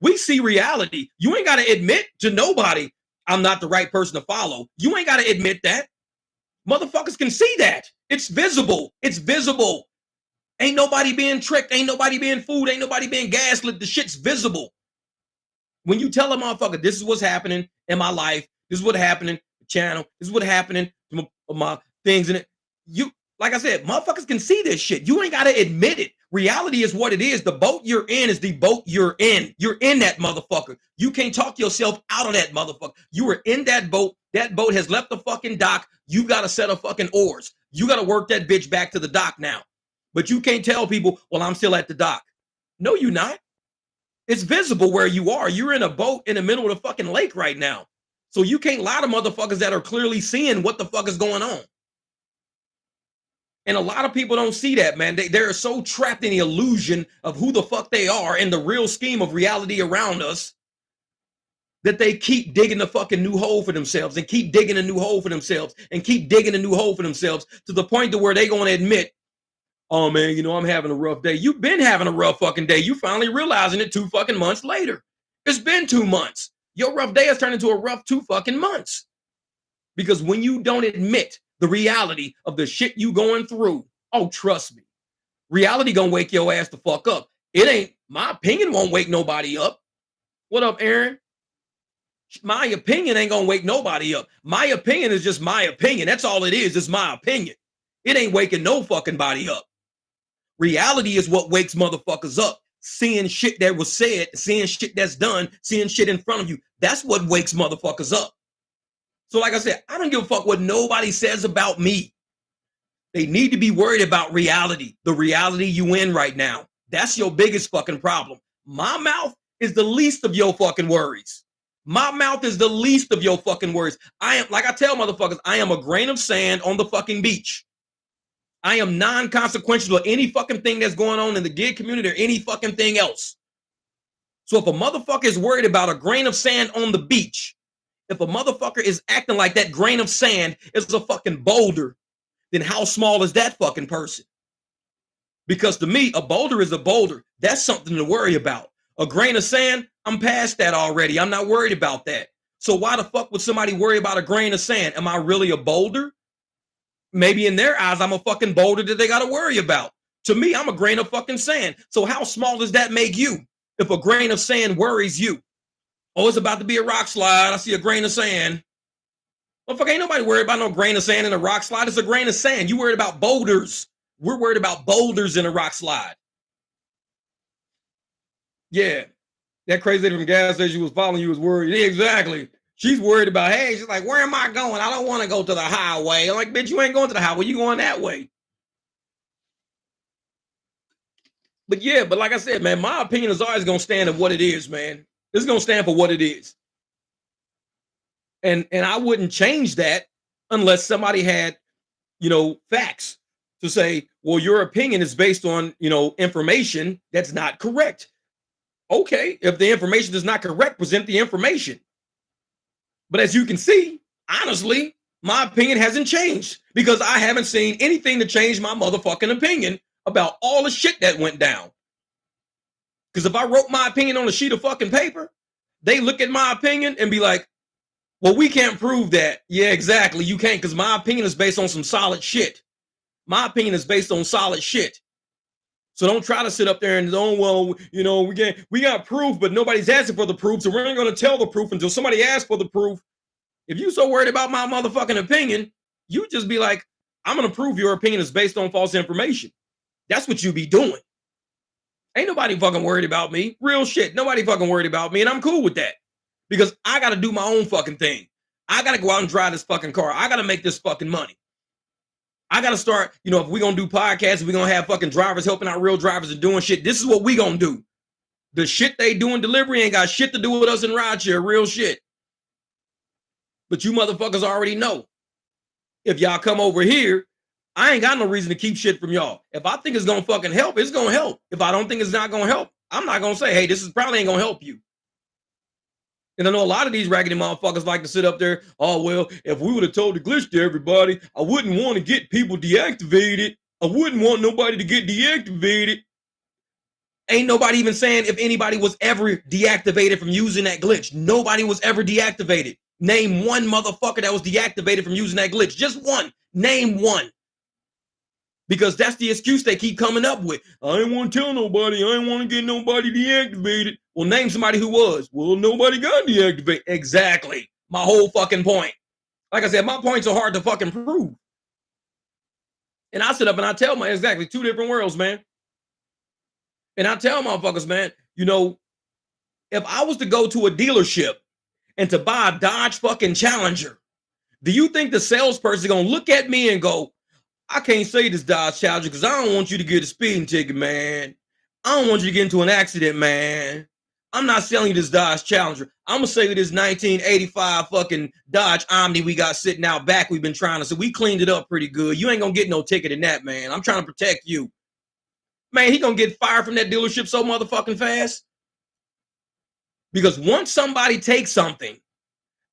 We see reality. You ain't got to admit to nobody, I'm not the right person to follow. You ain't got to admit that. Motherfuckers can see that. It's visible. It's visible. Ain't nobody being tricked. Ain't nobody being fooled. Ain't nobody being gaslit. The shit's visible. When you tell a motherfucker, this is what's happening in my life, this is what's happening, the channel, this is what's happening to my things in it. You, like I said, motherfuckers can see this shit. You ain't got to admit it. Reality is what it is. The boat you're in is the boat you're in. You're in that motherfucker. You can't talk yourself out of that motherfucker. You are in that boat. That boat has left the fucking dock. You got a set of fucking oars. You got to work that bitch back to the dock now. But you can't tell people, well, I'm still at the dock. No, you're not. It's visible where you are. You're in a boat in the middle of the fucking lake right now. So you can't lie to motherfuckers that are clearly seeing what the fuck is going on. And a lot of people don't see that, man. They're so trapped in the illusion of who the fuck they are and the real scheme of reality around us that they keep digging the fucking new hole for themselves and keep digging a new hole for themselves and keep digging a new hole for themselves to the point to where they're going to admit, oh man, I'm having a rough day. You've been having a rough fucking day. You finally realizing it 2 fucking months later. It's been 2 months. Your rough day has turned into a rough 2 fucking months. Because when you don't admit the reality of the shit you going through, oh, trust me, reality gonna wake your ass the fuck up. It ain't, my opinion won't wake nobody up. What up, Aaron? My opinion ain't gonna wake nobody up. My opinion is just my opinion. That's all it is. It's my opinion. It ain't waking no fucking body up. Reality is what wakes motherfuckers up. Seeing shit that was said, seeing shit that's done, seeing shit in front of you. That's what wakes motherfuckers up. So like I said, I don't give a fuck what nobody says about me. They need to be worried about reality, the reality you in right now. That's your biggest fucking problem. My mouth is the least of your fucking worries. My mouth is the least of your fucking worries. I am, like I tell motherfuckers, I am a grain of sand on the fucking beach. I am non-consequential to any fucking thing that's going on in the gig community or any fucking thing else. So if a motherfucker is worried about a grain of sand on the beach, if a motherfucker is acting like that grain of sand is a fucking boulder, then how small is that fucking person? Because to me, a boulder is a boulder. That's something to worry about. A grain of sand, I'm past that already. I'm not worried about that. So why the fuck would somebody worry about a grain of sand? Am I really a boulder? Maybe in their eyes, I'm a fucking boulder that they got to worry about. To me, I'm a grain of fucking sand. So how small does that make you if a grain of sand worries you? Oh, it's about to be a rock slide. I see a grain of sand. Motherfucker, ain't nobody worried about no grain of sand in a rock slide. It's a grain of sand. You worried about boulders. We're worried about boulders in a rock slide. Yeah. That crazy lady from the gas station was following you was worried. Yeah, exactly. She's worried about, hey, she's like, where am I going? I don't want to go to the highway. I'm like, bitch, you ain't going to the highway. You going that way. But yeah, but like I said, man, my opinion is always going to stand at what it is, man. It's going to stand for what it is. And I wouldn't change that unless somebody had, facts to say, well, your opinion is based on, information that's not correct. Okay, if the information is not correct, present the information. But as you can see, honestly, my opinion hasn't changed because I haven't seen anything to change my motherfucking opinion about all the shit that went down. Because if I wrote my opinion on a sheet of fucking paper, they look at my opinion and be like, well, we can't prove that. Yeah, exactly. You can't, because my opinion is based on some solid shit. My opinion is based on solid shit. So don't try to sit up there and, we got proof, but nobody's asking for the proof. So we're not going to tell the proof until somebody asks for the proof. If you so worried about my motherfucking opinion, you just be like, I'm going to prove your opinion is based on false information. That's what you be doing. Ain't nobody fucking worried about me. Real shit. Nobody fucking worried about me. And I'm cool with that because I got to do my own fucking thing. I got to go out and drive this fucking car. I got to make this fucking money. I got to start, if we're going to do podcasts, we're going to have fucking drivers helping out real drivers and doing shit. This is what we going to do. The shit they do in delivery ain't got shit to do with us in rideshare. Real shit. But you motherfuckers already know. If y'all come over here, I ain't got no reason to keep shit from y'all. If I think it's going to fucking help, it's going to help. If I don't think it's not going to help, I'm not going to say, hey, this is probably ain't going to help you. And I know a lot of these raggedy motherfuckers like to sit up there. Oh, well, if we would have told the glitch to everybody, I wouldn't want to get people deactivated. I wouldn't want nobody to get deactivated. Ain't nobody even saying if anybody was ever deactivated from using that glitch. Nobody was ever deactivated. Name one motherfucker that was deactivated from using that glitch. Just one. Name one. Because that's the excuse they keep coming up with. I ain't want to tell nobody. I ain't want to get nobody deactivated. Well, name somebody who was. Well, nobody got deactivated. Exactly. My whole fucking point. Like I said, my points are hard to fucking prove. And I sit up and I tell my exactly two different worlds, man. And I tell motherfuckers, man, if I was to go to a dealership and to buy a Dodge fucking Challenger, do you think the salesperson is going to look at me and go, I can't say this Dodge Challenger because I don't want you to get a speeding ticket, man. I don't want you to get into an accident, man. I'm not selling you this Dodge Challenger. I'm going to sell you this 1985 fucking Dodge Omni we got sitting out back. We've been trying to, so we cleaned it up pretty good. You ain't going to get no ticket in that, man. I'm trying to protect you. Man, he going to get fired from that dealership so motherfucking fast. Because once somebody takes something,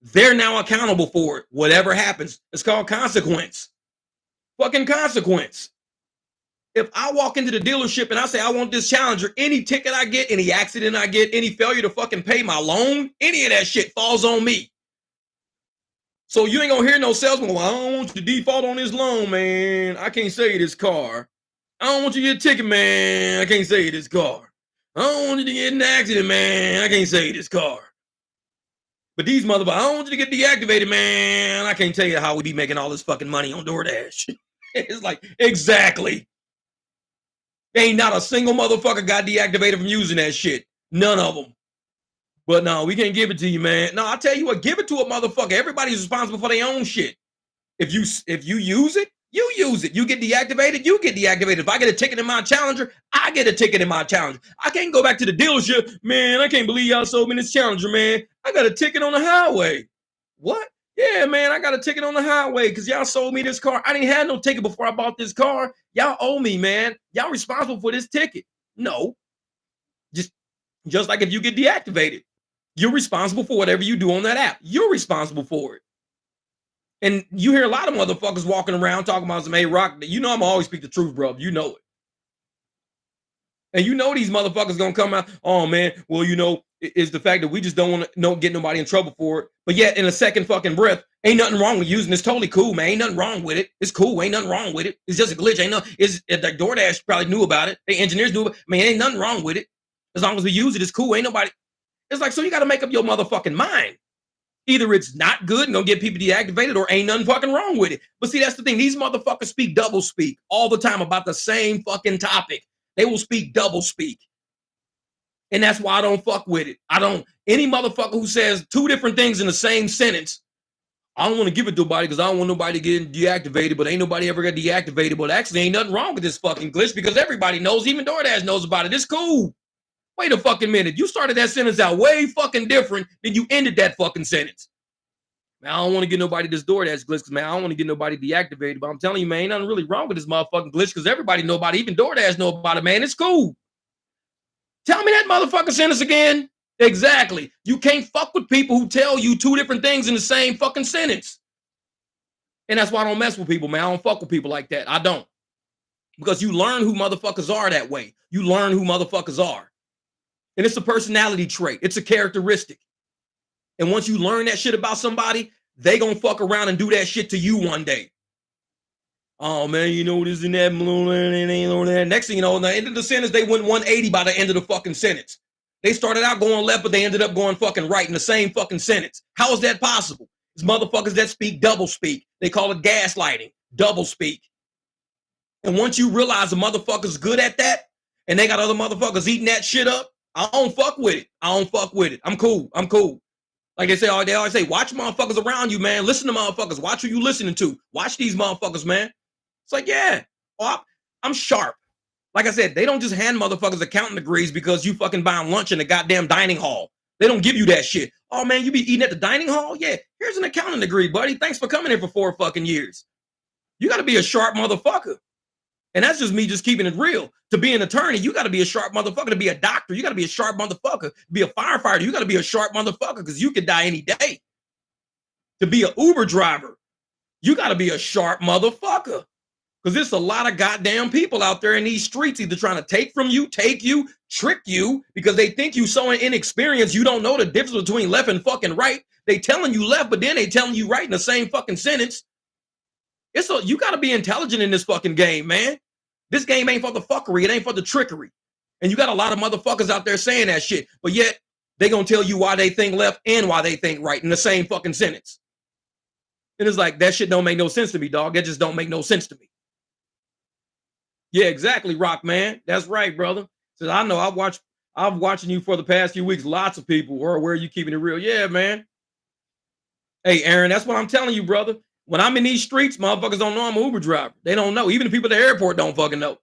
they're now accountable for it. Whatever happens, it's called consequence. Fucking consequence. If I walk into the dealership and I say I want this Challenger, any ticket I get, any accident I get, any failure to fucking pay my loan, any of that shit falls on me. So you ain't gonna hear no salesman, well, I don't want you to default on this loan, man. I can't sell you this car. I don't want you to get a ticket, man. I can't sell you this car. I don't want you to get in an accident, man. I can't sell you this car. But these motherfuckers, I don't want you to get deactivated, man. I can't tell you how we be making all this fucking money on DoorDash. It's like, exactly. Ain't not a single motherfucker got deactivated from using that shit. None of them. But no, we can't give it to you, man. No, I'll tell you what, give it to a motherfucker. Everybody's responsible for their own shit. If you use it, you use it. You get deactivated, you get deactivated. If I get a ticket in my Challenger, I get a ticket in my Challenger. I can't go back to the dealership. Man, I can't believe y'all sold me this Challenger, man. I got a ticket on the highway. What? Yeah, man, I got a ticket on the highway because y'all sold me this car. I didn't have no ticket before I bought this car. Y'all owe me, man. Y'all responsible for this ticket. No. Just like if you get deactivated, you're responsible for whatever you do on that app. You're responsible for it. And you hear a lot of motherfuckers walking around talking about some, hey, Rock, you know I'm always speak the truth, bro. You know it. And you know these motherfuckers gonna come out, oh man, well, you know, it's the fact that we just don't want to get nobody in trouble for it. But yet in a second fucking breath, ain't nothing wrong with using it. It's totally cool, man. Ain't nothing wrong with it. It's cool. Ain't nothing wrong with it. It's just a glitch. Ain't no, it's the DoorDash probably knew about it. The engineers knew about it. I mean, ain't nothing wrong with it. As long as we use it, it's cool. Ain't nobody. It's like, so you gotta make up your motherfucking mind. Either it's not good and gonna get people deactivated, or ain't nothing fucking wrong with it. But see, that's the thing. These motherfuckers speak double speak all the time about the same fucking topic. They will speak double speak. And that's why I don't fuck with it. I don't, any motherfucker who says two different things in the same sentence, I don't want to give it to nobody because I don't want nobody to get deactivated, but ain't nobody ever got deactivated. But actually ain't nothing wrong with this fucking glitch because everybody knows, even DoorDash knows about it. It's cool. Wait a fucking minute. You started that sentence out way fucking different than you ended that fucking sentence. Man, I don't want to get nobody this DoorDash glitch because, man, I don't want to get nobody deactivated. But I'm telling you, man, ain't nothing really wrong with this motherfucking glitch because everybody know about it. Even DoorDash know about it, man. It's cool. Tell me that motherfucker sentence again. Exactly. You can't fuck with people who tell you two different things in the same fucking sentence. And that's why I don't mess with people, man. I don't fuck with people like that. I don't. Because you learn who motherfuckers are that way. You learn who motherfuckers are. And it's a personality trait. It's a characteristic. And once you learn that shit about somebody, they gonna fuck around and do that shit to you one day. Oh man, you know this and that. Next thing you know, in the end of the sentence, they went 180 by the end of the fucking sentence. They started out going left, but they ended up going fucking right in the same fucking sentence. How is that possible? It's motherfuckers that speak double speak. They call it gaslighting, double speak. And once you realize a motherfucker's good at that, and they got other motherfuckers eating that shit up, I don't fuck with it. I don't fuck with it. I'm cool. I'm cool. Like they always say, watch motherfuckers around you, man. Listen to motherfuckers. Watch who you listening to. Watch these motherfuckers, man. It's like, yeah, I'm sharp. Like I said, they don't just hand motherfuckers accounting degrees because you fucking buying lunch in the goddamn dining hall. They don't give you that shit. Oh, man, you be eating at the dining hall? Yeah, here's an accounting degree, buddy. Thanks for coming here for 4 fucking years. You got to be a sharp motherfucker. And that's just me just keeping it real. To be an attorney, you got to be a sharp motherfucker. To be a doctor, you got to be a sharp motherfucker. To be a firefighter, you got to be a sharp motherfucker because you could die any day. To be an Uber driver, you got to be a sharp motherfucker. Because there's a lot of goddamn people out there in these streets either trying to take from you, take you, trick you, because they think you so inexperienced you don't know the difference between left and fucking right. They telling you left, but then they telling you right in the same fucking sentence. You got to be intelligent in this fucking game, man. This game ain't for the fuckery. It ain't for the trickery. And you got a lot of motherfuckers out there saying that shit, but yet they gonna tell you why they think left and why they think right in the same fucking sentence. And it's like, that shit don't make no sense to me, dog. That just don't make no sense to me. Yeah, exactly, Rock, man. That's right, brother. Says, I know I'm watching you for the past few weeks. Lots of people, or where are you keeping it real? Yeah, man. Hey, Aaron, that's what I'm telling you, brother. When I'm in these streets, motherfuckers don't know I'm an Uber driver. They don't know. Even the people at the airport don't fucking know.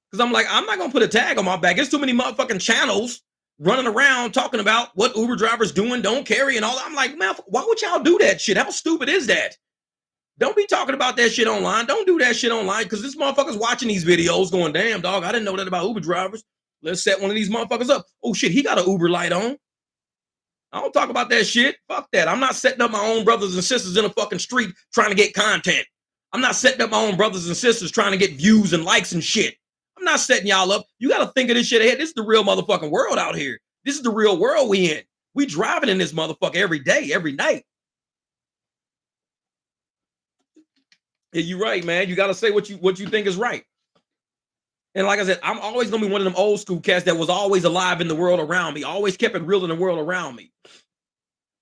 Because I'm like, I'm not going to put a tag on my back. There's too many motherfucking channels running around talking about what Uber drivers doing, don't carry, and all that. I'm like, man, why would y'all do that shit? How stupid is that? Don't be talking about that shit online. Don't do that shit online because this motherfucker's watching these videos going, damn, dog, I didn't know that about Uber drivers. Let's set one of these motherfuckers up. Oh, shit, he got an Uber light on. I don't talk about that shit. Fuck that. I'm not setting up my own brothers and sisters in a fucking street trying to get content. I'm not setting up my own brothers and sisters trying to get views and likes and shit. I'm not setting y'all up. You got to think of this shit ahead. This is the real motherfucking world out here. This is the real world we in. We driving in this motherfucker every day, every night. Yeah, you're right, man. You got to say what you think is right. And like I said, I'm always going to be one of them old school cats that was always alive in the world around me. Always kept it real in the world around me.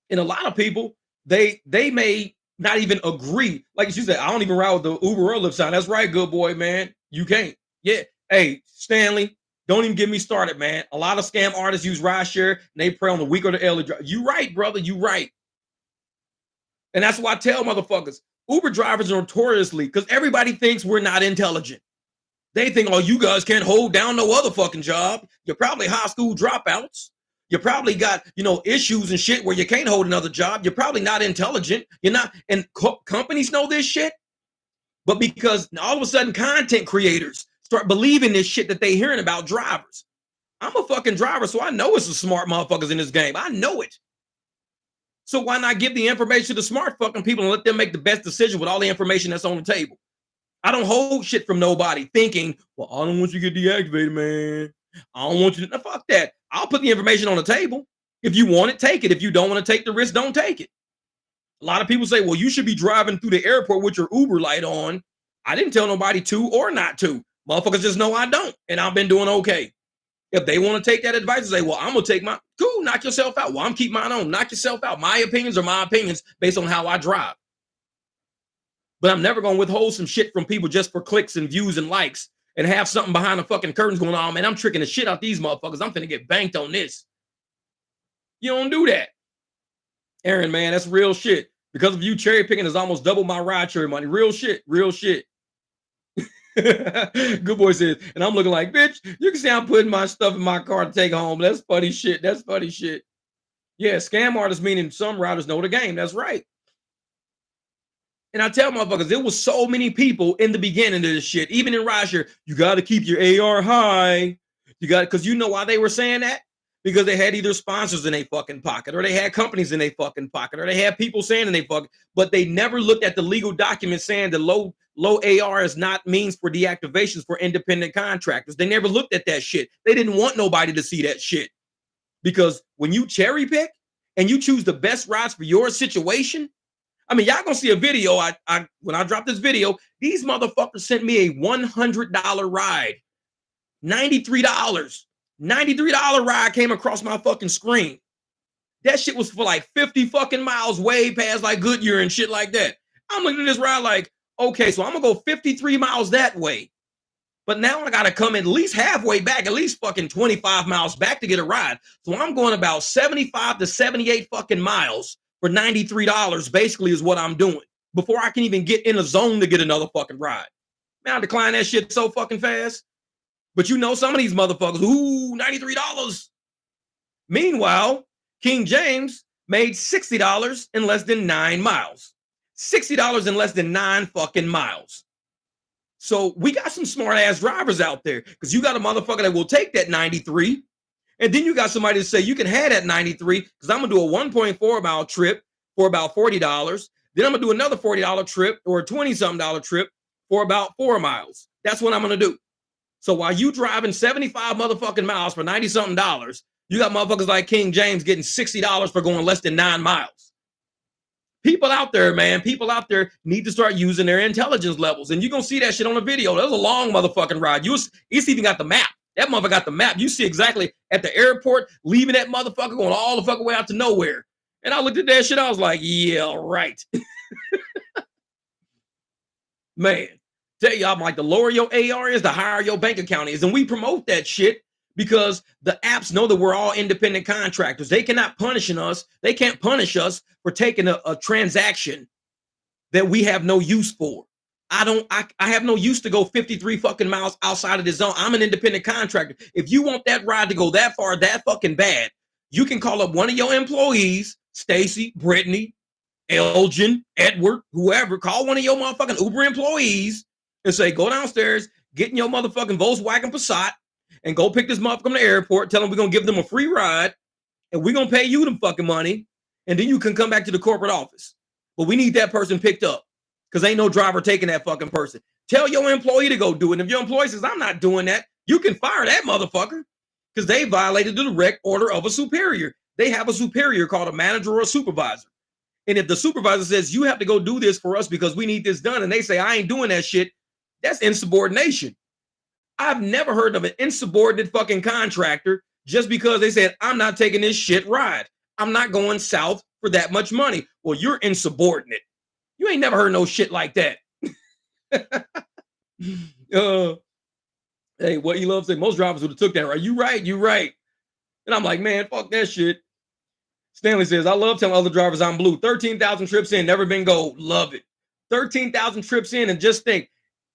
And a lot of people, they may not even agree. Like you said, I don't even ride with the Uber or Lyft sign. That's right, good boy, man. You can't. Yeah. Hey, Stanley, don't even get me started, man. A lot of scam artists use Rideshare and they prey on the weak or the elderly. You right, brother. You right. And that's why I tell motherfuckers, Uber drivers are notoriously, because everybody thinks we're not intelligent. They think, oh, you guys can't hold down no other fucking job. You're probably high school dropouts. You probably got, issues and shit where you can't hold another job. You're probably not intelligent. You're not, and companies know this shit. But because all of a sudden content creators start believing this shit that they hearing about drivers. I'm a fucking driver, so I know it's some smart motherfuckers in this game. I know it. So why not give the information to the smart fucking people and let them make the best decision with all the information that's on the table? I don't hold shit from nobody thinking, well, I don't want you to get deactivated, man. I don't want you to, fuck that. I'll put the information on the table. If you want it, take it. If you don't want to take the risk, don't take it. A lot of people say, well, you should be driving through the airport with your Uber light on. I didn't tell nobody to or not to. Motherfuckers just know I don't. And I've been doing okay. If they want to take that advice and say, well, I'm going to take my, cool, knock yourself out. Well, I'm keep mine on. Knock yourself out. My opinions are my opinions based on how I drive. But I'm never going to withhold some shit from people just for clicks and views and likes and have something behind the fucking curtains going on. Man, I'm tricking the shit out these motherfuckers. I'm finna get banked on this. You don't do that. Aaron, man, that's real shit. Because of you, cherry picking is almost double my rideshare money. Real shit. Real shit. Good boy says, and I'm looking like, bitch, you can see I'm putting my stuff in my car to take home. That's funny shit. That's funny shit. Yeah, scam artists, meaning some riders know the game. That's right. And I tell motherfuckers, there was so many people in the beginning of this shit, even in Rideshare, you got to keep your AR high. You got, because you know why they were saying that? Because they had either sponsors in their fucking pocket, or they had companies in their fucking pocket, or they had people saying in their fucking, but they never looked at the legal documents saying the low AR is not means for deactivations for independent contractors. They never looked at that shit. They didn't want nobody to see that shit. Because when you cherry pick and you choose the best rides for your situation, I mean, y'all gonna see a video. When I drop this video, these motherfuckers sent me a $100 ride. $93. $93 ride came across my fucking screen. That shit was for like 50 fucking miles way past like Goodyear and shit like that. I'm looking at this ride like, okay, so I'm gonna go 53 miles that way. But now I gotta come at least halfway back, at least fucking 25 miles back to get a ride. So I'm going about 75 to 78 fucking miles for $93 basically is what I'm doing before I can even get in a zone to get another fucking ride. Man, I decline that shit so fucking fast. But you know, some of these motherfuckers, ooh, $93. Meanwhile, King James made $60 in less than 9 miles. $60 in less than 9 fucking miles. So we got some smart ass drivers out there because you got a motherfucker that will take that 93. And then you got somebody to say you can have that 93 because I'm going to do a 1.4 mile trip for about $40. Then I'm going to do another $40 trip or a 20-something trip for about 4 miles. That's what I'm going to do. So while you driving 75 motherfucking miles for 90-something dollars, you got motherfuckers like King James getting $60 for going less than 9 miles. People out there, man, people out there need to start using their intelligence levels. And you're going to see that shit on the video. That was a long motherfucking ride. It's even got the map. That motherfucker got the map. You see exactly at the airport, leaving that motherfucker, going all the fucking way out to nowhere. And I looked at that shit. I was like, yeah, right. Man, tell you, I'm like, the lower your AR is, the higher your bank account is. And we promote that shit because the apps know that we're all independent contractors. They cannot punish us. They can't punish us for taking a transaction that we have no use for. I have no use to go 53 fucking miles outside of the zone. I'm an independent contractor. If you want that ride to go that far, that fucking bad, you can call up one of your employees, Stacy, Brittany, Elgin, Edward, whoever. Call one of your motherfucking Uber employees and say, go downstairs, get in your motherfucking Volkswagen Passat and go pick this motherfucker from the airport. Tell them we're going to give them a free ride and we're going to pay you the fucking money. And then you can come back to the corporate office. But we need that person picked up. Because ain't no driver taking that fucking person. Tell your employee to go do it. And if your employee says, I'm not doing that, you can fire that motherfucker because they violated the direct order of a superior. They have a superior called a manager or a supervisor. And if the supervisor says, you have to go do this for us because we need this done, and they say, I ain't doing that shit, that's insubordination. I've never heard of an insubordinate fucking contractor just because they said, I'm not taking this shit ride. I'm not going south for that much money. Well, you're insubordinate. You ain't never heard no shit like that. Hey, what you love say, most drivers would have took that, right? You right, you right. And I'm like, man, fuck that shit. Stanley says, I love telling other drivers I'm blue. 13,000 trips in, never been gold. Love it. 13,000 trips in, and just think,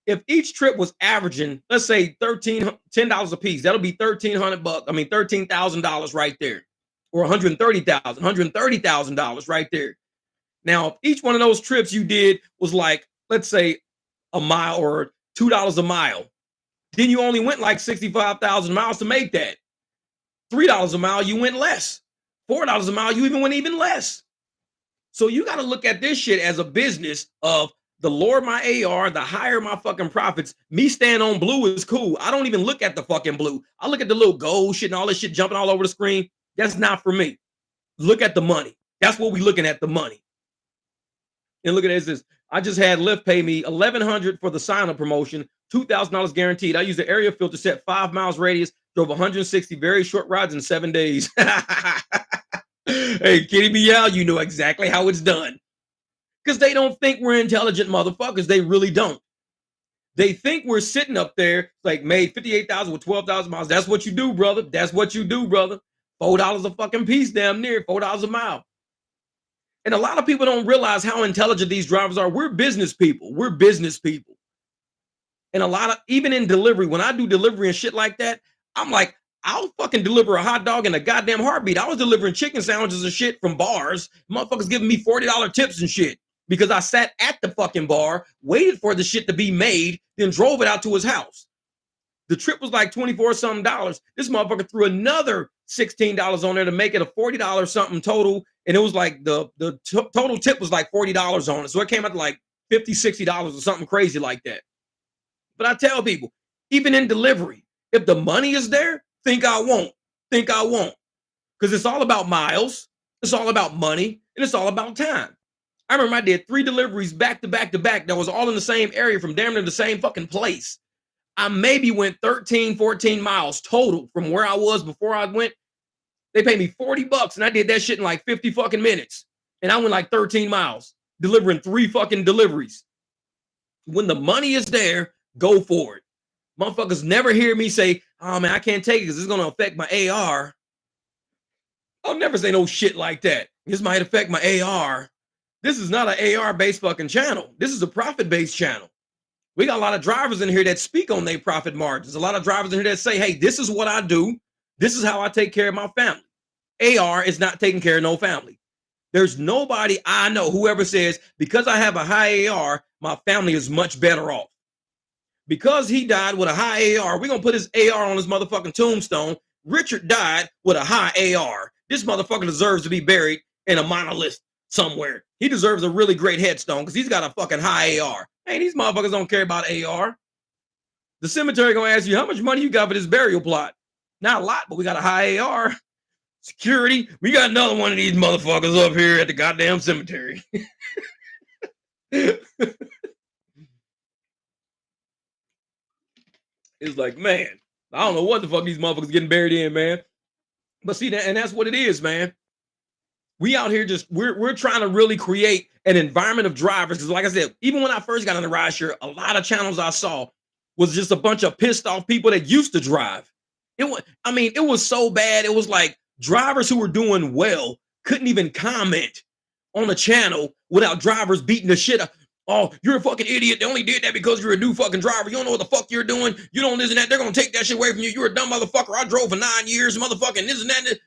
if each trip was averaging, let's say $10 a piece, that'll be $1,300. I mean, $13,000 right there. Or $130,000 right there. Now, if each one of those trips you did was like, let's say a mile or $2 a mile, then you only went like 65,000 miles to make that. $3 a mile, you went less. $4 a mile, you even went even less. So you got to look at this shit as a business of the lower my AR, the higher my fucking profits. Me staying on blue is cool. I don't even look at the fucking blue. I look at the little gold shit and all this shit jumping all over the screen. That's not for me. Look at the money. That's what we looking at, the money. And look at this. I just had Lyft pay me $1,100 for the sign-up promotion, $2,000 guaranteed. I used the area filter set 5 miles radius, drove 160 very short rides in 7 days. Hey, kitty meow, you know exactly how it's done. Because they don't think we're intelligent motherfuckers. They really don't. They think we're sitting up there like made 58,000 with 12,000 miles. That's what you do, brother. That's what you do, brother. $4 a fucking piece, damn near $4 a mile. And a lot of people don't realize how intelligent these drivers are. We're business people. We're business people. And a lot of, even in delivery, when I do delivery and shit like that, I'm like, I'll fucking deliver a hot dog in a goddamn heartbeat. I was delivering chicken sandwiches and shit from bars. Motherfuckers giving me $40 tips and shit because I sat at the fucking bar, waited for the shit to be made, then drove it out to his house. The trip was like 24 something dollars. This motherfucker threw another $16 on there to make it a $40 something total. And it was like the total tip was like $40 on it. So it came out to like $50, $60 or something crazy like that. But I tell people, even in delivery, if the money is there, think I won't. Think I won't. Because it's all about miles. It's all about money. And it's all about time. I remember I did 3 deliveries back to back to back that was all in the same area from damn near the same fucking place. I maybe went 13, 14 miles total from where I was before I went. They paid me $40 and I did that shit in like 50 fucking minutes. And I went like 13 miles delivering 3 fucking deliveries. When the money is there, go for it. Motherfuckers never hear me say, oh man, I can't take it because it's going to affect my AR. I'll never say no shit like that. This might affect my AR. This is not an AR-based fucking channel. This is a profit-based channel. We got a lot of drivers in here that speak on their profit margins. A lot of drivers in here that say, hey, this is what I do. This is how I take care of my family. AR is not taking care of no family. There's nobody I know, whoever says, because I have a high AR, my family is much better off. Because he died with a high AR, we're going to put his AR on his motherfucking tombstone. Richard died with a high AR. This motherfucker deserves to be buried in a monolith somewhere. He deserves a really great headstone because he's got a fucking high AR. Hey, these motherfuckers don't care about AR. The cemetery going to ask you, how much money you got for this burial plot? Not a lot, but we got a high AR. Security, we got another one of these motherfuckers up here at the goddamn cemetery. It's like, man, I don't know what the fuck these motherfuckers getting buried in, man. But see, that, and that's what it is, man. We out here just, we're trying to really create an environment of drivers. Because like I said, even when I first got on the rideshare, a lot of channels I saw was just a bunch of pissed off people that used to drive. It was, I mean, it was so bad. It was like drivers who were doing well couldn't even comment on the channel without drivers beating the shit up. Oh, you're a fucking idiot. They only did that because you're a new fucking driver. You don't know what the fuck you're doing. You don't this and that. They're going to take that shit away from you. You're a dumb motherfucker. I drove for 9 years, motherfucking this and that.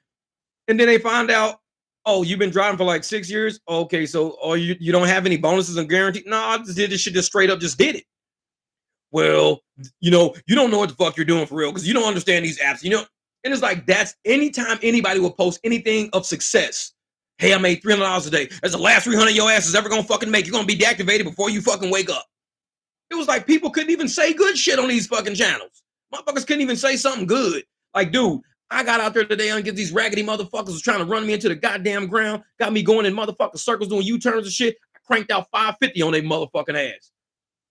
And then they find out, oh, you've been driving for like 6 years? Okay, so you don't have any bonuses and guarantees? No, I just did this shit, just straight up just did it. Well, you know, you don't know what the fuck you're doing for real because you don't understand these apps, you know? And it's like, that's anytime anybody will post anything of success. Hey, I made $300 a day. That's the last 300 your ass is ever gonna fucking make. You're gonna be deactivated before you fucking wake up. It was like people couldn't even say good shit on these fucking channels. Motherfuckers couldn't even say something good. Like, dude, I got out there today and get these raggedy motherfuckers was trying to run me into the goddamn ground. Got me going in motherfucking circles doing U-turns and shit. I cranked out 550 on their motherfucking ass.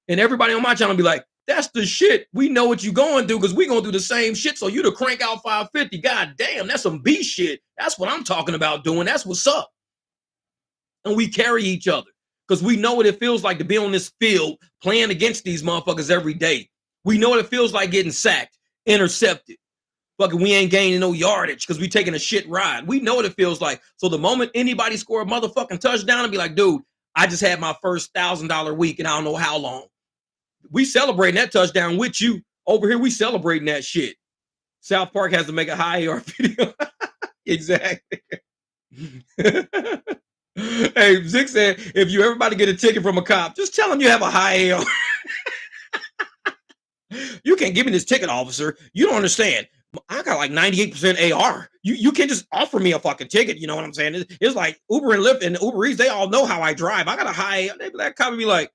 And everybody on my channel be like, that's the shit. We know what you going through because we going to do the same shit. So you to crank out 550. God damn, that's some B shit. That's what I'm talking about doing. That's what's up. And we carry each other because we know what it feels like to be on this field playing against these motherfuckers every day. We know what it feels like getting sacked, intercepted. Fucking we ain't gaining no yardage because we taking a shit ride. We know what it feels like. So the moment anybody score a motherfucking touchdown and be like, dude, I just had my first $1,000 week and I don't know how long. We celebrating that touchdown with you. Over here, we celebrating that shit. South Park has to make a high AR video. Exactly. Hey, Zick said, if you everybody get a ticket from a cop, just tell him you have a high AR. You can't give me this ticket, officer. You don't understand. I got like 98% AR. You can't just offer me a fucking ticket. You know what I'm saying? It's like Uber and Lyft and Uber Eats. They all know how I drive. I got a high. They that cop be like,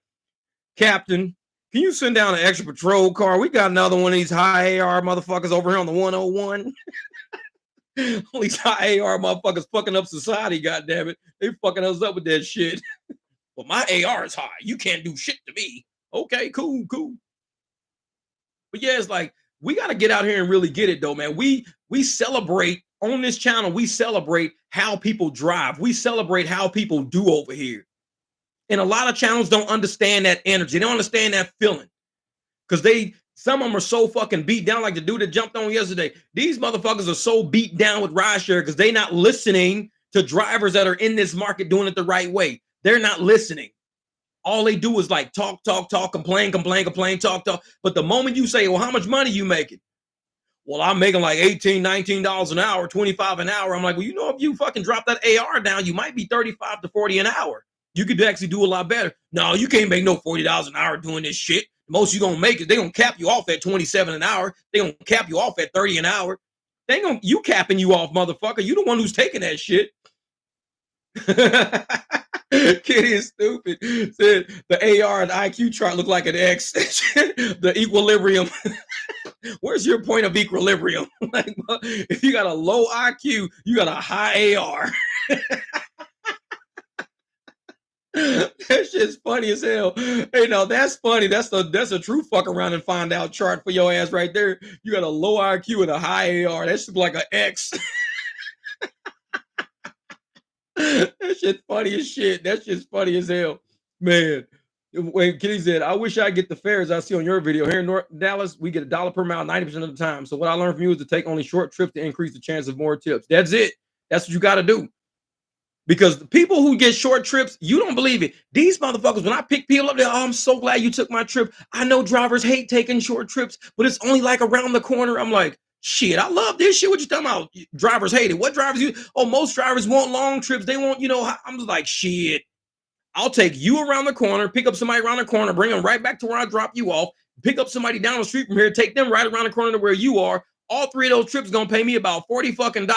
Captain, can you send down an extra patrol car? We got another one of these high AR motherfuckers over here on the 101. All these high AR motherfuckers fucking up society. God damn it, they fucking us up with that shit. Well, my AR is high. You can't do shit to me. Okay, cool, cool. But yeah, it's like we got to get out here and really get it though, man. We celebrate on this channel. We celebrate how people drive. We celebrate how people do over here. And a lot of channels don't understand that energy. They don't understand that feeling because some of them are so fucking beat down. Like the dude that jumped on yesterday. These motherfuckers are so beat down with rideshare because they not listening to drivers that are in this market doing it the right way. They're not listening. All they do is like talk, complain, talk. But the moment you say, well, how much money you making? Well, I'm making like $18, $19 an hour, 25 an hour. I'm like, well, you know, if you fucking drop that AR down, you might be 35 to 40 an hour. You could actually do a lot better. No, you can't make no $40 an hour doing this shit. The most you gonna make is they gonna cap you off at 27 an hour. They gonna cap you off at 30 an hour. They gonna you capping you off, motherfucker. You the one who's taking that shit. Kitty is stupid. Said the AR and IQ chart look like an X. The equilibrium. Where's your point of equilibrium? Like, if you got a low IQ, you got a high AR. That shit's funny as hell. Hey, no, that's funny. That's a true fuck around and find out chart for your ass right there. You got a low IQ and a high AR. That shit's like an X. That shit funny as shit. That shit's funny as hell, man. When Kitty said, I wish I get the fares I see on your video. Here in North Dallas, we get $1 per mile 90% of the time. So what I learned from you is to take only short trips to increase the chance of more tips. That's it. That's what you got to do. Because the people who get short trips, you don't believe it. These motherfuckers, when I pick people up there, oh, I'm so glad you took my trip. I know drivers hate taking short trips, but it's only like around the corner. I'm like, shit, I love this shit. What you talking about? Drivers hate it. What drivers you? Oh, most drivers want long trips. They want, I'm just like, shit. I'll take you around the corner, pick up somebody around the corner, bring them right back to where I drop you off, pick up somebody down the street from here, take them right around the corner to where you are. All three of those trips gonna pay me about $40 fucking,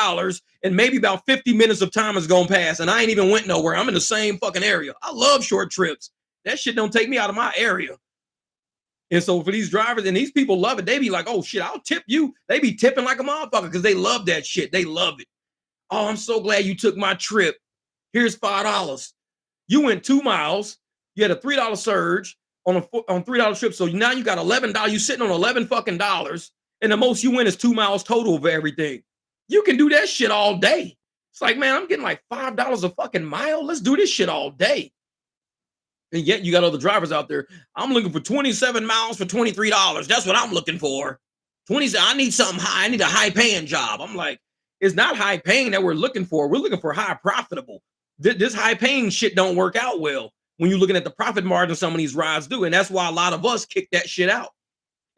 and maybe about 50 minutes of time is gonna pass, and I ain't even went nowhere. I'm in the same fucking area. I love short trips. That shit don't take me out of my area. And so for these drivers, and these people love it. They be like, oh shit, I'll tip you. They be tipping like a motherfucker because they love that shit. They love it. Oh, I'm so glad you took my trip. Here's $5. You went 2 miles. You had a $3 surge on $3 trip. So now you got $11. You sitting on 11 fucking dollars. And the most you win is 2 miles total of everything. You can do that shit all day. It's like, man, I'm getting like $5 a fucking mile. Let's do this shit all day. And yet you got other drivers out there. I'm looking for 27 miles for $23. That's what I'm looking for. 20. I need something high. I need a high paying job. I'm like, it's not high paying that we're looking for. We're looking for high profitable. This high paying shit don't work out well when you're looking at the profit margin some of these rides do. And that's why a lot of us kick that shit out.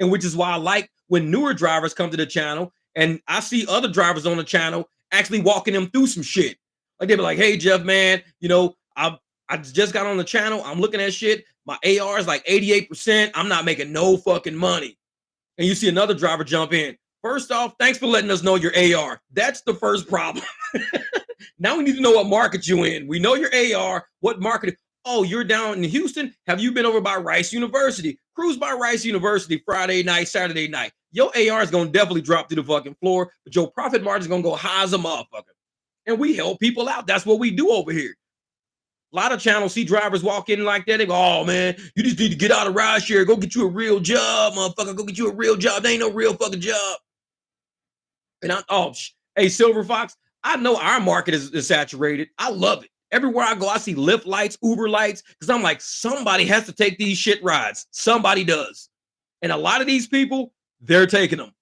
And which is why I like when newer drivers come to the channel and I see other drivers on the channel actually walking them through some shit. Like they be like, hey, Jeff, man, I just got on the channel. I'm looking at shit. My AR is like 88%. I'm not making no fucking money. And you see another driver jump in. First off, thanks for letting us know your AR. That's the first problem. Now we need to know what market you in. We know your AR, what market. Oh, you're down in Houston. Have you been over by Rice University? Cruise by Rice University Friday night, Saturday night. Your AR is going to definitely drop to the fucking floor, but your profit margin is going to go high as a motherfucker. And we help people out. That's what we do over here. A lot of channels see drivers walk in like that. They go, oh, man, you just need to get out of rideshare. Go get you a real job, motherfucker. Go get you a real job. There ain't no real fucking job. And hey, Silver Fox, I know our market is saturated. I love it. Everywhere I go, I see Lyft lights, Uber lights, because I'm like, somebody has to take these shit rides. Somebody does. And a lot of these people, they're taking them.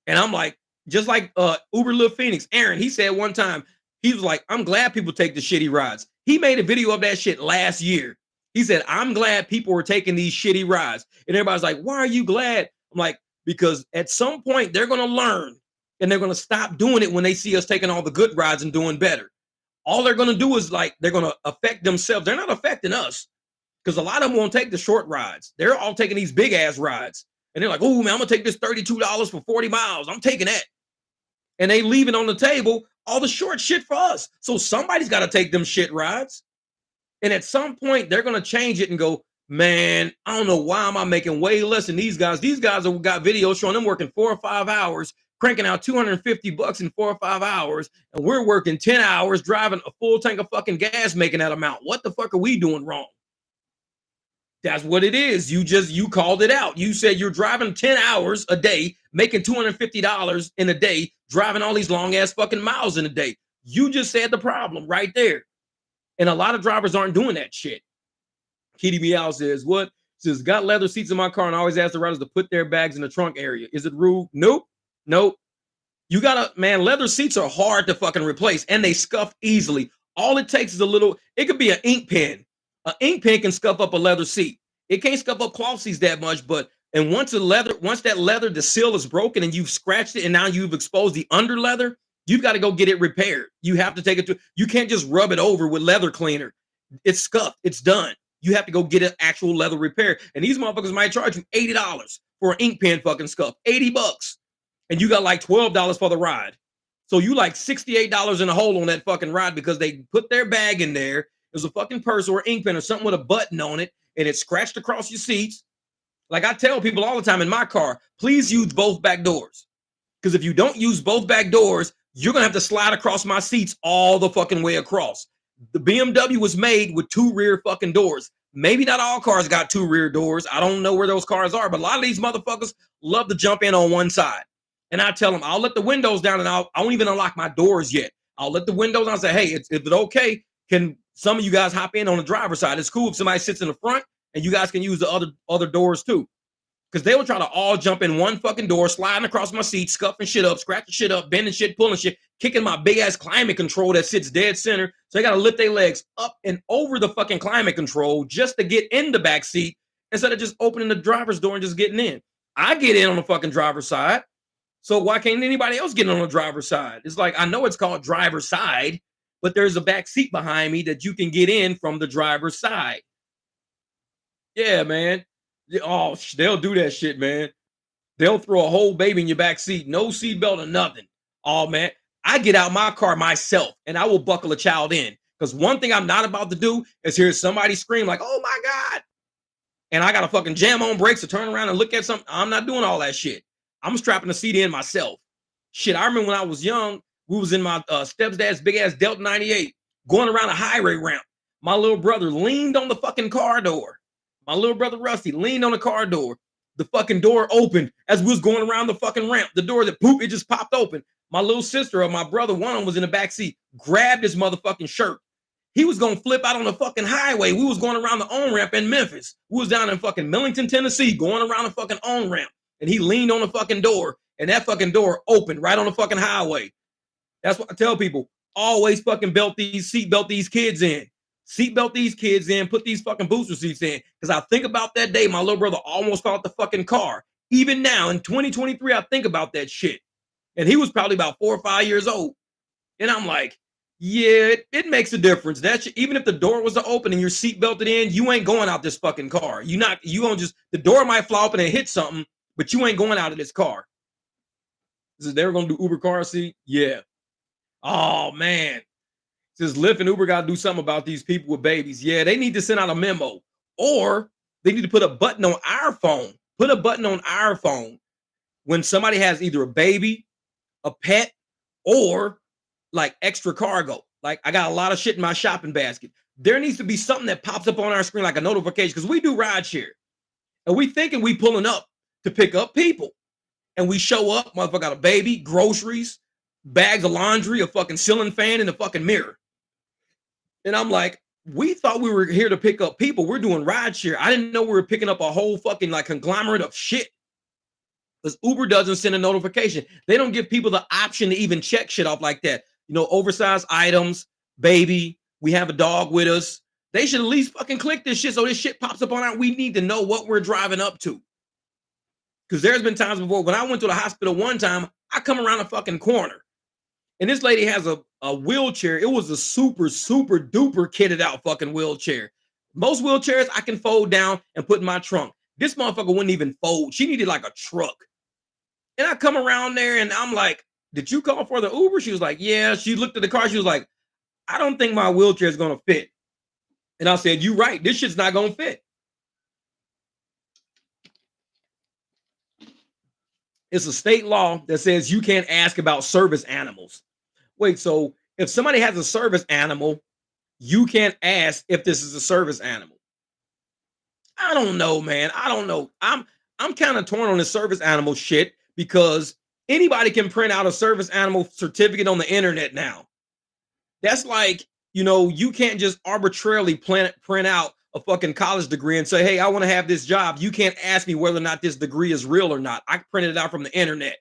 And I'm like, just like Uber Lyft Phoenix, Aaron, he said one time, he was like, I'm glad people take the shitty rides. He made a video of that shit last year. He said, I'm glad people were taking these shitty rides. And everybody's like, why are you glad? I'm like, because at some point they're going to learn and they're going to stop doing it when they see us taking all the good rides and doing better. All they're going to do is like, they're going to affect themselves. They're not affecting us because a lot of them won't take the short rides. They're all taking these big ass rides. And they're like, oh man, I'm gonna take this $32 for 40 miles. I'm taking that. And they leave it on the table, all the short shit for us. So somebody's got to take them shit rides. And at some point, they're gonna change it and go, man, I don't know why am I making way less than these guys. These guys have got videos showing them working 4 or 5 hours, cranking out $250 in 4 or 5 hours, and we're working 10 hours driving a full tank of fucking gas, making that amount. What the fuck are we doing wrong? That's what it is. You called it out. You said you're driving 10 hours a day, making $250 in a day, driving all these long ass fucking miles in a day. You just said the problem right there. And a lot of drivers aren't doing that shit. Kitty Meow says, what? Says, got leather seats in my car and always ask the riders to put their bags in the trunk area. Is it rude? Nope. Nope. You gotta, man, leather seats are hard to fucking replace and they scuff easily. All it takes is a little, it could be an ink pen. An ink pen can scuff up a leather seat. It can't scuff up cloth seats that much, but and once that leather, the seal is broken and you've scratched it and now you've exposed the under leather, you've got to go get it repaired. You have to take it to, you can't just rub it over with leather cleaner. It's scuffed, it's done. You have to go get an actual leather repair. And these motherfuckers might charge you $80 for an ink pen fucking scuff. $80. And you got like $12 for the ride. So you like $68 in a hole on that fucking ride because they put their bag in there. There's a fucking purse or ink pen or something with a button on it, and it's scratched across your seats. Like I tell people all the time in my car, please use both back doors. Because if you don't use both back doors, you're going to have to slide across my seats all the fucking way across. The BMW was made with 2 rear fucking doors. Maybe not all cars got 2 rear doors. I don't know where those cars are, but a lot of these motherfuckers love to jump in on one side. And I tell them, I'll let the windows down and I won't even unlock my doors yet. I'll let the windows down and say, hey, if it's okay, can some of you guys hop in on the driver's side? It's cool if somebody sits in the front and you guys can use the other doors too. Because they will try to all jump in one fucking door, sliding across my seat, scuffing shit up, scratching shit up, bending shit, pulling shit, kicking my big ass climate control that sits dead center. So they got to lift their legs up and over the fucking climate control just to get in the back seat instead of just opening the driver's door and just getting in. I get in on the fucking driver's side. So why can't anybody else get on the driver's side? It's like, I know it's called driver's side, but there's a back seat behind me that you can get in from the driver's side. Yeah, man. Oh, they'll do that shit, man. They'll throw a whole baby in your back seat, no seatbelt or nothing. Oh, man. I get out my car myself and I will buckle a child in. Because one thing I'm not about to do is hear somebody scream like, oh my God. And I got to fucking jam on brakes to turn around and look at something. I'm not doing all that shit. I'm strapping the seat in myself. Shit, I remember when I was young, we was in my stepdad's big ass Delta 98 going around a highway ramp. My little brother leaned on the fucking car door. My little brother Rusty leaned on the car door. The fucking door opened as we was going around the fucking ramp. The door that poop, it just popped open. My little sister or my brother, one of them was in the back seat, grabbed his motherfucking shirt. He was gonna flip out on the fucking highway. We was going around the on-ramp in Memphis. We was down in fucking Millington, Tennessee, going around the fucking on-ramp. And he leaned on the fucking door, and that fucking door opened right on the fucking highway. That's what I tell people. Always fucking seatbelt these kids in. Seatbelt these kids in, put these fucking booster seats in. Because I think about that day my little brother almost fell out the fucking car. Even now, in 2023, I think about that shit. And he was probably about 4 or 5 years old. And I'm like, yeah, it makes a difference. Even if the door was to open and you're seatbelted in, you ain't going out this fucking car. You gonna just, the door might fly open and hit something, but you ain't going out of this car. Is they were gonna do Uber car seat? Yeah. Oh man. Says Lyft and Uber got to do something about these people with babies. Yeah, they need to send out a memo, or they need to put a button on our phone. Put a button on our phone when somebody has either a baby, a pet, or like extra cargo. Like I got a lot of shit in my shopping basket. There needs to be something that pops up on our screen like a notification because we do rideshare, and we thinking we pulling up to pick up people, and we show up, motherfucker got a baby, groceries, bags of laundry, a fucking ceiling fan, and a fucking mirror. And I'm like, we thought we were here to pick up people. We're doing rideshare. I didn't know we were picking up a whole fucking like conglomerate of shit. Because Uber doesn't send a notification. They don't give people the option to even check shit off like that. You know, oversized items, baby, we have a dog with us. They should at least fucking click this shit so this shit pops up on our. We need to know what we're driving up to. Because there's been times before when I went to the hospital one time, I come around a fucking corner. And this lady has a wheelchair. It was a super, super duper kitted out fucking wheelchair. Most wheelchairs I can fold down and put in my trunk. This motherfucker wouldn't even fold. She needed like a truck. And I come around there and I'm like, did you call for the Uber? She was like, yeah. She looked at the car. She was like, I don't think my wheelchair is going to fit. And I said, you right. This shit's not going to fit. It's a state law that says you can't ask about service animals. Wait, so if somebody has a service animal, you can't ask if this is a service animal. I don't know, man. I don't know. I'm kind of torn on this service animal shit because anybody can print out a service animal certificate on the internet now. That's like, you can't just arbitrarily print out a fucking college degree and say, hey, I want to have this job. You can't ask me whether or not this degree is real or not. I printed it out from the internet.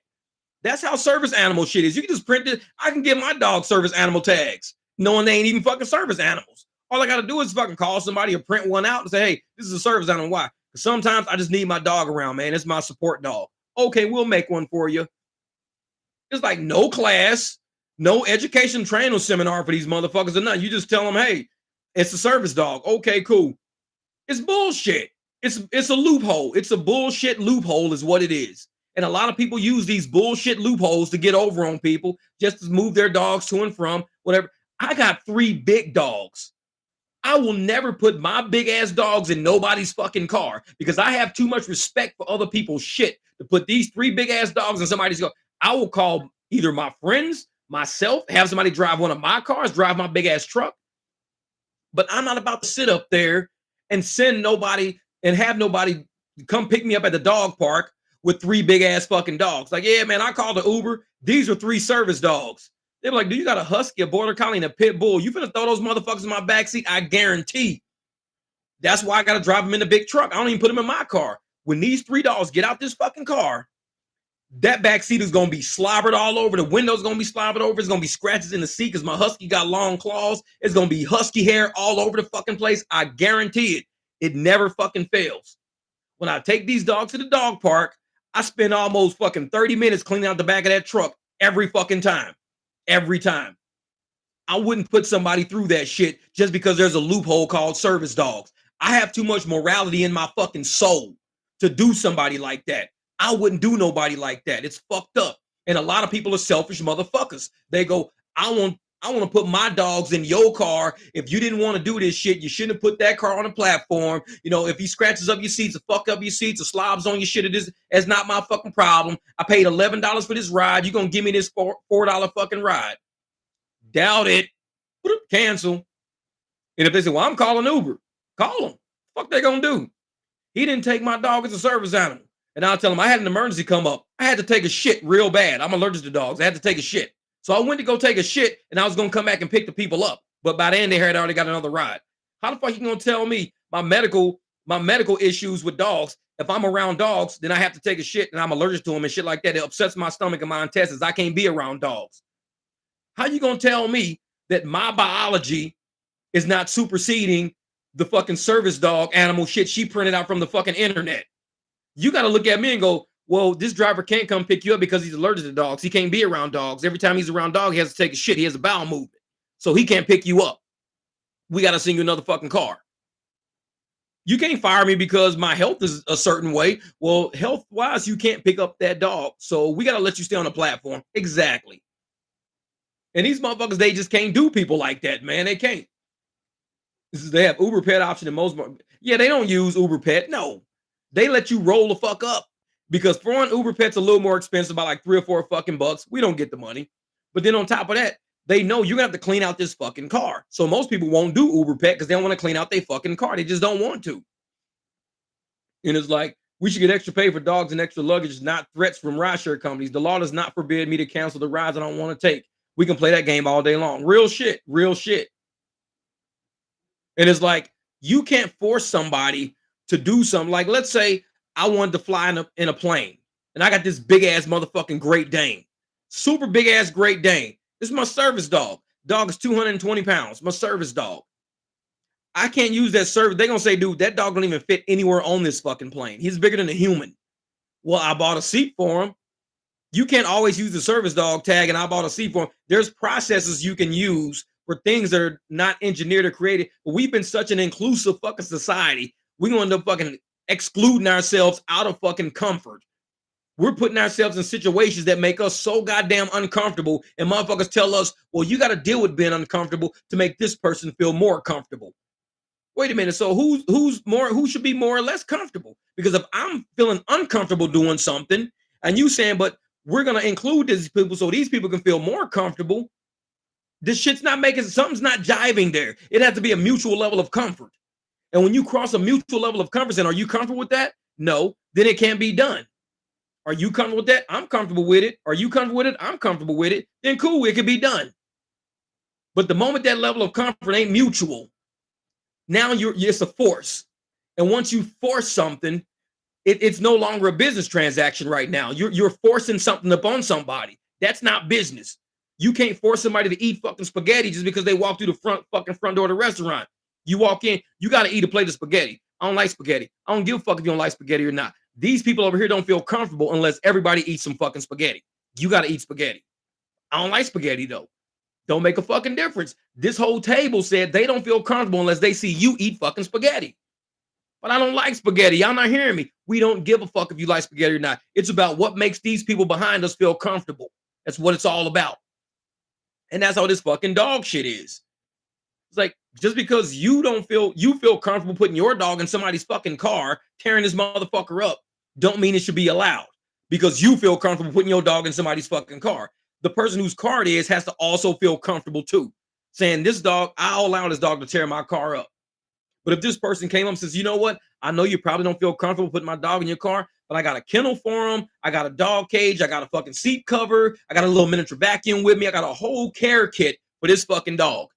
That's how service animal shit is. You can just print it. I can give my dog service animal tags, knowing they ain't even fucking service animals. All I got to do is fucking call somebody or print one out and say, hey, this is a service animal. Why? Because sometimes I just need my dog around, man. It's my support dog. Okay, we'll make one for you. It's like no class, no education training seminar for these motherfuckers or nothing. You just tell them, hey, it's a service dog. Okay, cool. It's bullshit. It's a loophole. It's a bullshit loophole is what it is. And a lot of people use these bullshit loopholes to get over on people just to move their dogs to and from, whatever. I got 3 big dogs. I will never put my big ass dogs in nobody's fucking car because I have too much respect for other people's shit to put these 3 big ass dogs in somebody's car. I will call either my friends, myself, have somebody drive one of my cars, drive my big ass truck. But I'm not about to sit up there and send nobody and have nobody come pick me up at the dog park with 3 big ass fucking dogs. Like, yeah, man, I called the Uber. These are 3 service dogs. They're like, do you got a husky, a border collie, and a pit bull? You finna throw those motherfuckers in my backseat? I guarantee. That's why I gotta drive them in the big truck. I don't even put them in my car. When these 3 dogs get out this fucking car, that backseat is gonna be slobbered all over. The window's gonna be slobbered over. It's gonna be scratches in the seat because my husky got long claws. It's gonna be husky hair all over the fucking place. I guarantee it. It never fucking fails. When I take these dogs to the dog park, I spend almost fucking 30 minutes cleaning out the back of that truck every fucking time. Every time. I wouldn't put somebody through that shit just because there's a loophole called service dogs. I have too much morality in my fucking soul to do somebody like that. I wouldn't do nobody like that. It's fucked up. And a lot of people are selfish motherfuckers. They go, I want to put my dogs in your car. If you didn't want to do this shit, you shouldn't have put that car on a platform. If he scratches up your seats, or fuck up your seats, or slobs on your shit, it's not my fucking problem. I paid $11 for this ride. You're going to give me this $4 fucking ride. Doubt it. Cancel. And if they say, well, I'm calling Uber, call them. Fuck they going to do? He didn't take my dog as a service animal. And I'll tell them I had an emergency come up. I had to take a shit real bad. I'm allergic to dogs. I had to take a shit. So I went to go take a shit and I was going to come back and pick the people up. But by then they had already got another ride. How the fuck you going to tell me my medical issues with dogs? If I'm around dogs, then I have to take a shit and I'm allergic to them and shit like that. It upsets my stomach and my intestines. I can't be around dogs. How you going to tell me that my biology is not superseding the fucking service dog animal shit she printed out from the fucking internet? You got to look at me and go, well, this driver can't come pick you up because he's allergic to dogs. He can't be around dogs. Every time he's around dog, he has to take a shit. He has a bowel movement. So he can't pick you up. We got to send you another fucking car. You can't fire me because my health is a certain way. Well, health-wise, you can't pick up that dog. So we got to let you stay on the platform. Exactly. And these motherfuckers, they just can't do people like that, man. They can't. They have Uber Pet option in most. Yeah, they don't use Uber Pet. No. They let you roll the fuck up because foreign Uber Pet's a little more expensive by like $3 or $4 fucking bucks. We don't get the money. But then on top of that, they know you're gonna have to clean out this fucking car. So most people won't do Uber Pet because they don't want to clean out their fucking car. They just don't want to. And it's like, we should get extra pay for dogs and extra luggage, not threats from rideshare companies. The law does not forbid me to cancel the rides I don't want to take. We can play that game all day long. Real shit. Real shit. And it's like, you can't force somebody to do something. Like, let's say I wanted to fly in a plane and I got this big ass motherfucking Great Dane, super big ass Great Dane. This is my service dog. Dog is 220 pounds. My service dog. I can't use that service. They're going to say, dude, that dog don't even fit anywhere on this fucking plane. He's bigger than a human. Well, I bought a seat for him. You can't always use the service dog tag and I bought a seat for him. There's processes you can use for things that are not engineered or created. But we've been such an inclusive fucking society. We're going to end up fucking excluding ourselves out of fucking comfort. We're putting ourselves in situations that make us so goddamn uncomfortable, and motherfuckers tell us, well, you got to deal with being uncomfortable to make this person feel more comfortable. Wait a minute. So who should be more or less comfortable? Because if I'm feeling uncomfortable doing something, and you saying, but we're gonna include these people so these people can feel more comfortable, this shit's not making, something's not jiving there. It has to be a mutual level of comfort. And when you cross a mutual level of comfort, and are you comfortable with that? No, then it can't be done. Are you comfortable with that? I'm comfortable with it. Are you comfortable with it? I'm comfortable with it. Then cool, it can be done. But the moment that level of comfort ain't mutual, now it's a force. And once you force something, it's no longer a business transaction right now. You're forcing something upon somebody. That's not business. You can't force somebody to eat fucking spaghetti just because they walk through the front door of the restaurant. You walk in, you got to eat a plate of spaghetti. I don't like spaghetti. I don't give a fuck if you don't like spaghetti or not. These people over here don't feel comfortable unless everybody eats some fucking spaghetti. You got to eat spaghetti. I don't like spaghetti though. Don't make a fucking difference. This whole table said they don't feel comfortable unless they see you eat fucking spaghetti. But I don't like spaghetti. Y'all not hearing me. We don't give a fuck if you like spaghetti or not. It's about what makes these people behind us feel comfortable. That's what it's all about. And that's how this fucking dog shit is. It's like, just because you feel comfortable putting your dog in somebody's fucking car, tearing this motherfucker up, don't mean it should be allowed. Because you feel comfortable putting your dog in somebody's fucking car. The person whose car it is has to also feel comfortable too. Saying, this dog, I'll allow this dog to tear my car up. But if this person came up and says, you know what? I know you probably don't feel comfortable putting my dog in your car, but I got a kennel for him. I got a dog cage. I got a fucking seat cover. I got a little miniature vacuum with me. I got a whole care kit for this fucking dog.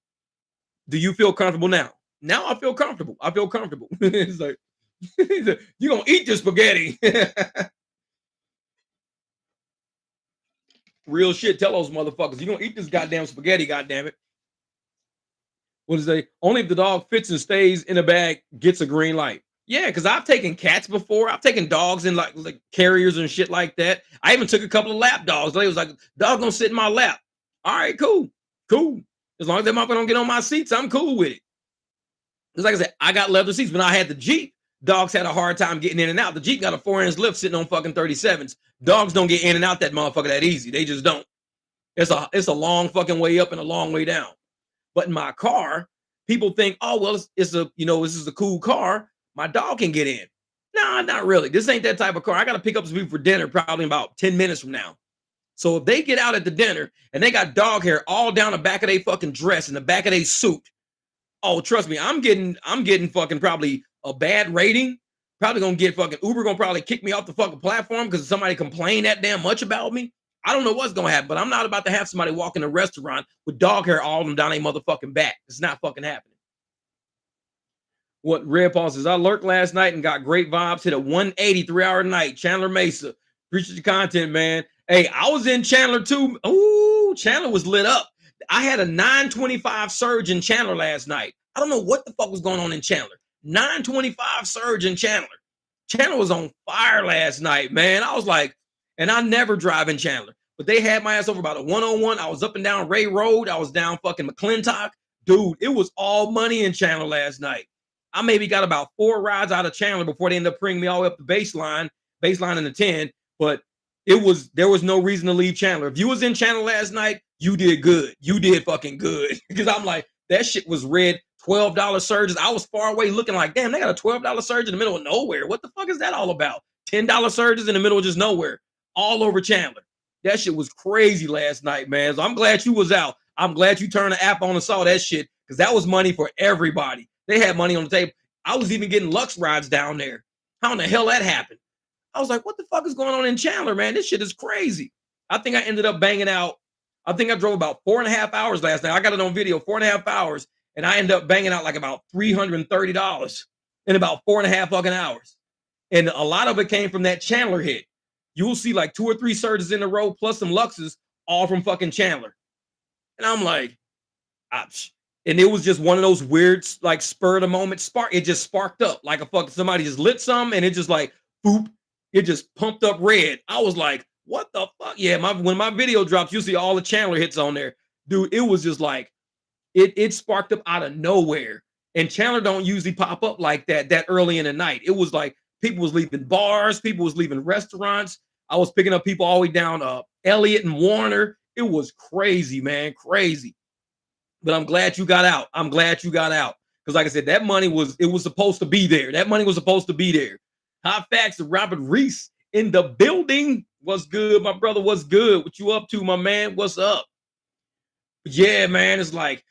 Do you feel comfortable now? Now I feel comfortable. I feel comfortable. It's like, you're going to eat this spaghetti. Real shit. Tell those motherfuckers, you're going to eat this goddamn spaghetti, goddammit. What is they? Only if the dog fits and stays in a bag gets a green light. Yeah, because I've taken cats before. I've taken dogs in like carriers and shit like that. I even took a couple of lap dogs. They was like, dog gonna sit in my lap. All right, cool. As long as that motherfucker don't get on my seats, I'm cool with it. It's like I said, I got leather seats. When I had the Jeep, dogs had a hard time getting in and out. The Jeep got a 4-inch lift sitting on fucking 37s. Dogs don't get in and out that motherfucker that easy. They just don't. It's a long fucking way up and a long way down. But in my car, people think, oh, well, this is a cool car. My dog can get in. No, not really. This ain't that type of car. I got to pick up some people for dinner probably in about 10 minutes from now. So if they get out at the dinner and they got dog hair all down the back of their fucking dress and the back of their suit, oh, trust me, I'm getting fucking probably a bad rating. Probably gonna get fucking Uber gonna probably kick me off the fucking platform because somebody complained that damn much about me. I don't know what's gonna happen, but I'm not about to have somebody walk in a restaurant with dog hair all of them down their motherfucking back. It's not fucking happening. What Red Paul says, I lurked last night and got great vibes. Hit a 180 3-hour night. Chandler Mesa. Appreciate your content, man. Hey, I was in Chandler too. Ooh, Chandler was lit up. I had a 925 surge in Chandler last night. I don't know what the fuck was going on in Chandler. 925 surge in Chandler. Chandler was on fire last night, man. I was like, and I never drive in Chandler, but they had my ass over about a 101. I was up and down Ray Road. I was down fucking McClintock. Dude, it was all money in Chandler last night. I maybe got about 4 rides out of Chandler before they ended up bringing me all the way up the baseline in the 10. But there was no reason to leave Chandler. If you was in Chandler last night, you did good. You did fucking good. Because I'm like, that shit was red. $12 surges. I was far away looking like, damn, they got a $12 surge in the middle of nowhere. What the fuck is that all about? $10 surges in the middle of just nowhere. All over Chandler. That shit was crazy last night, man. So I'm glad you was out. I'm glad you turned the app on and saw that shit. Because that was money for everybody. They had money on the table. I was even getting Lux rides down there. How in the hell that happened? I was like, what the fuck is going on in Chandler, man? This shit is crazy. I think I ended up banging out. I think I drove about 4.5 hours last night. I got it on video, 4.5 hours. And I ended up banging out like about $330 in about 4.5 fucking hours. And a lot of it came from that Chandler hit. You'll see like 2 or 3 surges in a row, plus some Luxes, all from fucking Chandler. And I'm like, and it was just one of those weird, like spur of the moment spark. It just sparked up like a fucking somebody just lit some, and it just like boop, it just pumped up red. I was like, what the fuck? Yeah, when my video drops, you'll see all the Chandler hits on there, dude. It was just like it sparked up out of nowhere. And Chandler don't usually pop up like that early in the night. It was like People was leaving bars. People was leaving restaurants. I was picking up people all the way down Elliott and Warner. It was crazy, man, crazy. But I'm glad you got out. I'm glad you got out. Because like I said, that money was supposed to be there. That money was supposed to be there. Hot facts of Robert Reese in the building. What's good, my brother? What's good? What you up to, my man? What's up? Yeah, man. It's like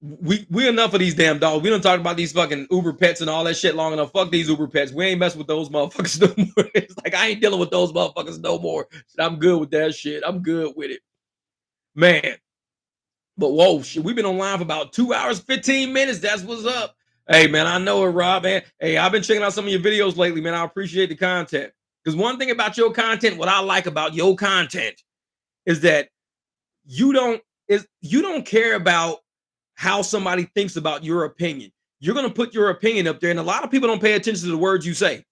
we enough of these damn dogs. We don't talk about these fucking Uber pets and all that shit long enough. Fuck these Uber pets. We ain't messing with those motherfuckers no more. It's like I ain't dealing with those motherfuckers no more. I'm good with that shit. I'm good with it, man. But whoa, shit, we've been online for about 2 hours, 15 minutes. That's what's up. Hey, man, I know it, Rob, man. Hey, I've been checking out some of your videos lately, man. I appreciate the content. Because one thing about your content, what I like about your content is that you don't care about how somebody thinks about your opinion. You're gonna put your opinion up there, and a lot of people don't pay attention to the words you say.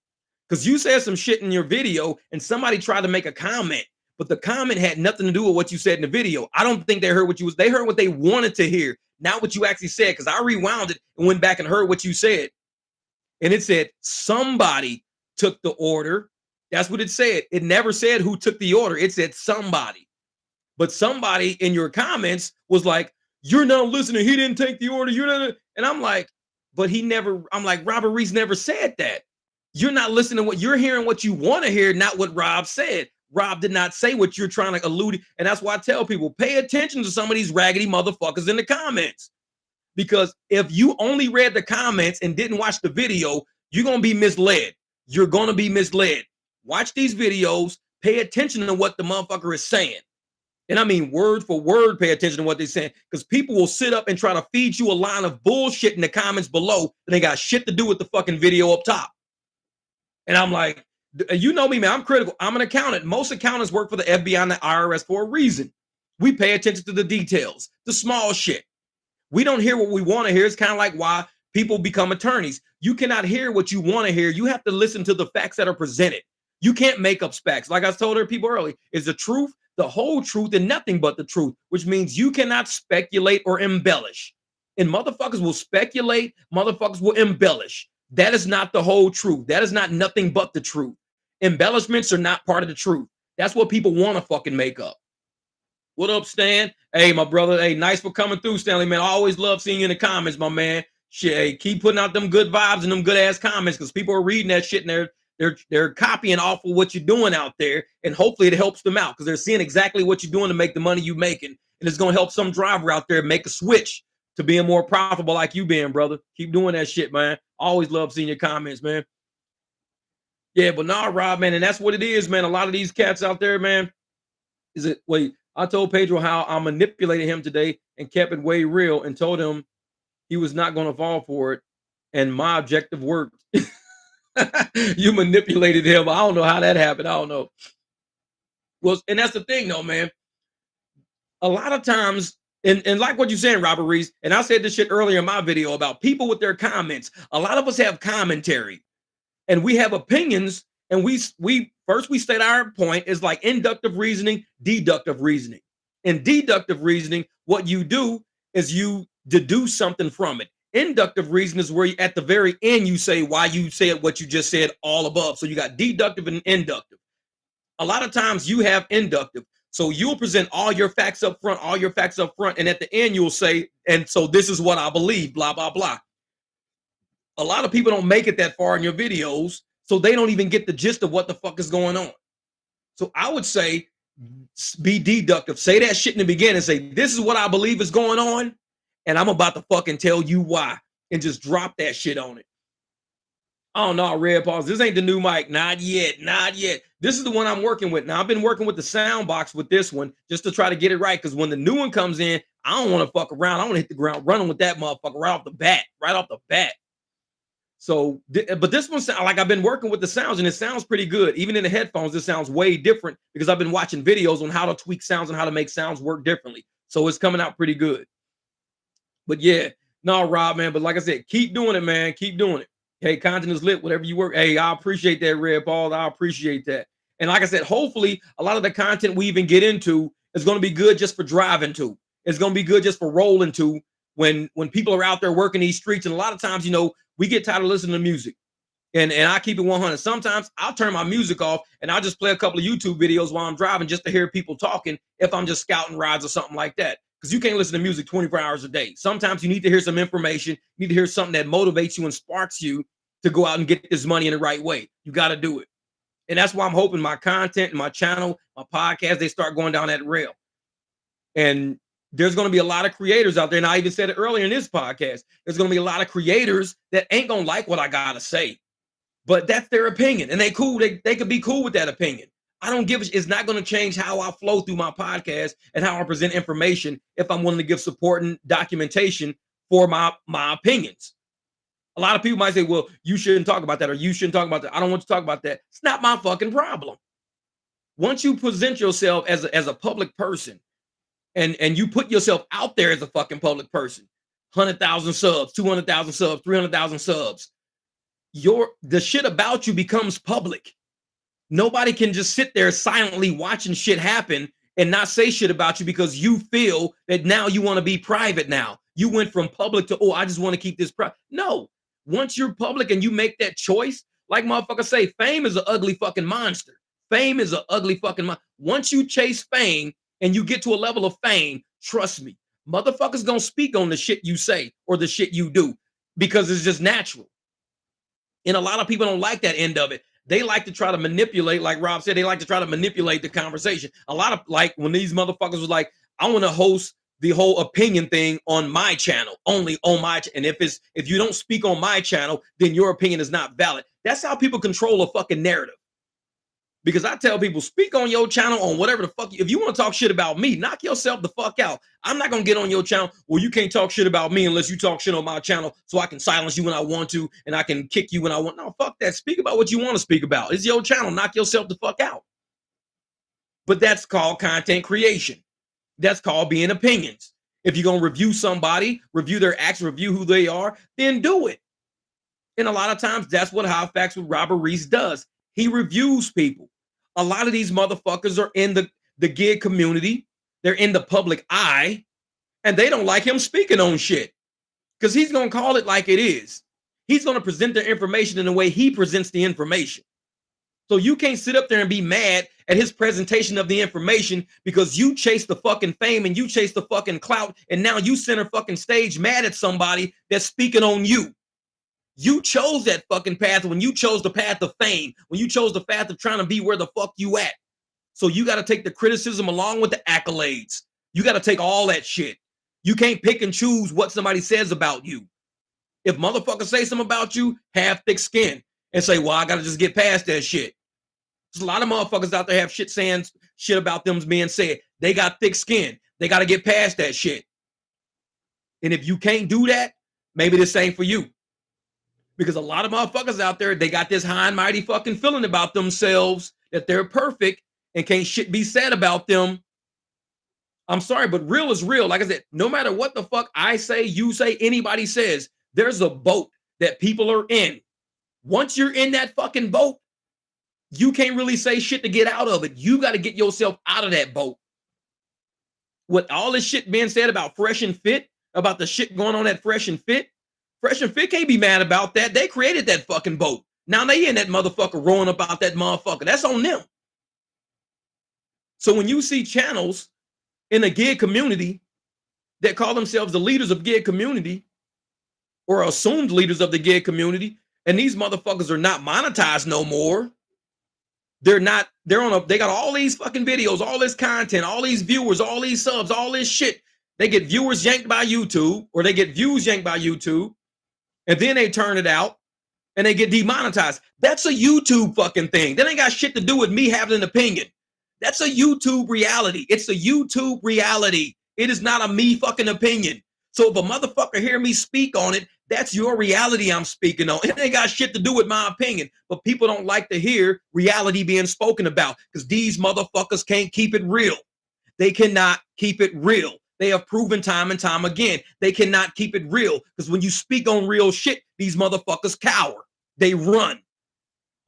Because you said some shit in your video and somebody tried to make a comment, but the comment had nothing to do with what you said in the video. I don't think they heard what they heard what they wanted to hear, not what you actually said. Because I rewound it and went back and heard what you said. And it said somebody took the order. That's what it said. It never said who took the order. It said somebody. But somebody in your comments was like, you're not listening. He didn't take the order. You're not. And I'm like, but he never, I'm like, Robert Reese never said that. You're not listening to what you're hearing, what you want to hear, not what Rob said. Rob did not say what you're trying to allude. And that's why I tell people, pay attention to some of these raggedy motherfuckers in the comments. Because if you only read the comments and didn't watch the video, you're going to be misled. You're going to be misled. Watch these videos. Pay attention to what the motherfucker is saying. And I mean word for word, pay attention to what they're saying. Because people will sit up and try to feed you a line of bullshit in the comments below. And they got shit to do with the fucking video up top. And I'm like, you know me, man, I'm critical. I'm an accountant. Most accountants work for the FBI and the IRS for a reason. We pay attention to the details, the small shit. We don't hear what we want to hear. It's kind of like why people become attorneys. You cannot hear what you want to hear. You have to listen to the facts that are presented. You can't make up facts. Like I told people earlier, is the truth, the whole truth, and nothing but the truth, which means you cannot speculate or embellish. And motherfuckers will speculate, motherfuckers will embellish. That is not the whole truth. That is not nothing but the truth. Embellishments are not part of the truth. That's what people want to fucking make up. What up, Stan? Hey, my brother. Hey, nice for coming through, Stanley, man. I always love seeing you in the comments, my man. Shit, hey, keep putting out them good vibes and them good ass comments because people are reading that shit and they're copying off of what you're doing out there, and hopefully it helps them out because they're seeing exactly what you're doing to make the money you're making, and it's gonna help some driver out there make a switch to being more profitable like you being, brother. Keep doing that shit, man. Always love seeing your comments, man. Yeah, but nah, Rob, man, and that's what it is, man. A lot of these cats out there, man. I told Pedro how I manipulated him today and kept it way real and told him he was not going to fall for it, and my objective worked. You manipulated him. I don't know how that happened. I don't know. Well, and that's the thing, though, man. A lot of times, and like what you're saying, Robert Reese, and I said this shit earlier in my video about people with their comments. A lot of us have commentary, and we have opinions, and we state our point is like inductive reasoning, deductive reasoning. In deductive reasoning, what you do is you deduce something from it. Inductive reason is where you, at the very end you say why you said what you just said all above. So you got deductive and inductive. A lot of times you have inductive. So you'll present all your facts up front, and at the end you'll say, and so this is what I believe, blah, blah, blah. A lot of people don't make it that far in your videos, so they don't even get the gist of what the fuck is going on. So I would say be deductive. Say that shit in the beginning. Say, this is what I believe is going on, and I'm about to fucking tell you why, and just drop that shit on it. Oh no, Red Pause. This ain't the new mic. Not yet. Not yet. This is the one I'm working with. Now, I've been working with the sound box with this one just to try to get it right. Because when the new one comes in, I don't want to fuck around. I want to hit the ground running with that motherfucker right off the bat. Right off the bat. So, but this one, like I've been working with the sounds and it sounds pretty good. Even in the headphones, this sounds way different because I've been watching videos on how to tweak sounds and how to make sounds work differently. So it's coming out pretty good. But yeah, no, Rob, man. But like I said, keep doing it, man. Keep doing it. Hey, content is lit, whatever you work. Hey, I appreciate that, Red Paul. I appreciate that. And like I said, hopefully a lot of the content we even get into is going to be good just for driving to. It's going to be good just for rolling to when people are out there working these streets. And a lot of times, you know, we get tired of listening to music. And I keep it 100. Sometimes I'll turn my music off and I'll just play a couple of YouTube videos while I'm driving just to hear people talking if I'm just scouting rides or something like that. Because you can't listen to music 24 hours a day. Sometimes you need to hear some information, you need to hear something that motivates you and sparks you to go out and get this money in the right way. You got to do it. And that's why I'm hoping my content and my channel, my podcast, they start going down that rail. And there's going to be a lot of creators out there. And I even said it earlier in this podcast. There's going to be a lot of creators that ain't going to like what I got to say. But that's their opinion, and they cool. They could be cool with that opinion. I don't give a. It's not going to change how I flow through my podcast and how I present information if I'm willing to give support and documentation for my opinions. A lot of people might say, "Well, you shouldn't talk about that," or "You shouldn't talk about that." I don't want to talk about that. It's not my fucking problem. Once you present yourself as a public person, and you put yourself out there as a fucking public person, 100,000 subs, 200,000 subs, 300,000 subs. The shit about you becomes public. Nobody can just sit there silently watching shit happen and not say shit about you because you feel that now you want to be private now. You went from public to, oh, I just want to keep this private. No. Once you're public and you make that choice, like motherfuckers say, fame is an ugly fucking monster. Fame is an ugly fucking monster. Once you chase fame and you get to a level of fame, trust me, motherfuckers gonna speak on the shit you say or the shit you do because it's just natural. And a lot of people don't like that end of it. They like to try to manipulate, like Rob said, they like to try to manipulate the conversation. A lot of like when these motherfuckers was like, I want to host the whole opinion thing on my channel, only on my and if you don't speak on my channel, then your opinion is not valid. That's how people control a fucking narrative. Because I tell people, speak on your channel on whatever the fuck. If you want to talk shit about me, knock yourself the fuck out. I'm not going to get on your channel. Well, you can't talk shit about me unless you talk shit on my channel so I can silence you when I want to and I can kick you when I want. No, fuck that. Speak about what you want to speak about. It's your channel. Knock yourself the fuck out. But that's called content creation. That's called being opinions. If you're going to review somebody, review their acts, review who they are, then do it. And a lot of times that's what High Facts with Robert Reese does. He reviews people. A lot of these motherfuckers are in the gig community. They're in the public eye, and they don't like him speaking on shit because he's going to call it like it is. He's going to present their information in the way he presents the information. So you can't sit up there and be mad at his presentation of the information because you chase the fucking fame and you chase the fucking clout, and now you center fucking stage mad at somebody that's speaking on you. You chose that fucking path when you chose the path of fame, when you chose the path of trying to be where the fuck you at. So you got to take the criticism along with the accolades. You got to take all that shit. You can't pick and choose what somebody says about you. If motherfuckers say something about you, have thick skin and say, well, I got to just get past that shit. There's a lot of motherfuckers out there have shit saying shit about them being said. They got thick skin. They got to get past that shit. And if you can't do that, maybe this ain't for you. Because a lot of motherfuckers out there, they got this high and mighty fucking feeling about themselves that they're perfect and can't shit be said about them. I'm sorry, but real is real. Like I said, no matter what the fuck I say, you say, anybody says, there's a boat that people are in. Once you're in that fucking boat, you can't really say shit to get out of it. You got to get yourself out of that boat. With all this shit being said about Fresh and Fit, about the shit going on at Fresh and Fit can't be mad about that. They created that fucking boat. Now they in that motherfucker rowing about that motherfucker. That's on them. So when you see channels in the gig community that call themselves the leaders of gig community or assumed leaders of the gig community, and these motherfuckers are not monetized no more. They got all these fucking videos, all this content, all these viewers, all these subs, all this shit. They get viewers yanked by YouTube, or they get views yanked by YouTube. And then they turn it out and they get demonetized. That's a YouTube fucking thing. That ain't got shit to do with me having an opinion. That's a YouTube reality. It's a YouTube reality. It is not a me fucking opinion. So if a motherfucker hear me speak on it, that's your reality I'm speaking on. It ain't got shit to do with my opinion. But people don't like to hear reality being spoken about because these motherfuckers can't keep it real. They cannot keep it real. They have proven time and time again they cannot keep it real because when you speak on real shit, these motherfuckers cower. They run.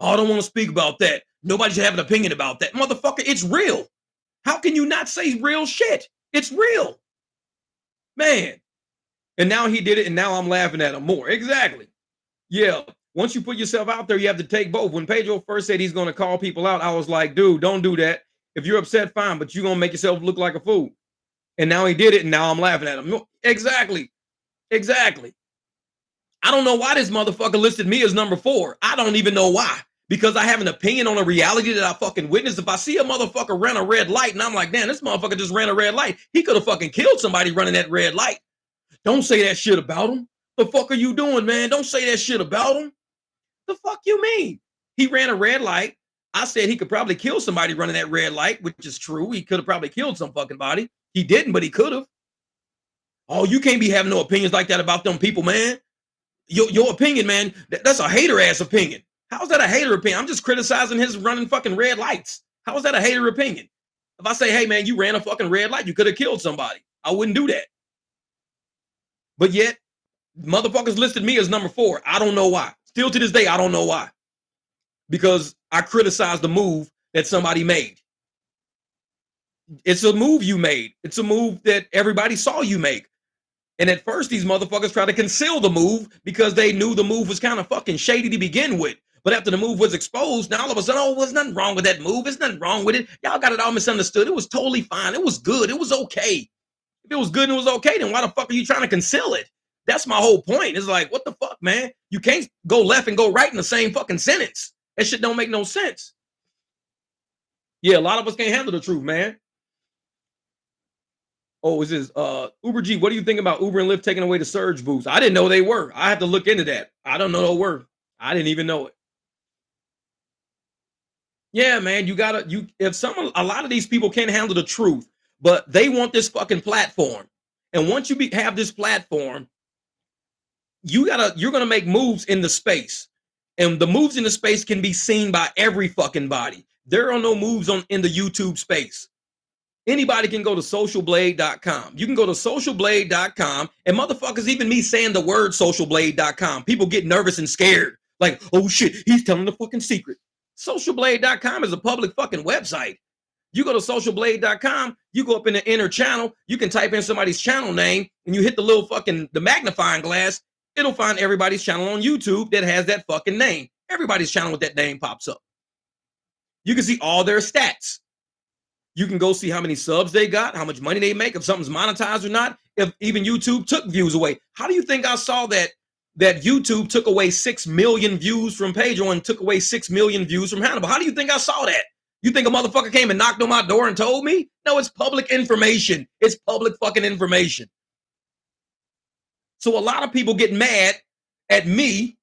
Oh, I don't want to speak about that. Nobody should have an opinion about that. Motherfucker, it's real. How can you not say real shit? It's real. Man. And now he did it, and now I'm laughing at him more. Exactly. Yeah. Once you put yourself out there, you have to take both. When Pedro first said he's going to call people out, I was like, dude, don't do that. If you're upset, fine, but you're going to make yourself look like a fool. And now he did it, and now I'm laughing at him. No, exactly. Exactly. I don't know why this motherfucker listed me as number 4. I don't even know why. Because I have an opinion on a reality that I fucking witnessed. If I see a motherfucker run a red light and I'm like, damn, this motherfucker just ran a red light. He could have fucking killed somebody running that red light. Don't say that shit about him. The fuck are you doing, man? Don't say that shit about him. The fuck you mean? He ran a red light. I said he could probably kill somebody running that red light, which is true. He could have probably killed some fucking body. He didn't, but he could have. Oh, you can't be having no opinions like that about them people, man. Your opinion, man, that's a hater ass opinion. How's that a hater opinion? I'm just criticizing his running fucking red lights. How is that a hater opinion? If I say, hey, man, you ran a fucking red light, you could have killed somebody. I wouldn't do that. But yet, motherfuckers listed me as number 4. I don't know why. Still to this day, I don't know why. Because I criticized the move that somebody made. It's a move you made. It's a move that everybody saw you make. And at first, these motherfuckers tried to conceal the move because they knew the move was kind of fucking shady to begin with. But after the move was exposed, now all of a sudden, oh, there's nothing wrong with that move. There's nothing wrong with it. Y'all got it all misunderstood. It was totally fine. It was good. It was okay. If it was good and it was okay, then why the fuck are you trying to conceal it? That's my whole point. It's like, what the fuck, man? You can't go left and go right in the same fucking sentence. That shit don't make no sense. Yeah, a lot of us can't handle the truth, man. Oh, is this Uber G? What do you think about Uber and Lyft taking away the surge boost? I didn't know they were. I have to look into that. I don't know they were. I didn't even know it. Yeah, man, you gotta if a lot of these people can't handle the truth, but they want this fucking platform. And once you have this platform, you're gonna make moves in the space. And the moves in the space can be seen by every fucking body. There are no moves in the YouTube space. Anybody can go to socialblade.com. You can go to socialblade.com, and motherfuckers, even me saying the word socialblade.com, people get nervous and scared. Like, oh shit, he's telling the fucking secret. Socialblade.com is a public fucking website. You go to socialblade.com, you go up in the inner channel, you can type in somebody's channel name, and you hit the little fucking, the magnifying glass, it'll find everybody's channel on YouTube that has that fucking name. Everybody's channel with that name pops up. You can see all their stats. You can go see how many subs they got, how much money they make, if something's monetized or not, if even YouTube took views away. How do you think I saw that YouTube took away 6 million views from Pedro and took away 6 million views from Hannibal? How do you think I saw that? You think a motherfucker came and knocked on my door and told me? No, it's public information. It's public fucking information. So a lot of people get mad at me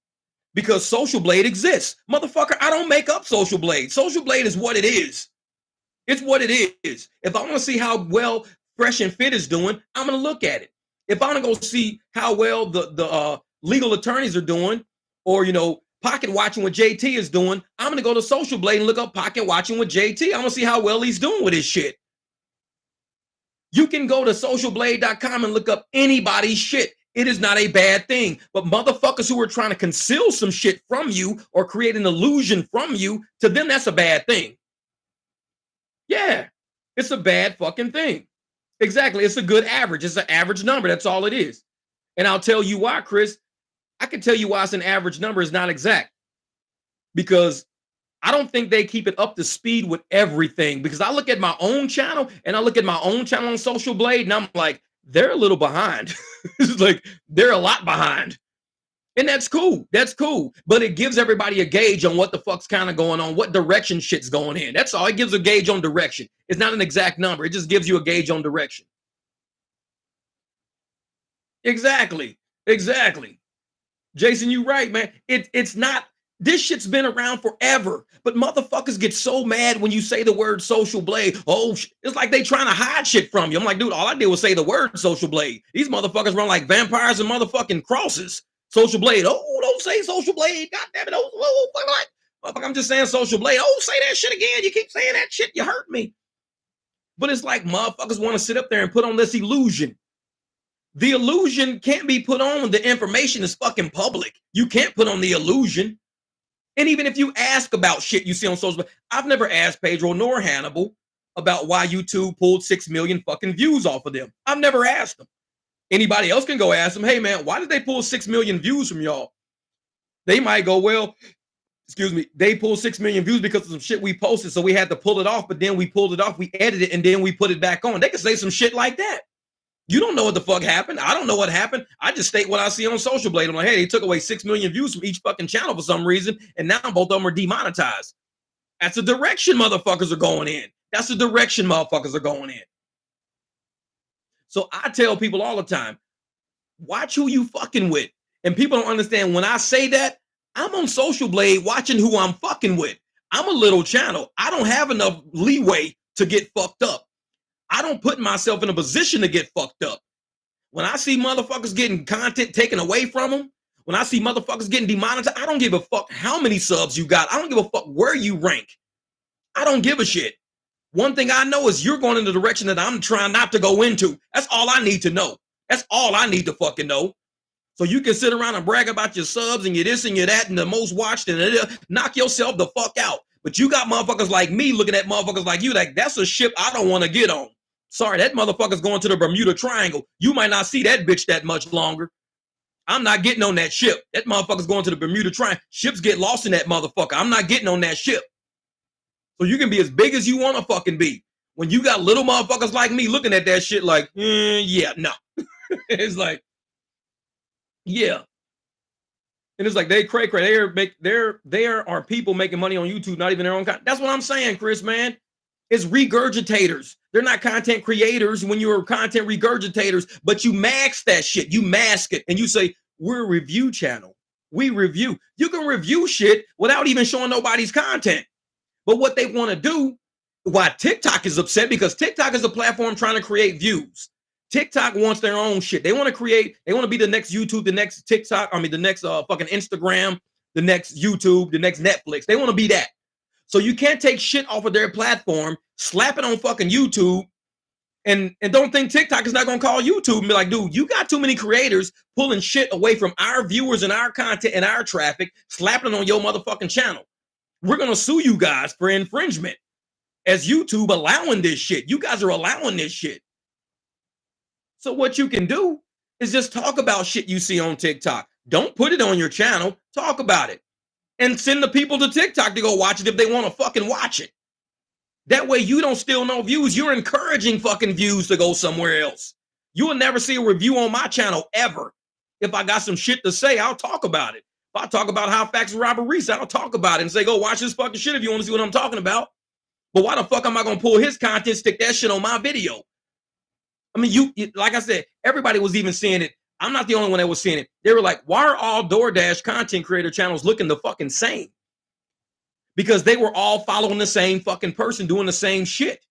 because Social Blade exists. Motherfucker, I don't make up Social Blade. Social Blade is what it is. It's what it is. If I want to see how well Fresh and Fit is doing, I'm going to look at it. If I want to go see how well the legal attorneys are doing, or, pocket watching what JT is doing, I'm going to go to Social Blade and look up pocket watching with JT. I'm going to see how well he's doing with his shit. You can go to socialblade.com and look up anybody's shit. It is not a bad thing. But motherfuckers who are trying to conceal some shit from you or create an illusion from you, to them, that's a bad thing. Yeah, it's a bad fucking thing. Exactly. It's a good average. It's an average number. That's all it is. And I'll tell you why, Chris. I can tell you why it's an average number. Is not exact. Because I don't think they keep it up to speed with everything. Because I look at my own channel and I look at my own channel on Social Blade and I'm like, they're a little behind. It's like they're a lot behind. And that's cool. That's cool. But it gives everybody a gauge on what the fuck's kind of going on, what direction shit's going in. That's all. It gives a gauge on direction. It's not an exact number. It just gives you a gauge on direction. Exactly. Exactly. Jason, you right, man. It's not, this shit's been around forever. But motherfuckers get so mad when you say the word Social Blade. Oh, it's like they trying to hide shit from you. I'm like, dude, all I did was say the word Social Blade. These motherfuckers run like vampires and motherfucking crosses. Social Blade. Oh, don't say Social Blade. God damn it. Oh, fuck, I'm just saying Social Blade. Oh, say that shit again. You keep saying that shit. You hurt me. But it's like motherfuckers want to sit up there and put on this illusion. The illusion can't be put on when the information is fucking public. You can't put on the illusion. And even if you ask about shit you see on social media, I've never asked Pedro nor Hannibal about why YouTube pulled 6 million fucking views off of them. I've never asked them. Anybody else can go ask them, hey man, why did they pull 6 million views from y'all? They might go, well, excuse me, they pulled 6 million views because of some shit we posted, so we had to pull it off, but then we pulled it off, we edited it, and then we put it back on. They can say some shit like that. You don't know what the fuck happened. I don't know what happened. I just state what I see on Social Blade. I'm like, hey, they took away 6 million views from each fucking channel for some reason, and now both of them are demonetized. That's the direction motherfuckers are going in. That's the direction motherfuckers are going in. So I tell people all the time, watch who you fucking with. And people don't understand when I say that, I'm on Social Blade watching who I'm fucking with. I'm a little channel. I don't have enough leeway to get fucked up. I don't put myself in a position to get fucked up. When I see motherfuckers getting content taken away from them, when I see motherfuckers getting demonetized, I don't give a fuck how many subs you got. I don't give a fuck where you rank. I don't give a shit. One thing I know is you're going in the direction that I'm trying not to go into. That's all I need to know. That's all I need to fucking know. So you can sit around and brag about your subs and your this and your that and the most watched and knock yourself the fuck out. But you got motherfuckers like me looking at motherfuckers like you like, that's a ship I don't want to get on. Sorry, that motherfucker's going to the Bermuda Triangle. You might not see that bitch that much longer. I'm not getting on that ship. That motherfucker's going to the Bermuda Triangle. Ships get lost in that motherfucker. I'm not getting on that ship. So you can be as big as you want to fucking be. When you got little motherfuckers like me looking at that shit like, yeah, no. It's like, yeah. And it's like, they cray. There are people making money on YouTube, not even their own content. That's what I'm saying, Chris, man. It's regurgitators. They're not content creators when you're content regurgitators, but you mask that shit. You mask it and you say, we're a review channel. We review. You can review shit without even showing nobody's content. But what they want to do, why TikTok is upset, because TikTok is a platform trying to create views. TikTok wants their own shit. They want to be the next YouTube, the next TikTok, the next fucking Instagram, the next YouTube, the next Netflix. They want to be that. So you can't take shit off of their platform, slap it on fucking YouTube, and don't think TikTok is not going to call YouTube and be like, dude, you got too many creators pulling shit away from our viewers and our content and our traffic, slapping it on your motherfucking channel. We're going to sue you guys for infringement as YouTube allowing this shit. You guys are allowing this shit. So what you can do is just talk about shit you see on TikTok. Don't put it on your channel. Talk about it. And send the people to TikTok to go watch it if they want to fucking watch it. That way you don't steal no views. You're encouraging fucking views to go somewhere else. You will never see a review on my channel ever. If I got some shit to say, I'll talk about it. If I talk about how facts of Robert Reese, I'll talk about it and say, go watch this fucking shit if you want to see what I'm talking about. But why the fuck am I going to pull his content, stick that shit on my video? You like I said, everybody was even seeing it. I'm not the only one that was seeing it. They were like, why are all DoorDash content creator channels looking the fucking same? Because they were all following the same fucking person doing the same shit.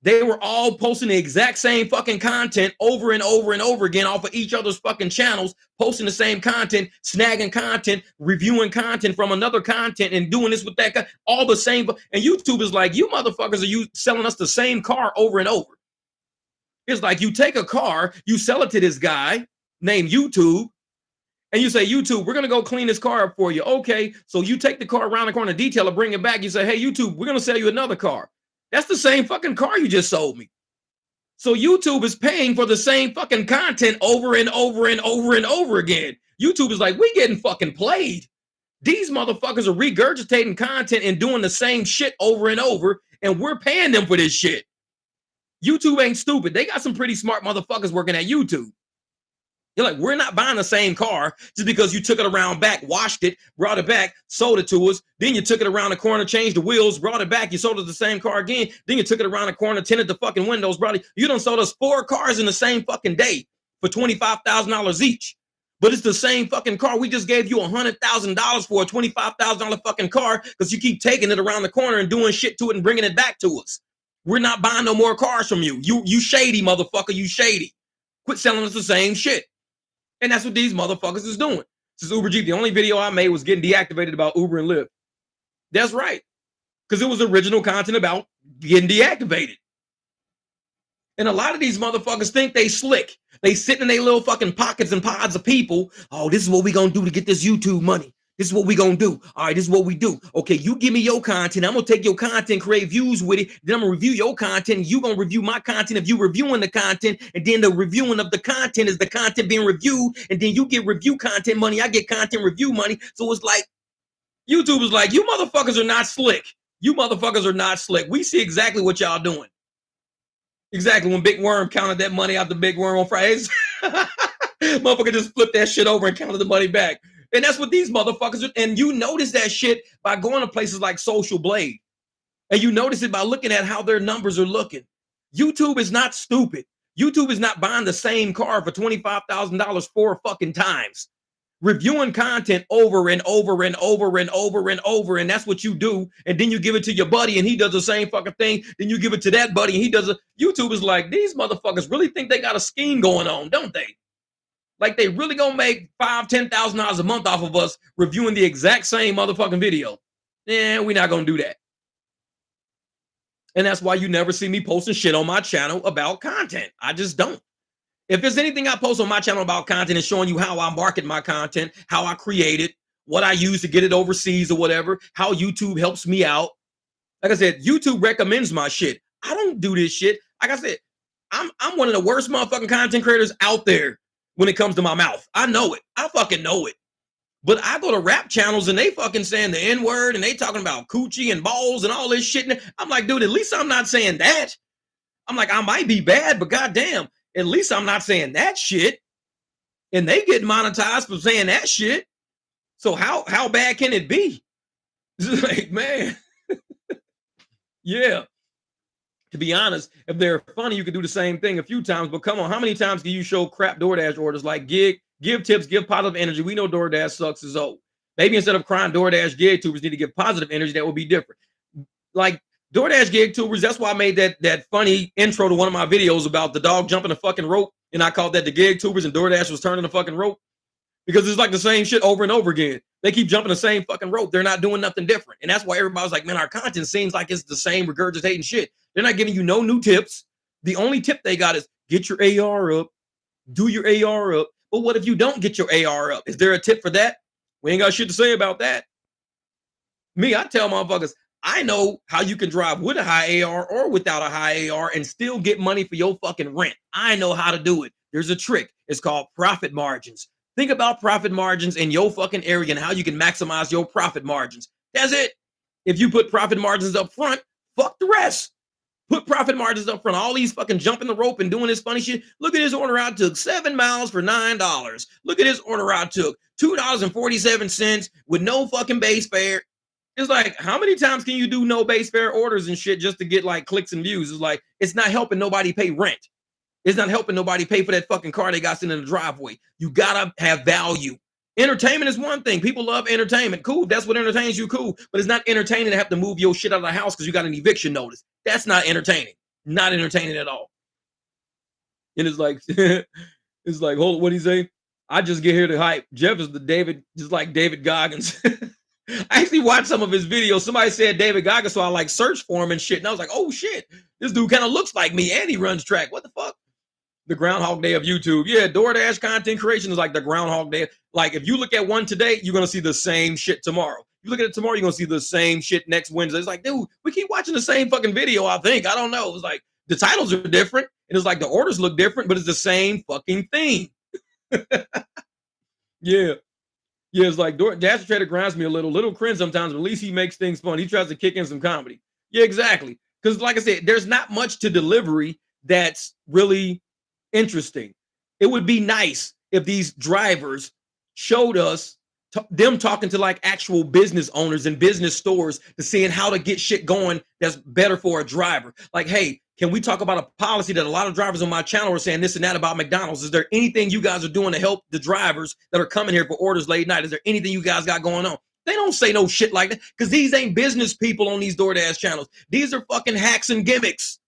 They were all posting the exact same fucking content over and over and over again off of each other's fucking channels, posting the same content, snagging content, reviewing content from another content and doing this with that guy, all the same. And YouTube is like, you motherfuckers are selling us the same car over and over. It's like you take a car, you sell it to this guy named YouTube, and you say, YouTube, we're going to go clean this car up for you. Okay, so you take the car around the corner, detail it, bring it back. You say, hey, YouTube, we're going to sell you another car. That's the same fucking car you just sold me. So YouTube is paying for the same fucking content over and over and over and over again. YouTube is like, we getting fucking played. These motherfuckers are regurgitating content and doing the same shit over and over, and we're paying them for this shit. YouTube ain't stupid. They got some pretty smart motherfuckers working at YouTube. You're like, we're not buying the same car just because you took it around back, washed it, brought it back, sold it to us. Then you took it around the corner, changed the wheels, brought it back. You sold it the same car again. Then you took it around the corner, tinted the fucking windows, brought it. You done sold us 4 cars in the same fucking day for $25,000 each. But it's the same fucking car. We just gave you $100,000 for a $25,000 fucking car because you keep taking it around the corner and doing shit to it and bringing it back to us. We're not buying no more cars from you. You shady motherfucker. You shady. Quit selling us the same shit. And that's what these motherfuckers is doing. This is Uber Jeep. The only video I made was getting deactivated about Uber and Lyft. That's right. Because it was original content about getting deactivated. And a lot of these motherfuckers think they slick. They sit in their little fucking pockets and pods of people. Oh, this is what we gonna do to get this YouTube money. This is what we gonna do. All right, this is what we do. Okay, you give me your content. I'm gonna take your content, create views with it. Then I'm gonna review your content. You gonna review my content if you reviewing the content. And then the reviewing of the content is the content being reviewed. And then you get review content money. I get content review money. So it's like YouTube is like, you motherfuckers are not slick. You motherfuckers are not slick. We see exactly what y'all doing. Exactly. When Big Worm counted that money out the Big Worm on Fridays, motherfucker just flipped that shit over and counted the money back. And that's what these motherfuckers are. And you notice that shit by going to places like Social Blade. And you notice it by looking at how their numbers are looking. YouTube is not stupid. YouTube is not buying the same car for $25,000 4 fucking times. Reviewing content over and over and over and over and over, and that's what you do. And then you give it to your buddy, and he does the same fucking thing. Then you give it to that buddy, and he does it. YouTube is like, these motherfuckers really think they got a scheme going on, don't they? Like they really gonna make $5,000-$10,000 a month off of us reviewing the exact same motherfucking video. Yeah, we're not gonna do that. And that's why you never see me posting shit on my channel about content. I just don't. If there's anything I post on my channel about content and showing you how I market my content, how I create it, what I use to get it overseas or whatever, how YouTube helps me out. Like I said, YouTube recommends my shit. I don't do this shit. Like I said, I'm one of the worst motherfucking content creators out there when it comes to my mouth. I know it. I fucking know it. But I go to rap channels and they fucking saying the N-word and they talking about coochie and balls and all this shit. And I'm like, dude, at least I'm not saying that. I'm like, I might be bad, but goddamn. At least I'm not saying that shit. And they get monetized for saying that shit. So how bad can it be? It's like, man. Yeah. To be honest, if they're funny, you could do the same thing a few times. But come on, how many times can you show crap DoorDash orders like give tips, give positive energy? We know DoorDash sucks as old. Maybe instead of crying DoorDash gig tubers need to give positive energy, that would be different. Like DoorDash gig tubers, that's why I made that funny intro to one of my videos about the dog jumping the fucking rope. And I called that the gig tubers and DoorDash was turning the fucking rope. Because it's like the same shit over and over again. They keep jumping the same fucking rope. They're not doing nothing different. And that's why everybody's like, man, our content seems like it's the same regurgitating shit. They're not giving you no new tips. The only tip they got is get your AR up, do your AR up. But what if you don't get your AR up? Is there a tip for that? We ain't got shit to say about that. Me, I tell motherfuckers, I know how you can drive with a high AR or without a high AR and still get money for your fucking rent. I know how to do it. There's a trick. It's called profit margins. Think about profit margins in your fucking area and how you can maximize your profit margins. That's it. If you put profit margins up front, fuck the rest. Put profit margins up front. All these fucking jumping the rope and doing this funny shit. Look at this order I took 7 miles for $9. Look at this order I took $2.47 with no fucking base fare. It's like, how many times can you do no base fare orders and shit just to get like clicks and views? It's like, it's not helping nobody pay rent. It's not helping nobody pay for that fucking car they got sitting in the driveway. You gotta have value. Entertainment is one thing. People love entertainment. Cool. That's what entertains you. Cool. But it's not entertaining to have to move your shit out of the house because you got an eviction notice. That's not entertaining. Not entertaining at all. And it's like, it's like, hold on, what'd he say? I just get here to hype. Jeff is the David, just like David Goggins. I actually watched some of his videos. Somebody said David Goggins, so I like searched for him and shit. And I was like, oh shit, this dude kind of looks like me and he runs track. What the fuck? The Groundhog Day of YouTube. Yeah, DoorDash content creation is like the Groundhog Day. Like if you look at one today, you're gonna see the same shit tomorrow. You look at it tomorrow, you're gonna see the same shit next Wednesday. It's like, dude, we keep watching the same fucking video. I think I don't know. It's like the titles are different, and it's like the orders look different, but it's the same fucking thing. Yeah. Yeah, it's like Dash Trader grinds me a little cringe sometimes, but at least he makes things fun. He tries to kick in some comedy. Yeah, exactly. Because like I said, there's not much to delivery that's really interesting. It would be nice if these drivers showed us them talking to like actual business owners and business stores to seeing how to get shit going that's better for a driver. Like, hey, can we talk about a policy that a lot of drivers on my channel are saying this and that about McDonald's? Is there anything you guys are doing to help the drivers that are coming here for orders late night? Is there anything you guys got going on? They don't say no shit like that because these ain't business people on these DoorDash channels. These are fucking hacks and gimmicks.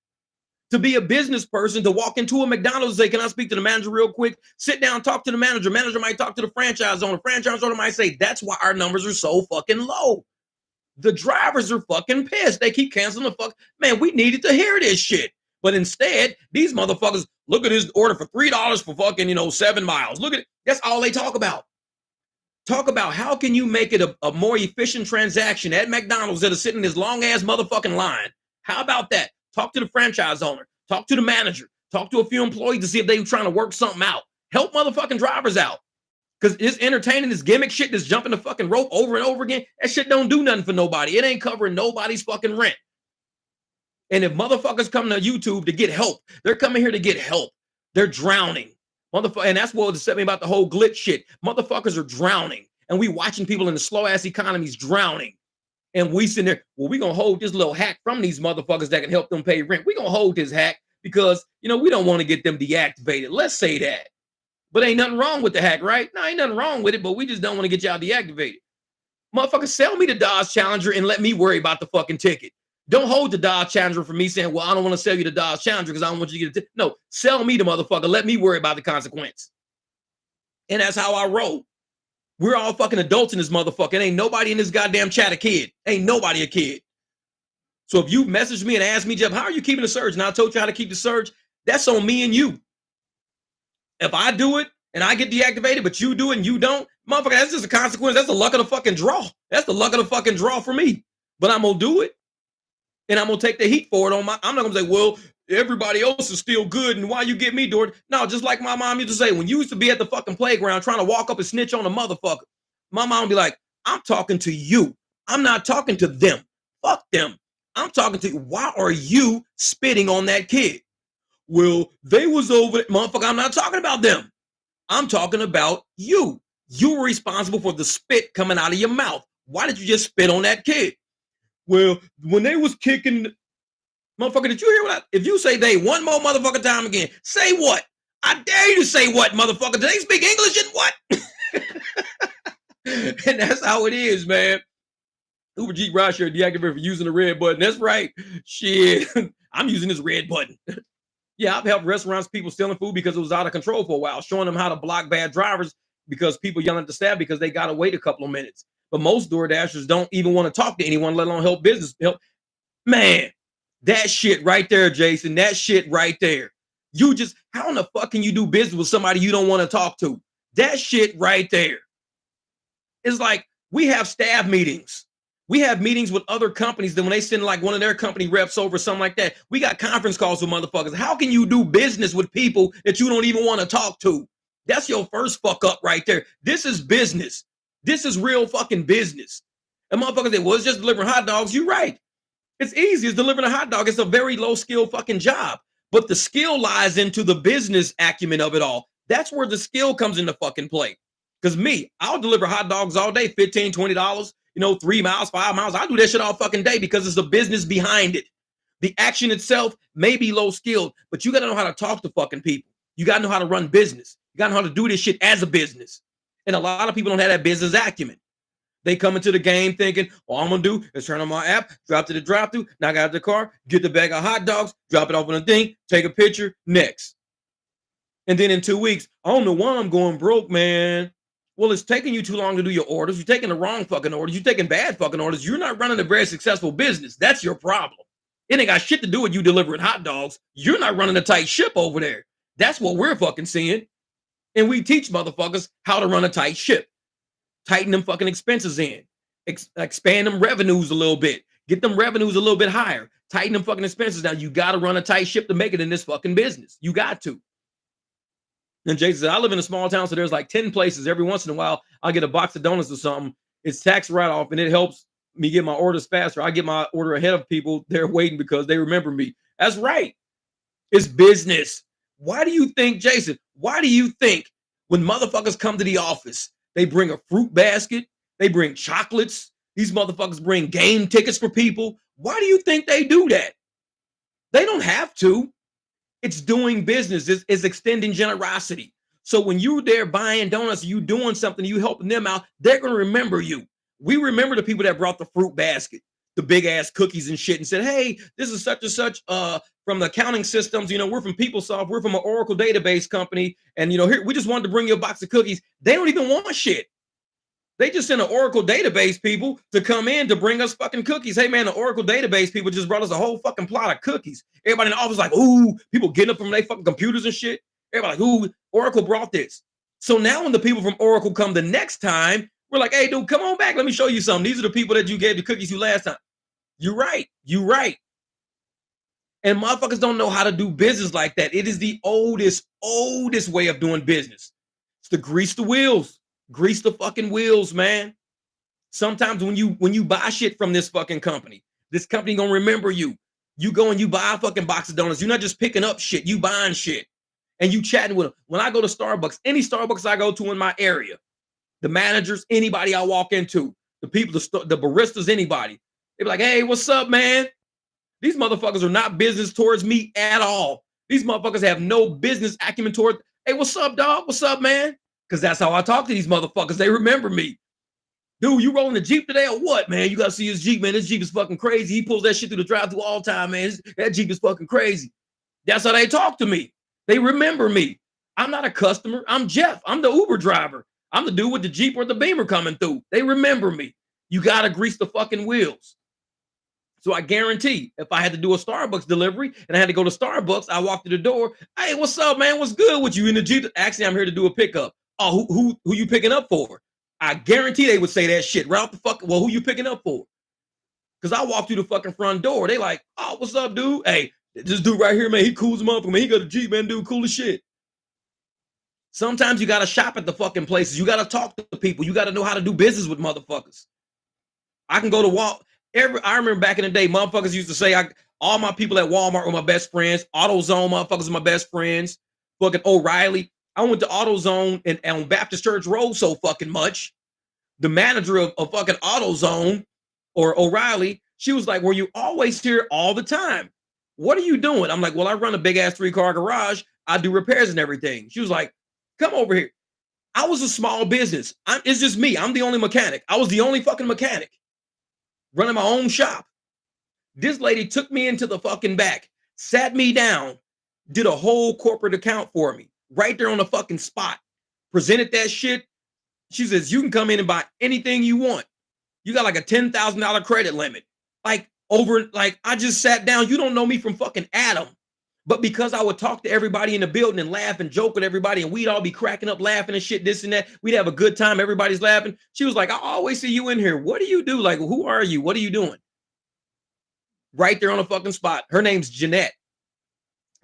To be a business person, to walk into a McDonald's and say, can I speak to the manager real quick? Sit down, talk to the manager. Manager might talk to the franchise owner. Franchise owner might say, that's why our numbers are so fucking low. The drivers are fucking pissed. They keep canceling the fuck. Man, we needed to hear this shit. But instead, these motherfuckers, look at this order for $3 for fucking, 7 miles. Look at it. That's all they talk about. Talk about how can you make it a more efficient transaction at McDonald's that are sitting in this long ass motherfucking line. How about that? Talk to the franchise owner. Talk to the manager. Talk to a few employees to see if they were trying to work something out. Help motherfucking drivers out. Because it's entertaining, this gimmick shit, this jumping the fucking rope over and over again. That shit don't do nothing for nobody. It ain't covering nobody's fucking rent. And if motherfuckers come to YouTube to get help, they're coming here to get help. They're drowning. And that's what upset me about the whole glitch shit. Motherfuckers are drowning. And we watching people in the slow ass economies drowning. And we sitting there, well, we gonna hold this little hack from these motherfuckers that can help them pay rent. We gonna hold this hack because, we don't want to get them deactivated. Let's say that. But ain't nothing wrong with the hack, right? No, ain't nothing wrong with it, but we just don't want to get y'all deactivated. Motherfucker, sell me the Dodge Challenger and let me worry about the fucking ticket. Don't hold the Dodge Challenger for me saying, well, I don't want to sell you the Dodge Challenger because I don't want you to get a ticket. No, sell me the motherfucker. Let me worry about the consequence. And that's how I roll. We're all fucking adults in this motherfucker. Ain't nobody in this goddamn chat a kid. Ain't nobody a kid. So if you message me and ask me, Jeff, how are you keeping the surge? And I told you how to keep the surge. That's on me and you. If I do it and I get deactivated, but you do it and you don't, motherfucker, that's just a consequence. That's the luck of the fucking draw. That's the luck of the fucking draw for me. But I'm gonna do it. And I'm gonna take the heat for it I'm not gonna say, well, everybody else is still good, and why you get me doing it? No, just like my mom used to say, when you used to be at the fucking playground trying to walk up and snitch on a motherfucker, my mom would be like, I'm talking to you. I'm not talking to them. Fuck them. I'm talking to you. Why are you spitting on that kid? Well, they was over it. Motherfucker, I'm not talking about them. I'm talking about you. You were responsible for the spit coming out of your mouth. Why did you just spit on that kid? Well, when they was kicking, motherfucker, did you hear what if you say they one more motherfucker time again, say what? I dare you to say what, motherfucker? Do they speak English and what? And that's how it is, man. Uber G Rideshare deactivated for using the red button. That's right. Shit. I'm using this red button. Yeah, I've helped restaurants, people stealing food because it was out of control for a while, showing them how to block bad drivers because people yelling at the staff because they got to wait a couple of minutes. But most Door Dashers don't even want to talk to anyone, let alone help business. Man, that shit right there, Jason, that shit right there. How in the fuck can you do business with somebody you don't want to talk to? That shit right there. It's like we have staff meetings. We have meetings with other companies that when they send like one of their company reps over, something like that, we got conference calls with motherfuckers. How can you do business with people that you don't even want to talk to? That's your first fuck up right there. This is business. This is real fucking business. And motherfuckers say, well, it's just delivering hot dogs. You're right. It's easy as delivering a hot dog. It's a very low skill fucking job. But the skill lies into the business acumen of it all. That's where the skill comes into fucking play. Because I'll deliver hot dogs all day, $15, $20. 3 miles, 5 miles. I do that shit all fucking day because it's the business behind it. The action itself may be low skilled, but you got to know how to talk to fucking people. You got to know how to run business. You got to know how to do this shit as a business. And a lot of people don't have that business acumen. They come into the game thinking, all I'm going to do is turn on my app, drop to the drive-thru, knock out the car, get the bag of hot dogs, drop it off on the thing, take a picture, next. And then in 2 weeks, I don't know why I'm going broke, man. Well, it's taking you too long to do your orders. You're taking the wrong fucking orders. You're taking bad fucking orders. You're not running a very successful business. That's your problem. It ain't got shit to do with you delivering hot dogs. You're not running a tight ship over there. That's what we're fucking seeing. And we teach motherfuckers how to run a tight ship. Tighten them fucking expenses in. Expand them revenues a little bit. Get them revenues a little bit higher. Tighten them fucking expenses down. You got to run a tight ship to make it in this fucking business. You got to. And Jason said, I live in a small town, so there's like 10 places. Every once in a while, I'll get a box of donuts or something. It's tax write-off, and it helps me get my orders faster. I get my order ahead of people. They're waiting because they remember me. That's right. It's business. Why do you think, Jason, why do you think when motherfuckers come to the office, they bring a fruit basket, they bring chocolates, these motherfuckers bring game tickets for people? Why do you think they do that? They don't have to. It's doing business. It's extending generosity. So when you're there buying donuts, you doing something, you helping them out, they're going to remember you. We remember the people that brought the fruit basket, the big ass cookies and shit and said, hey, this is such and such from the accounting systems. We're from PeopleSoft. We're from an Oracle database company. And, here, we just wanted to bring you a box of cookies. They don't even want shit. They just sent an Oracle database people to come in to bring us fucking cookies. Hey, man, the Oracle database people just brought us a whole fucking plot of cookies. Everybody in the office like, ooh, people getting up from their fucking computers and shit. Everybody like, ooh, Oracle brought this. So now when the people from Oracle come the next time, We're like, hey, dude, come on back. Let me show you something. These are the people that you gave the cookies to last time. You're right. You're right. And motherfuckers don't know how to do business like that. It is the oldest way of doing business. It's to grease the wheels. Grease the fucking wheels, man. Sometimes when you buy shit from this company gonna remember you. You go and you buy a fucking box of donuts. You're not just picking up shit. You buying shit. And you chatting with them. When I go to Starbucks, any Starbucks I go to in my area, the managers, anybody I walk into, the people, the baristas, anybody, they be like, hey, what's up, man? These motherfuckers are not business towards me at all. These motherfuckers have no business acumen toward, hey, what's up, dog? What's up, man? Because that's how I talk to these motherfuckers. They remember me. Dude, you rolling the Jeep today or what, man? You got to see his Jeep, man. This Jeep is fucking crazy. He pulls that shit through the drive-thru all the time, man. That Jeep is fucking crazy. That's how they talk to me. They remember me. I'm not a customer. I'm Jeff. I'm the Uber driver. I'm the dude with the Jeep or the Beamer coming through. They remember me. You got to grease the fucking wheels. So I guarantee if I had to do a Starbucks delivery and I had to go to Starbucks, I walked to the door. Hey, what's up, man? What's good with you in the Jeep? Actually, I'm here to do a pickup. Oh, who you picking up for? I guarantee they would say that shit right off the fuck. Well, who you picking up for? Because I walked through the fucking front door. They like, oh, what's up, dude? Hey, this dude right here, man, he cool as motherfucker, man. He got a Jeep, man, dude, cool as shit. Sometimes you got to shop at the fucking places. You got to talk to people. You got to know how to do business with motherfuckers. I can go to Walmart. I remember back in the day, motherfuckers used to say, all my people at Walmart were my best friends. AutoZone motherfuckers are my best friends. Fucking O'Reilly. I went to AutoZone and on Baptist Church Road so fucking much. The manager of fucking AutoZone or O'Reilly, she was like, were you always here all the time? What are you doing? I'm like, well, I run a big ass 3-car garage. I do repairs and everything. She was like, come over here. I was a small business. It's just me. I'm the only mechanic. I was the only fucking mechanic running my own shop. This lady took me into the fucking back, sat me down, did a whole corporate account for me right there on the fucking spot, presented that shit. She says, you can come in and buy anything you want. You got like a $10,000 credit limit. Like I just sat down. You don't know me from fucking Adam. But because I would talk to everybody in the building and laugh and joke with everybody, and we'd all be cracking up, laughing and shit, this and that. We'd have a good time. Everybody's laughing. She was like, I always see you in here. What do you do? Like, who are you? What are you doing? Right there on the fucking spot. Her name's Jeanette.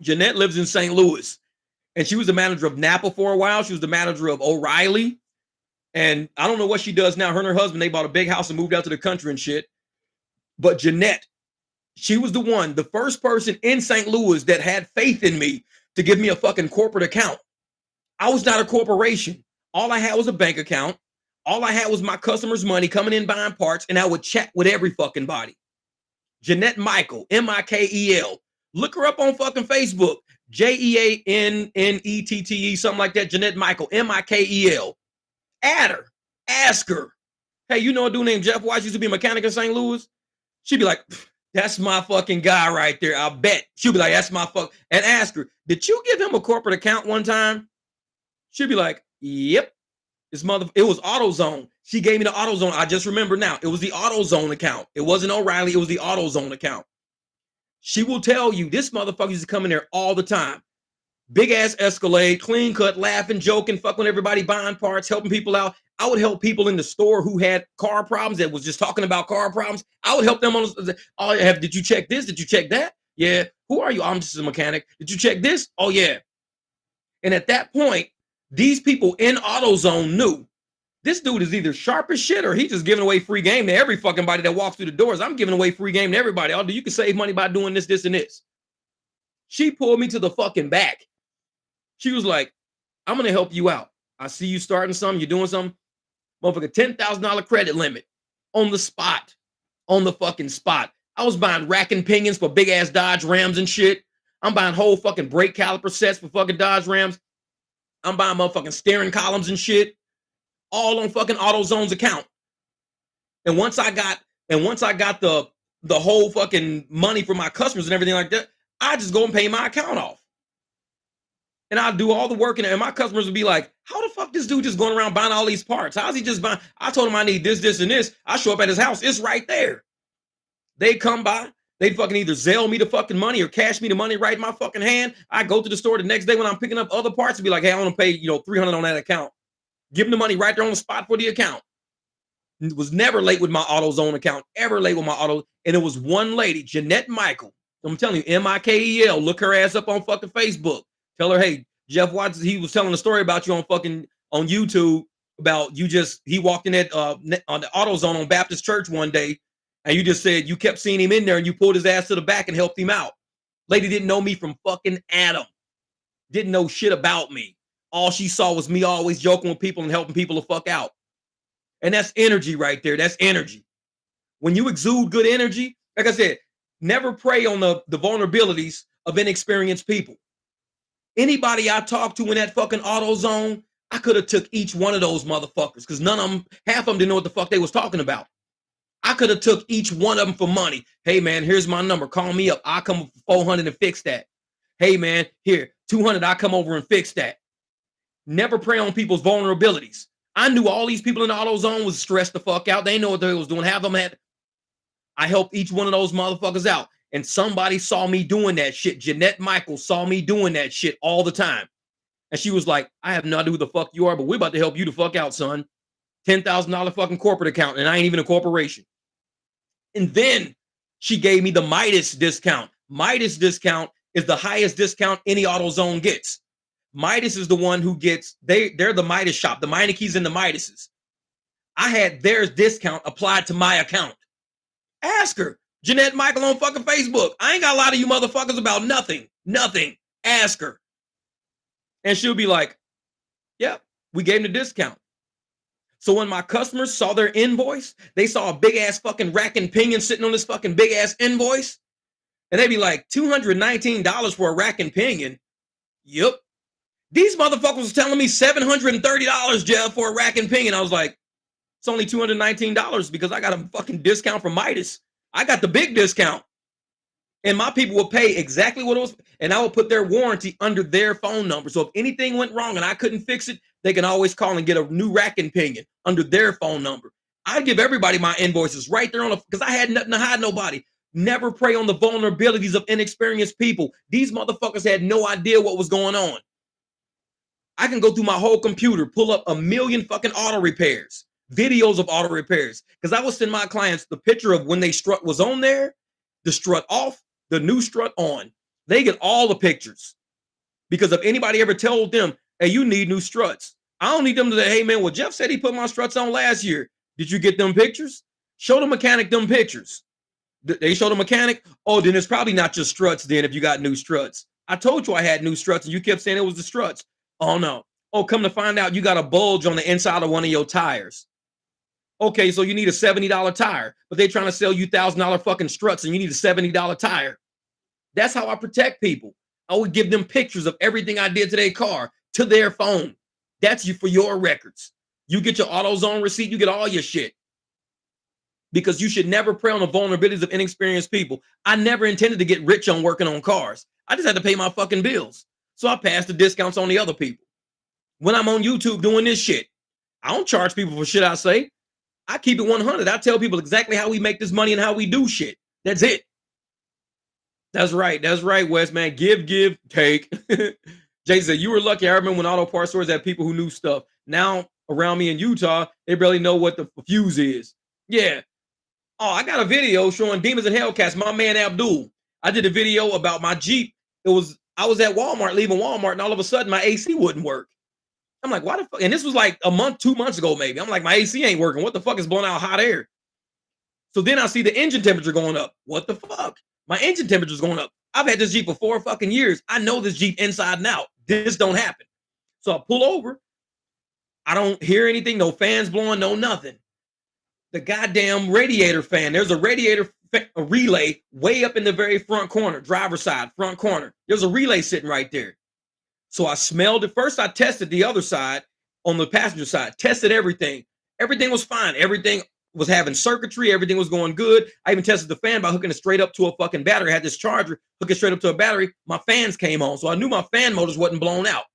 Jeanette lives in St. Louis. And she was the manager of Napa for a while. She was the manager of O'Reilly. And I don't know what she does now. Her and her husband, they bought a big house and moved out to the country and shit. But Jeanette, she was the first person in St. Louis that had faith in me to give me a fucking corporate account. I was not a corporation. All I had was a bank account. All I had was my customers' money coming in buying parts, and I would chat with every fucking body. Jeanette Michael, Mikel. Look her up on fucking Facebook. Jeannette, something like that. Jeanette Michael, Mikel. Add her. Ask her. Hey, you know a dude named Jeff Weiss used to be a mechanic in St. Louis? She'd be like, that's my fucking guy right there. I bet. She'll be like, that's my fuck. And ask her, did you give him a corporate account one time? She'll be like, yep. It was AutoZone. She gave me the AutoZone. I just remember now. It was the AutoZone account. It wasn't O'Reilly. It was the AutoZone account. She will tell you this motherfucker used to come in there all the time. Big ass Escalade, clean cut, laughing, joking, fucking everybody, buying parts, helping people out. I would help people in the store who had car problems that was just talking about car problems. I would help them on. Oh, did you check this? Did you check that? Yeah. Who are you? I'm just a mechanic. Did you check this? Oh, yeah. And at that point, these people in AutoZone knew this dude is either sharp as shit or he just giving away free game to every fucking body that walks through the doors. I'm giving away free game to everybody. Oh, you can save money by doing this, this, and this. She pulled me to the fucking back. She was like, I'm going to help you out. I see you starting something. You're doing something. Motherfucker, $10,000 credit limit on the spot. On the fucking spot. I was buying rack and pinions for big ass Dodge Rams and shit. I'm buying whole fucking brake caliper sets for fucking Dodge Rams. I'm buying motherfucking steering columns and shit. All on fucking AutoZone's account. And once I got the whole fucking money for my customers and everything like that, I just go and pay my account off. And I'll do all the work, and my customers would be like, how the fuck this dude just going around buying all these parts? How's he just buying? I told him I need this, this, and this. I show up at his house. It's right there. They come by. They fucking either Zelle me the fucking money or cash me the money right in my fucking hand. I go to the store the next day when I'm picking up other parts and be like, hey, I want to pay, $300 on that account. Give them the money right there on the spot for the account. Was never late with my AutoZone account, ever late with my auto. And it was one lady, Jeanette Michael. I'm telling you, Mikel. Look her ass up on fucking Facebook. Tell her, hey, Jeff Watts, he was telling a story about you on fucking on YouTube about you just he walked in at on the AutoZone on Baptist Church one day, and you just said you kept seeing him in there and you pulled his ass to the back and helped him out. Lady didn't know me from fucking Adam. Didn't know shit about me. All she saw was me always joking with people and helping people to fuck out. And that's energy right there. That's energy. When you exude good energy, like I said, never prey on the vulnerabilities of inexperienced people. Anybody I talked to in that fucking AutoZone, I could have took each one of those motherfuckers because none of them, half of them didn't know what the fuck they was talking about. I could have took each one of them for money. Hey man, here's my number. Call me up. I'll come for 400 and fix that. Hey man, here, 200, I'll come over and fix that. Never prey on people's vulnerabilities. I knew all these people in the AutoZone was stressed the fuck out. They know what they was doing. Half of them had. I helped each one of those motherfuckers out. And somebody saw me doing that shit. Jeanette Michael saw me doing that shit all the time. And she was like, I have no idea who the fuck you are, but we're about to help you the fuck out, son. $10,000 fucking corporate account, and I ain't even a corporation. And then she gave me the Midas discount. Midas discount is the highest discount any AutoZone gets. Midas is the one who gets, they're the Midas shop, the Meinekes and the Midases. I had their discount applied to my account. Ask her, Jeanette Michael on fucking Facebook. I ain't got a lot of you motherfuckers about nothing. Ask her. And she'll be like, yep, we gave him the discount. So when my customers saw their invoice, they saw a big ass fucking rack and pinion sitting on this fucking big ass invoice. And they'd be like, $219 for a rack and pinion. Yep. These motherfuckers was telling me $730, Jeff, for a rack and pinion. I was like, it's only $219 because I got a fucking discount from Midas. I got the big discount. And my people will pay exactly what it was. And I will put their warranty under their phone number. So if anything went wrong and I couldn't fix it, they can always call and get a new rack and pinion under their phone number. I give everybody my invoices right there on the, because I had nothing to hide nobody. Never prey on the vulnerabilities of inexperienced people. These motherfuckers had no idea what was going on. I can go through my whole computer, pull up a million fucking auto repairs, videos of auto repairs. Because I will send my clients the picture of when they strut was on there, the strut off, the new strut on. They get all the pictures. Because if anybody ever told them, hey, you need new struts, I don't need them to say, hey man, well, Jeff said he put my struts on last year. Did you get them pictures? Show the mechanic them pictures. They show the mechanic, oh, then it's probably not just struts then if you got new struts. I told you I had new struts and you kept saying it was the struts. Oh no. Oh, come to find out you got a bulge on the inside of one of your tires. Okay, so you need a $70 tire, but they're trying to sell you $1,000 fucking struts and you need a $70 tire. That's how I protect people. I would give them pictures of everything I did to their car, to their phone. That's you for your records. You get your AutoZone receipt, you get all your shit. Because you should never prey on the vulnerabilities of inexperienced people. I never intended to get rich on working on cars. I just had to pay my fucking bills. So I passed the discounts on the other people. When I'm on YouTube doing this shit, I don't charge people for shit I say. I keep it 100. I tell people exactly how we make this money and how we do shit. That's it. That's right, Wes, man. Give, take. Jay said, you were lucky. I remember when auto parts stores had people who knew stuff. Now, around me in Utah, they barely know what the fuse is. Yeah. Oh, I got a video showing Demons and Hellcats, my man Abdul. I did a video about my Jeep. I was at Walmart, leaving Walmart, and all of a sudden my AC wouldn't work. I'm like, why the fuck? And this was like a month, 2 months ago, maybe. I'm like, my AC ain't working. What the fuck is blowing out hot air? So then I see the engine temperature going up. What the fuck? My engine temperature is going up. I've had this Jeep for 4 fucking years. I know this Jeep inside and out. This don't happen. So I pull over. I don't hear anything. No fans blowing, no nothing. The goddamn radiator fan. There's a radiator a relay way up in the very front corner, driver's side, front corner. There's a relay sitting right there. So I smelled it. First, I tested the other side on the passenger side, tested everything. Everything was fine. Everything was having circuitry. Everything was going good. I even tested the fan by hooking it straight up to a fucking battery. I had this charger, hook it straight up to a battery. My fans came on. So I knew my fan motors wasn't blown out.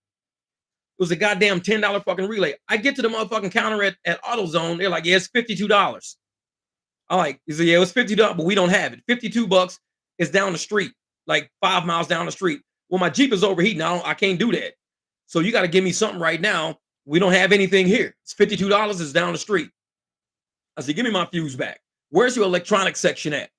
It was a goddamn $10 fucking relay. I get to the motherfucking counter at AutoZone. They're like, yeah, it's $52. I'm like, he said, yeah, it was $50, but we don't have it. $52 is down the street, like 5 miles down the street. Well, my Jeep is overheating. I can't do that. So you got to give me something right now. We don't have anything here. It's $52. It's down the street. I said, give me my fuse back. Where's your electronics section at?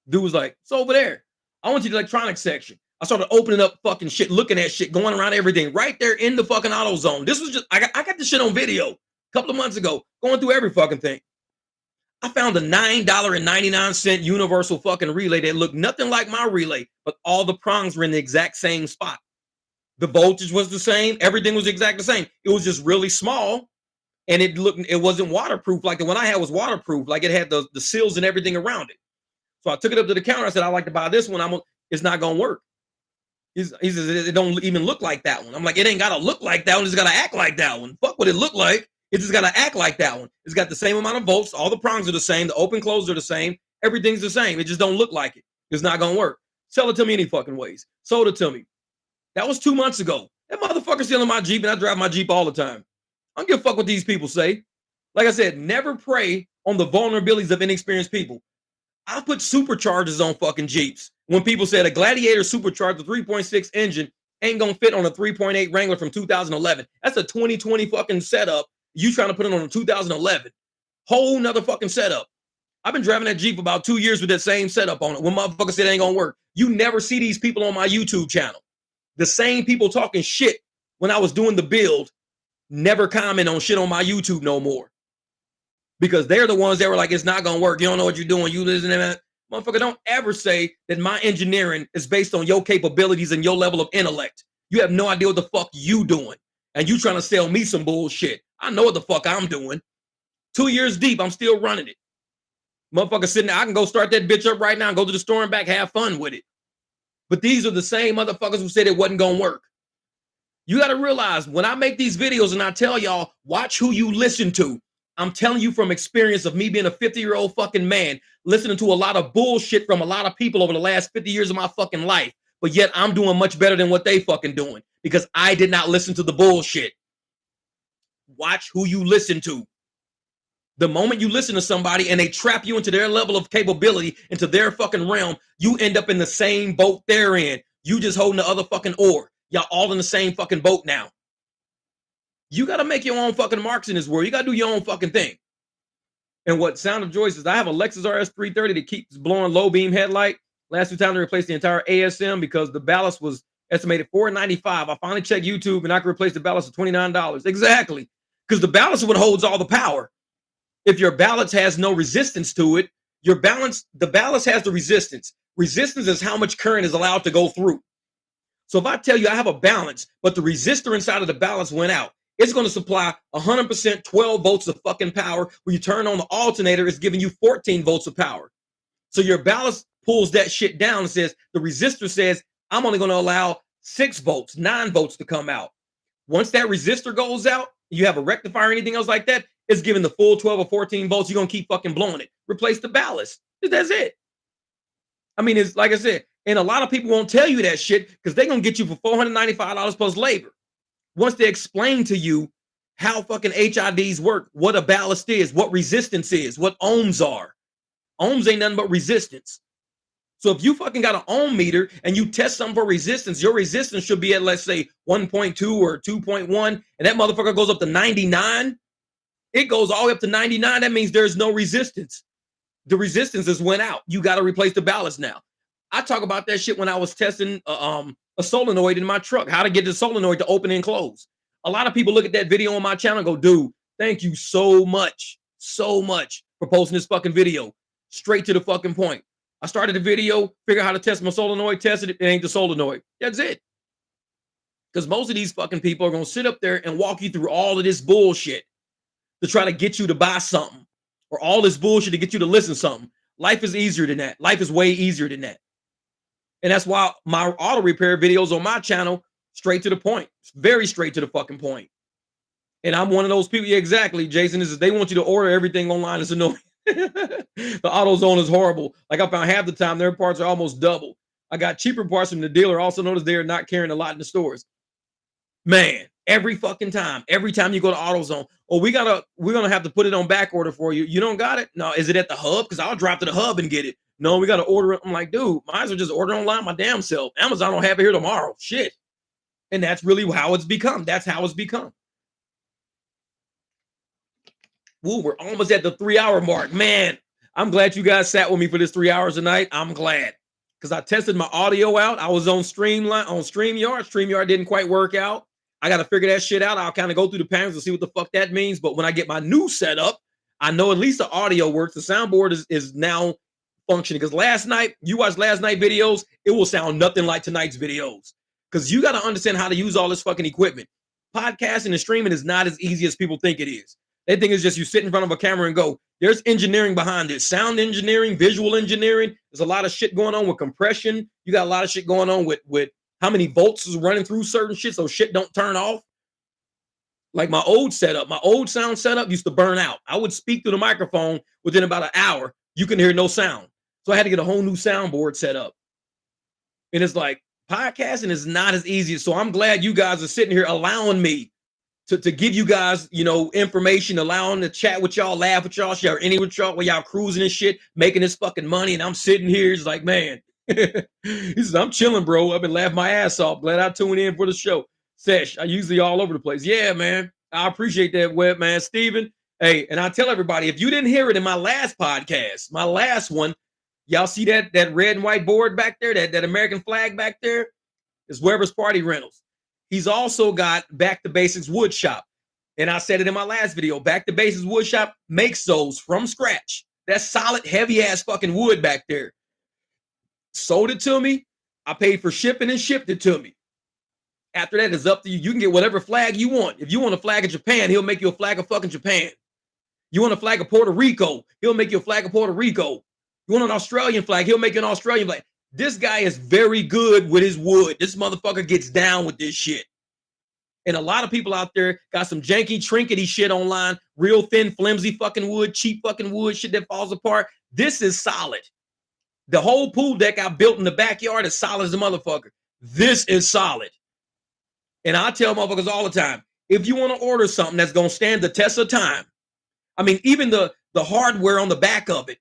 Dude was like, it's over there. I went to the electronics section. I started opening up fucking shit, looking at shit, going around everything right there in the fucking auto zone. This was just, I got this shit on video a couple of months ago, going through every fucking thing. I found a $9.99 universal fucking relay that looked nothing like my relay, but all the prongs were in the exact same spot. The voltage was the same. Everything was exactly the same. It was just really small, and it wasn't waterproof. Like the one I had was waterproof. Like it had the seals and everything around it. So I took it up to the counter. I said, I'd like to buy this one. It's not going to work. He says, it don't even look like that one. I'm like, it ain't got to look like that one. It's got to act like that one. Fuck what it look like. It just got to act like that one. It's got the same amount of volts. All the prongs are the same. The open close are the same. Everything's the same. It just don't look like it. It's not going to work. Sell it to me any fucking ways. Sold it to me. That was 2 months ago. That motherfucker's still in my Jeep, and I drive my Jeep all the time. I don't give a fuck what these people say. Like I said, never prey on the vulnerabilities of inexperienced people. I put superchargers on fucking Jeeps. When people said a Gladiator supercharged 3.6 engine ain't gonna fit on a 3.8 Wrangler from 2011. That's a 2020 fucking setup. You trying to put it on a 2011. Whole nother fucking setup. I've been driving that Jeep about 2 years with that same setup on it. When motherfuckers said it ain't gonna work. You never see these people on my YouTube channel. The same people talking shit when I was doing the build never comment on shit on my YouTube no more. Because they're the ones that were like, it's not going to work. You don't know what you're doing. You listen to that. Motherfucker, don't ever say that my engineering is based on your capabilities and your level of intellect. You have no idea what the fuck you doing. And you trying to sell me some bullshit. I know what the fuck I'm doing. 2 years deep, I'm still running it. Motherfucker sitting there, I can go start that bitch up right now and go to the store and back, have fun with it. But these are the same motherfuckers who said it wasn't going to work. You got to realize when I make these videos and I tell y'all, watch who you listen to. I'm telling you from experience of me being a 50-year-old fucking man, listening to a lot of bullshit from a lot of people over the last 50 years of my fucking life. But yet I'm doing much better than what they fucking doing because I did not listen to the bullshit. Watch who you listen to. The moment you listen to somebody and they trap you into their level of capability, into their fucking realm, you end up in the same boat they're in. You just holding the other fucking oar. Y'all all in the same fucking boat now. You got to make your own fucking marks in this world. You got to do your own fucking thing. And what Sound of Joy says, I have a Lexus RS 330 that keeps blowing low beam headlight. Last 2 times they replaced the entire ASM because the ballast was estimated $495. I finally checked YouTube and I could replace the ballast for $29. Exactly. Because the ballast is what holds all the power. If your ballast has no resistance to it, the ballast has the resistance. Resistance is how much current is allowed to go through. So if I tell you I have a balance, but the resistor inside of the balance went out, it's going to supply 100% 12 volts of fucking power. When you turn on the alternator, it's giving you 14 volts of power. So your ballast pulls that shit down and says, the resistor says, I'm only going to allow 6 volts, 9 volts to come out. Once that resistor goes out, you have a rectifier or anything else like that, it's giving the full 12 or 14 volts. You're going to keep fucking blowing it. Replace the ballast. That's it. I mean, it's like I said, and a lot of people won't tell you that shit because they're going to get you for $495 plus labor. Once they explain to you how fucking HIDs work, what a ballast is, what resistance is, what ohms are. Ohms ain't nothing but resistance. So if you fucking got an ohm meter and you test something for resistance, your resistance should be at, let's say, 1.2 or 2.1, and that motherfucker goes up to 99. It goes all the way up to 99. That means there's no resistance. The resistance has went out. You got to replace the ballast now. I talk about that shit when I was testing a solenoid in my truck, how to get the solenoid to open and close. A lot of people look at that video on my channel and go, dude, thank you so much for posting this fucking video. Straight to the fucking point. I started the video, figure out how to test my solenoid, tested it, it ain't the solenoid. That's it. Because most of these fucking people are going to sit up there and walk you through all of this bullshit to try to get you to buy something, or all this bullshit to get you to listen to something. Life is easier than that. Life is way easier than that. And that's why my auto repair videos on my channel, straight to the point, very straight to the fucking point. And I'm one of those people. Yeah, exactly, Jason. Is they want you to order everything online. It's annoying. The AutoZone is horrible. Like I found half the time their parts are almost double. I got cheaper parts from the dealer. Also notice they are not carrying a lot in the stores. Man, every fucking time. Every time you go to AutoZone, oh, we're gonna have to put it on back order for you. You don't got it? No, is it at the hub? Because I'll drop to the hub and get it. No, we got to order it. I'm like, dude, might as well just order online my damn self. Amazon don't have it here tomorrow. Shit. And that's really how it's become. That's how it's become. Woo, we're almost at the 3-hour mark. Man, I'm glad you guys sat with me for this 3 hours tonight. I'm glad. Because I tested my audio out. I was on StreamYard. StreamYard didn't quite work out. I got to figure that shit out. I'll kind of go through the patterns and see what the fuck that means. But when I get my new setup, I know at least the audio works. The soundboard is now functioning. Because last night, you watched last night videos, it will sound nothing like tonight's videos. Because you got to understand how to use all this fucking equipment. Podcasting and streaming is not as easy as people think it is. They think it's just you sit in front of a camera and go. There's engineering behind it. Sound engineering, visual engineering. There's a lot of shit going on with compression. You got a lot of shit going on with how many volts is running through certain shit so shit don't turn off. Like my old setup, my old sound setup used to burn out. I would speak through the microphone within about an hour. You can hear no sound. So I had to get a whole new soundboard set up. And it's like, podcasting is not as easy. So I'm glad you guys are sitting here allowing me to give you guys, information, allowing to chat with y'all, laugh with y'all, share any with y'all while y'all cruising and shit, making this fucking money. And I'm sitting here, it's like, man, he says, I'm chilling, bro. I've been laughing my ass off. Glad I tuned in for the show. Sesh, I usually all over the place. Yeah, man. I appreciate that, web man. Steven. Hey, and I tell everybody, if you didn't hear it in my last podcast, my last one, y'all see that red and white board back there, that American flag back there? Is Weber's Party Rentals. He's also got Back to Basics Wood Shop. And I said it in my last video. Back to Basics Wood Shop makes those from scratch. That solid, heavy-ass fucking wood back there. Sold it to me. I paid for shipping and shipped it to me. After that, it's up to you. You can get whatever flag you want. If you want a flag of Japan, he'll make you a flag of fucking Japan. You want a flag of Puerto Rico, he'll make you a flag of Puerto Rico. You want an Australian flag, he'll make you an Australian flag. This guy is very good with his wood. This motherfucker gets down with this shit. And a lot of people out there got some janky, trinkety shit online, real thin, flimsy fucking wood, cheap fucking wood, shit that falls apart. This is solid. The whole pool deck I built in the backyard is solid as a motherfucker. This is solid. And I tell motherfuckers all the time, if you want to order something that's going to stand the test of time, I mean, even the hardware on the back of it,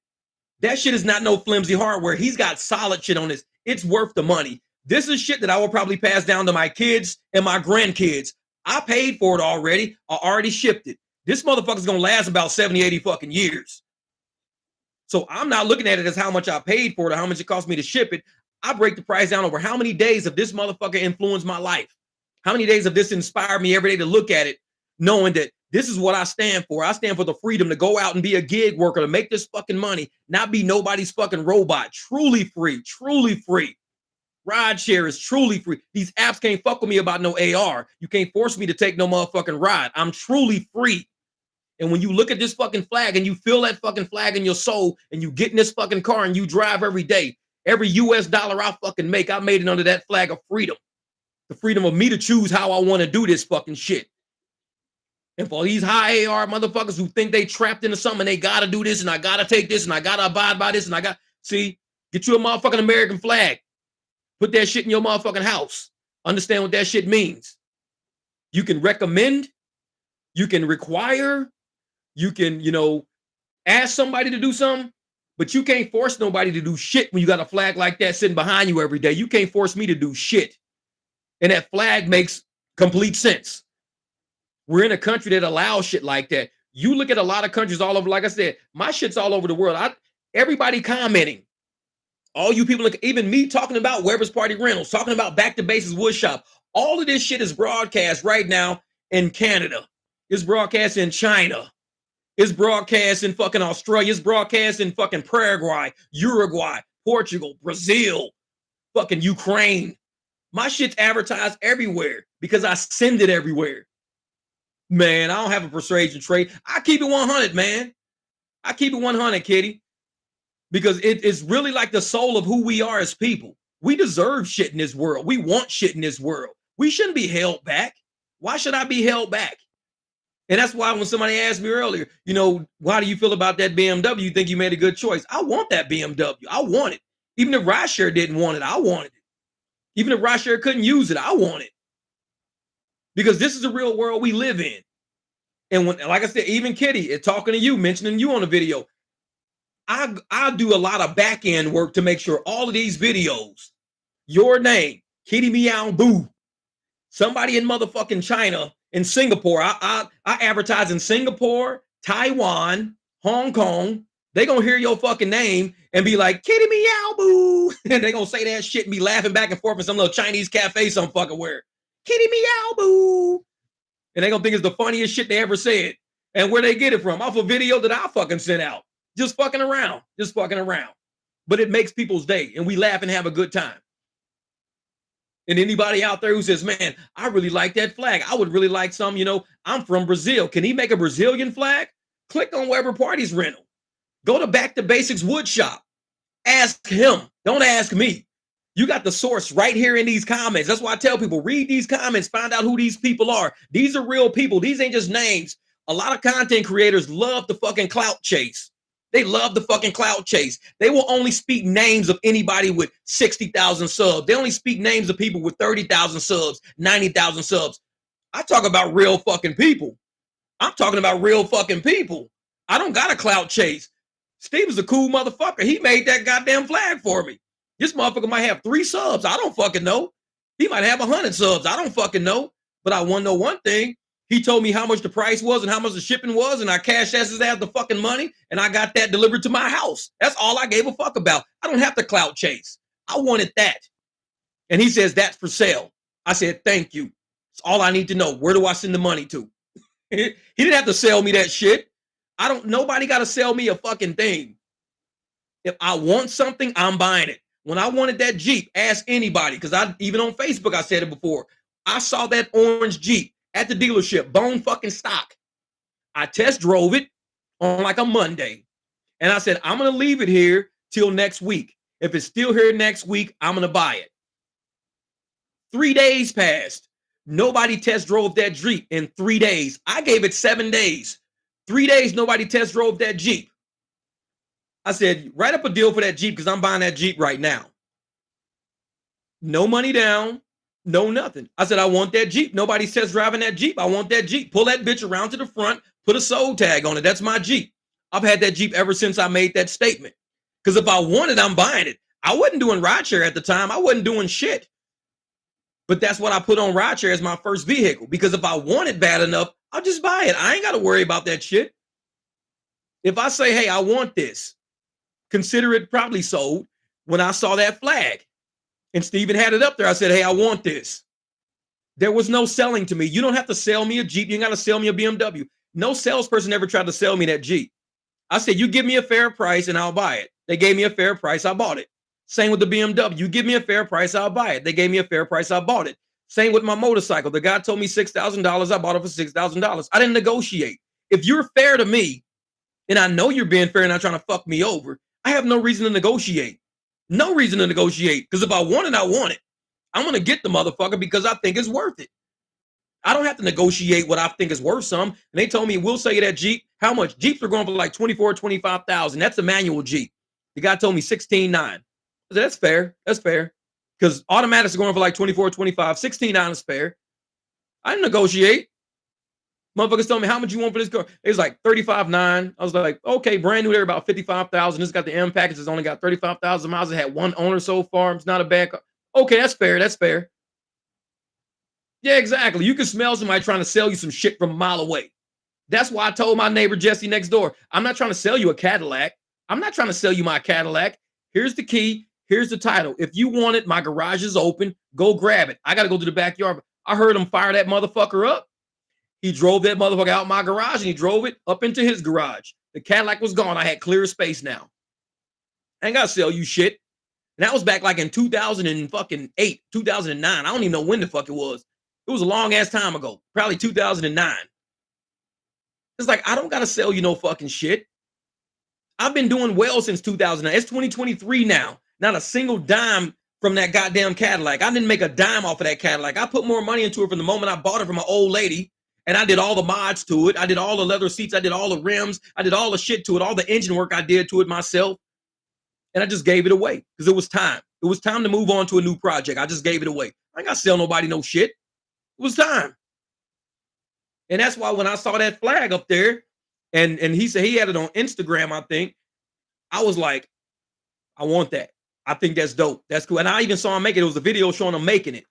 that shit is not no flimsy hardware. He's got solid shit on this. It's worth the money. This is shit that I will probably pass down to my kids and my grandkids. I paid for it already. I already shipped it. This motherfucker's going to last about 70, 80 fucking years. So I'm not looking at it as how much I paid for it or how much it cost me to ship it. I break the price down over how many days of this motherfucker influenced my life. How many days of this inspired me every day to look at it, knowing that this is what I stand for. I stand for the freedom to go out and be a gig worker, to make this fucking money, not be nobody's fucking robot. Truly free, truly free. Rideshare is truly free. These apps can't fuck with me about no AR. You can't force me to take no motherfucking ride. I'm truly free. And when you look at this fucking flag and you feel that fucking flag in your soul and you get in this fucking car and you drive every day, every US dollar I fucking make, I made it under that flag of freedom. The freedom of me to choose how I want to do this fucking shit. And for these high AR motherfuckers who think they trapped into something and they gotta do this and I gotta take this and I gotta abide by this and get you a motherfucking American flag. Put that shit in your motherfucking house. Understand what that shit means. You can recommend, you can require, you can, ask somebody to do something, but you can't force nobody to do shit when you got a flag like that sitting behind you every day. You can't force me to do shit. And that flag makes complete sense. We're in a country that allows shit like that. You look at a lot of countries all over, like I said, my shit's all over the world. Everybody commenting. All you people, even me talking about Weber's Party Rentals, talking about Back to Basics Wood Shop. All of this shit is broadcast right now in Canada. It's broadcast in China. It's broadcast in fucking Australia. It's broadcast in fucking Paraguay, Uruguay, Portugal, Brazil, fucking Ukraine. My shit's advertised everywhere because I send it everywhere. Man, I don't have a persuasion trait. I keep it 100, man. I keep it 100, kitty. Because it's really like the soul of who we are as people. We deserve shit in this world. We want shit in this world. We shouldn't be held back. Why should I be held back? And that's why when somebody asked me earlier, why do you feel about that BMW? You think you made a good choice? I want that BMW. I want it. Even if Rideshare didn't want it, I wanted it. Even if Rideshare couldn't use it, I want it. Because this is the real world we live in. And when, like I said, even Kitty, talking to you, mentioning you on the video, I do a lot of back end work to make sure all of these videos, your name, Kitty Meow Boo, somebody in motherfucking China, in Singapore, I advertise in Singapore, Taiwan, Hong Kong, they gonna hear your fucking name and be like, kitty meow boo. And they gonna say that shit and be laughing back and forth in some little Chinese cafe some fucking where. Kitty meow boo. And they gonna think it's the funniest shit they ever said. And where they get it from? Off a video that I fucking sent out. Just fucking around. Just fucking around. But it makes people's day and we laugh and have a good time. And anybody out there who says, man, I really like that flag. I would really like some, I'm from Brazil. Can he make a Brazilian flag? Click on wherever party's rental. Go to Back to Basics Wood Shop. Ask him. Don't ask me. You got the source right here in these comments. That's why I tell people, read these comments, find out who these people are. These are real people. These ain't just names. A lot of content creators love the fucking clout chase. They love the fucking clout chase. They will only speak names of anybody with 60,000 subs. They only speak names of people with 30,000 subs, 90,000 subs. I talk about real fucking people. I'm talking about real fucking people. I don't got a clout chase. Steve is a cool motherfucker. He made that goddamn flag for me. This motherfucker might have 3 subs. I don't fucking know. He might have 100 subs. I don't fucking know. But I want to know one thing. He told me how much the price was and how much the shipping was, and I cashed his ass the fucking money, and I got that delivered to my house. That's all I gave a fuck about. I don't have to clout chase. I wanted that. And he says, that's for sale. I said, thank you. That's all I need to know. Where do I send the money to? He didn't have to sell me that shit. Nobody got to sell me a fucking thing. If I want something, I'm buying it. When I wanted that Jeep, ask anybody, because even on Facebook, I said it before. I saw that orange Jeep at the dealership, bone fucking stock. I test drove it on like a Monday. And I said, I'm going to leave it here till next week. If it's still here next week, I'm going to buy it. 3 days passed. Nobody test drove that Jeep in 3 days. I gave it 7 days. 3 days, nobody test drove that Jeep. I said, write up a deal for that Jeep because I'm buying that Jeep right now. No money down. No, nothing. I said, I want that Jeep. Nobody's test driving that Jeep. I want that Jeep. Pull that bitch around to the front, put a sold tag on it. That's my Jeep. I've had that Jeep ever since I made that statement. Because if I want it, I'm buying it. I wasn't doing rideshare at the time. I wasn't doing shit. But that's what I put on rideshare as my first vehicle. Because if I want it bad enough, I'll just buy it. I ain't got to worry about that shit. If I say, hey, I want this, consider it probably sold. When I saw that flag, and Steven had it up there, I said, hey, I want this. There was no selling to me. You don't have to sell me a Jeep. You ain't got to sell me a BMW. No salesperson ever tried to sell me that Jeep. I said, you give me a fair price and I'll buy it. They gave me a fair price. I bought it. Same with the BMW. You give me a fair price, I'll buy it. They gave me a fair price. I bought it. Same with my motorcycle. The guy told me $6,000. I bought it for $6,000. I didn't negotiate. If you're fair to me, and I know you're being fair and not trying to fuck me over, I have no reason to negotiate. No reason to negotiate. Because if I want it, I want it. I'm going to get the motherfucker because I think it's worth it. I don't have to negotiate what I think is worth some. And they told me, we'll sell you that Jeep. How much? Jeeps are going for like 24, 25,000. That's a manual Jeep. The guy told me 16.9. I said, that's fair. That's fair. Because automatics are going for like 24, 25. 16.9 is fair. I didn't negotiate. Motherfuckers told me, how much you want for this car? It was like 35.9. I was like, okay, brand new there, about 55,000. This got the M package. It's only got 35,000 miles. It had one owner so far. It's not a bad car. Okay, that's fair. That's fair. Yeah, exactly. You can smell somebody trying to sell you some shit from a mile away. That's why I told my neighbor Jesse next door, I'm not trying to sell you a Cadillac. I'm not trying to sell you my Cadillac. Here's the key. Here's the title. If you want it, my garage is open. Go grab it. I got to go to the backyard. I heard him fire that motherfucker up. He drove that motherfucker out my garage and he drove it up into his garage. The Cadillac was gone. I had clear space now. I ain't got to sell you shit. And that was back like in 2008, 2009. I don't even know when the fuck it was. It was a long ass time ago. Probably 2009. It's like, I don't got to sell you no fucking shit. I've been doing well since 2009. It's 2023 now. Not a single dime from that goddamn Cadillac. I didn't make a dime off of that Cadillac. I put more money into it from the moment I bought it from my old lady. And I did all the mods to it. I did all the leather seats. I did all the rims. I did all the shit to it. All the engine work I did to it myself. And I just gave it away because it was time. It was time to move on to a new project. I just gave it away. I ain't got to sell nobody no shit. It was time. And that's why when I saw that flag up there, and he said he had it on Instagram, I think, I was like, I want that. I think that's dope. That's cool. And I even saw him make it. It was a video showing him making it.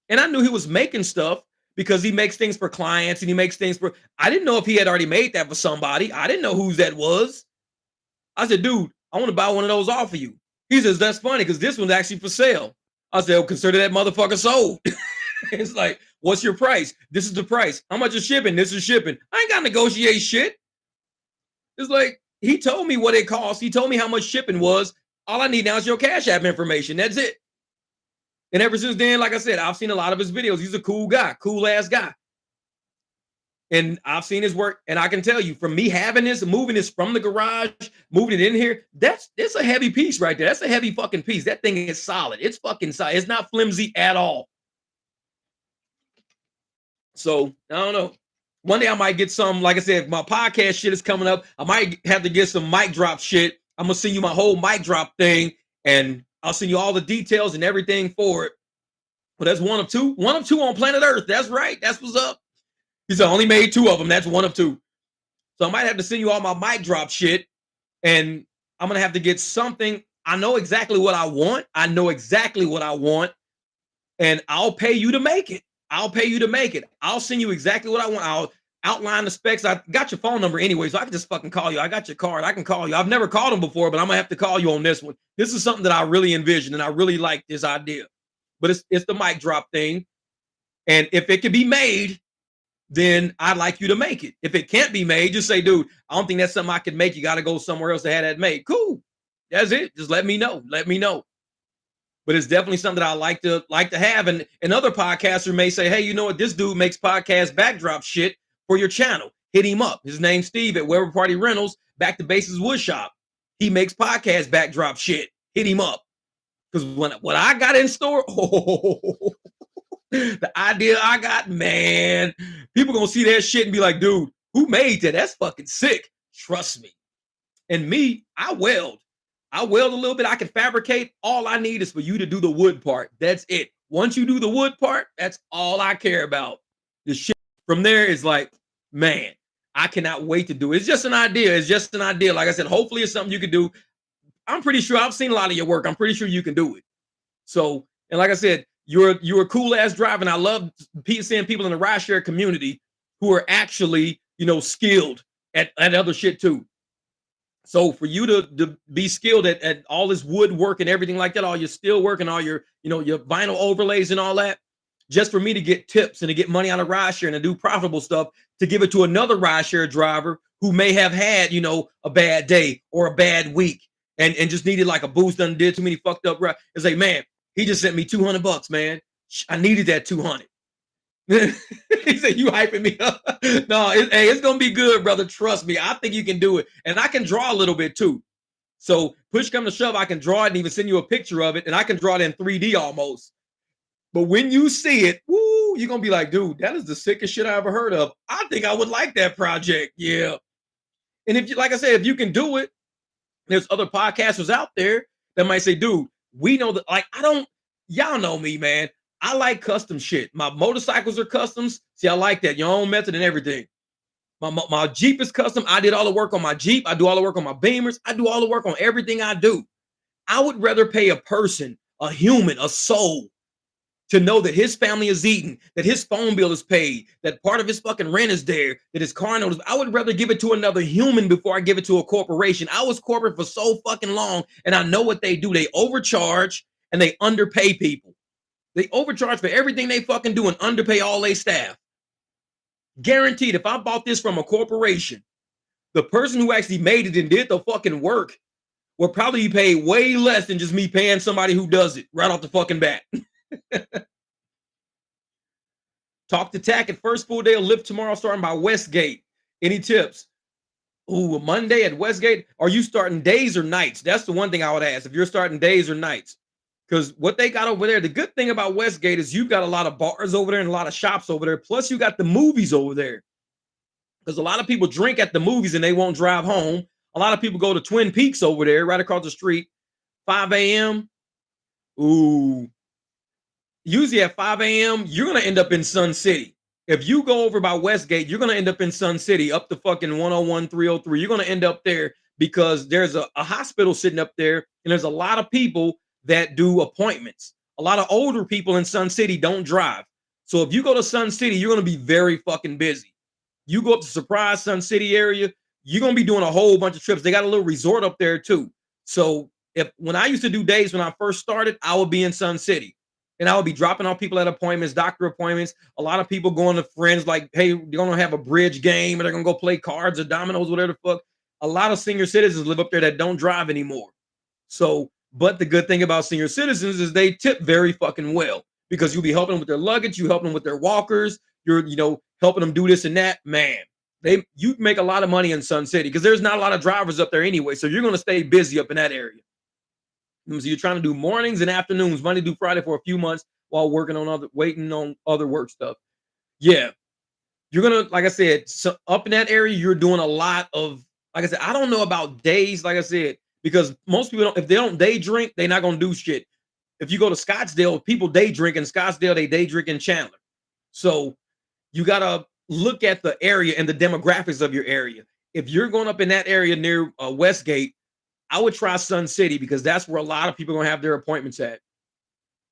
And I knew he was making stuff because he makes things for clients and he makes things for. I didn't know if he had already made that for somebody. I didn't know whose that was. I said, dude, I want to buy one of those off of you. He says, that's funny because this one's actually for sale. I said, oh, consider that motherfucker sold. It's like, what's your price? This is the price. How much is shipping? This is shipping. I ain't got to negotiate shit. It's like, he told me what it cost. He told me how much shipping was. All I need now is your Cash App information. That's it. And ever since then, like I said, I've seen a lot of his videos. He's a cool guy, cool ass guy. And I've seen his work, and I can tell you, from me having this, moving this from the garage, moving it in here, it's a heavy piece right there. That's a heavy fucking piece. That thing is solid. It's fucking solid. It's not flimsy at all. So I don't know. One day I might get some, like I said, if my podcast shit is coming up, I might have to get some mic drop shit. I'm gonna send you my whole mic drop thing, and I'll send you all the details and everything for it. But that's one of two on planet Earth. That's right. That's what's up. He said, I only made 2 of them. That's one of 2. So I might have to send you all my mic drop shit. And I'm going to have to get something. I know exactly what I want. And I'll pay you to make it. I'll send you exactly what I want. I'll outline the specs. I got your phone number anyway, so I can just fucking call you. I got your card. I can call you. I've never called him before, but I'm going to have to call you on this one. This is something that I really envisioned, and I really like this idea. But it's the mic drop thing. And if it can be made, then I'd like you to make it. If it can't be made, just say, dude, I don't think that's something I can make. You got to go somewhere else to have that made. Cool. That's it. Just let me know. But it's definitely something that I like to have. And another podcaster may say, hey, you know what? This dude makes podcast backdrop shit for your channel. Hit him up. His name's Steve at Weber Party Rentals, Back to Bases Wood Shop. He makes podcast backdrop shit. Hit him up. Because what I got in store, the idea I got, man, people gonna see that shit and be like, dude, who made that? That's fucking sick. Trust me. And me, I weld a little bit. I can fabricate. All I need is for you to do the wood part. That's it. Once you do the wood part, that's all I care about. The shit from there is like, man, I cannot wait to do it. It's just an idea. Like I said, hopefully it's something you can do. I'm pretty sure I've seen a lot of your work. I'm pretty sure you can do it. So, and like I said, you're a cool ass driver, and I love seeing people in the rideshare community who are actually, skilled at other shit too. So for you to be skilled at all this woodwork and everything like that, all your steel work and all your your vinyl overlays and all that, just for me to get tips and to get money out of rideshare and to do profitable stuff, to give it to another rideshare driver who may have had a bad day or a bad week and just needed like a boost, done did too many fucked up rides. It's like, man, he just sent me $200, man. I needed that 200. He said, you hyping me up. No, it's going to be good, brother. Trust me. I think you can do it. And I can draw a little bit too. So push come to shove, I can draw it and even send you a picture of it. And I can draw it in 3D almost. But when you see it, woo, you're going to be like, dude, that is the sickest shit I ever heard of. I think I would like that project. Yeah. And if you, like I said, if you can do it, there's other podcasters out there that might say, dude, we know that, like, y'all know me, man. I like custom shit. My motorcycles are customs. See, I like that. Your own method and everything. My Jeep is custom. I did all the work on my Jeep. I do all the work on my Beamers. I do all the work on everything I do. I would rather pay a person, a human, a soul, to know that his family is eating, that his phone bill is paid, that part of his fucking rent is there, that his car note is. I would rather give it to another human before I give it to a corporation. I was corporate for so fucking long, and I know what they do. They overcharge and they underpay people. They overcharge for everything they fucking do and underpay all their staff. Guaranteed, if I bought this from a corporation, the person who actually made it and did the fucking work will probably be paid way less than just me paying somebody who does it right off the fucking bat. Talk to Tack at first full day of Lyft tomorrow, starting by Westgate. Any tips? Ooh, Monday at Westgate. Are you starting days or nights? That's the one thing I would ask. If you're starting days or nights. Because what they got over there, the good thing about Westgate is you've got a lot of bars over there and a lot of shops over there. Plus, you got the movies over there. Because a lot of people drink at the movies and they won't drive home. A lot of people go to Twin Peaks over there, right across the street. 5 a.m. Ooh. Usually at 5 a.m., you're going to end up in Sun City. If you go over by Westgate, you're going to end up in Sun City, up to fucking 101, 303. You're going to end up there because there's a hospital sitting up there, and there's a lot of people that do appointments. A lot of older people in Sun City don't drive. So if you go to Sun City, you're going to be very fucking busy. You go up to Surprise Sun City area, you're going to be doing a whole bunch of trips. They got a little resort up there too. So if when I used to do days when I first started, I would be in Sun City and I would be dropping off people at appointments, doctor appointments. A lot of people going to friends like, hey, they're going to have a bridge game or they're going to go play cards or dominoes, whatever the fuck. A lot of senior citizens live up there that don't drive anymore. So, but the good thing about senior citizens is they tip very fucking well because you'll be helping them with their luggage, you helping them with their walkers, you're, helping them do this and that. Man, you make a lot of money in Sun City because there's not a lot of drivers up there anyway. So you're going to stay busy up in that area. So you're trying to do mornings and afternoons, Monday through Friday for a few months while waiting on other work stuff. Yeah, you're gonna, like I said, so up in that area, you're doing a lot of, like I said, I don't know about days, like I said, because most people don't, if they don't day drink, they're not gonna do shit. If you go to Scottsdale, people day drink in Scottsdale, they day drink in Chandler. So you gotta look at the area and the demographics of your area. If you're going up in that area near Westgate, I would try Sun City because that's where a lot of people are gonna have their appointments at.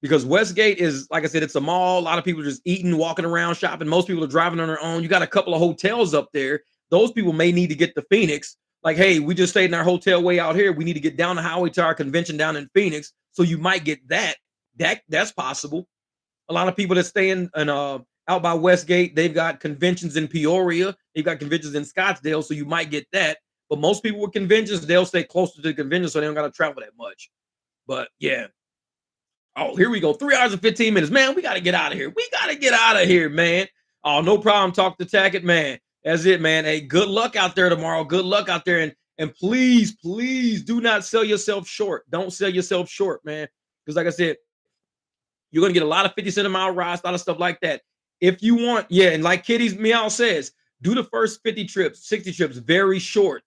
Because Westgate is, like I said, it's a mall. A lot of people are just eating, walking around, shopping. Most people are driving on their own. You got a couple of hotels up there. Those people may need to get to Phoenix. Like, hey, we just stayed in our hotel way out here. We need to get down the highway to our convention down in Phoenix. So you might get that. That's possible. A lot of people that stay in out by Westgate, they've got conventions in Peoria. They've got conventions in Scottsdale. So you might get that. But most people with conventions, they'll stay closer to the convention so they don't got to travel that much. But yeah. Oh, here we go. 3 hours and 15 minutes. Man, we got to get out of here. We got to get out of here, man. Oh, no problem. Talk to Tackett, man. That's it, man. Hey, good luck out there tomorrow. Good luck out there. And please, please do not sell yourself short. Don't sell yourself short, man. Because like I said, you're going to get a lot of 50 cent a mile rides, a lot of stuff like that. If you want, yeah, and like Kitty's Meow says, do the first 50 trips, 60 trips very short.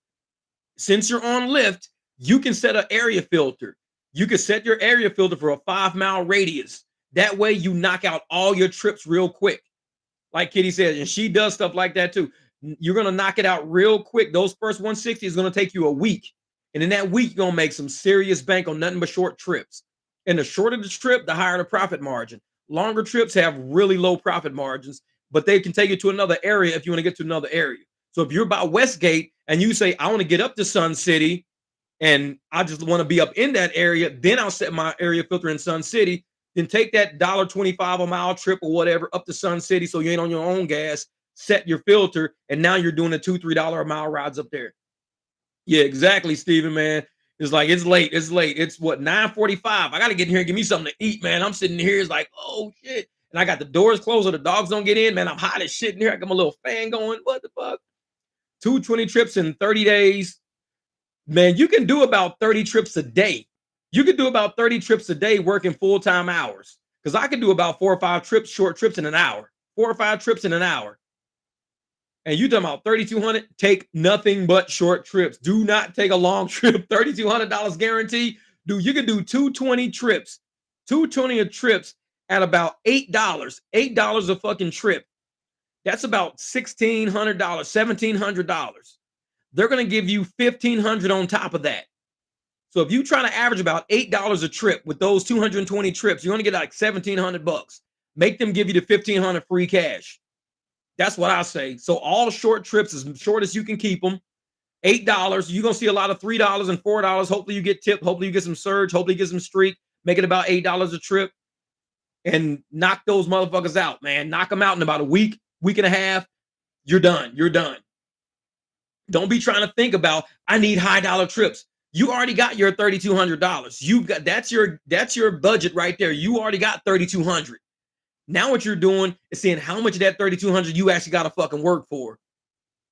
Since you're on Lyft, you can set an area filter. You can set your area filter for a 5-mile radius. That way you knock out all your trips real quick. Like Kitty said, and she does stuff like that too. You're going to knock it out real quick. Those first 160 is going to take you a week. And in that week, you're going to make some serious bank on nothing but short trips. And the shorter the trip, the higher the profit margin. Longer trips have really low profit margins, but they can take you to another area if you want to get to another area. So if you're by Westgate and you say, I want to get up to Sun City and I just want to be up in that area, then I'll set my area filter in Sun City. Then take that $1.25 a mile trip or whatever up to Sun City so you ain't on your own gas, set your filter, and now you're doing the $2-3 a mile rides up there. Yeah, exactly, Steven, man. It's like it's late. It's late. It's what 9:45. I gotta get in here and give me something to eat, man. I'm sitting here, it's like, oh shit. And I got the doors closed so the dogs don't get in. Man, I'm hot as shit in here. I got my little fan going. What the fuck? 220 trips in 30 days. Man, you can do about 30 trips a day. You can do about 30 trips a day working full-time hours. Because I can do about 4 or 5 trips, short trips in an hour. 4 or 5 trips in an hour. And you talking about 3,200? Take nothing but short trips. Do not take a long trip. $3,200 guarantee. Dude, you can do 220 trips. 220 trips at about $8. $8 a fucking trip. That's about $1,600, $1,700. They're going to give you $1,500 on top of that. So if you try to average about $8 a trip with those 220 trips, you're going to get like $1,700. Make them give you the $1,500 free cash. That's what I say. So all short trips, as short as you can keep them, $8. You're going to see a lot of $3 and $4. Hopefully you get tipped. Hopefully you get some surge. Hopefully you get some streak. Make it about $8 a trip and knock those motherfuckers out, man. Knock them out in about a week, week and a half. You're done. You're done. Don't be trying to think about, I need high dollar trips. You already got your $3,200. You've got that's your budget right there. You already got $3,200. Now what you're doing is seeing how much of that $3,200 you actually got to fucking work for.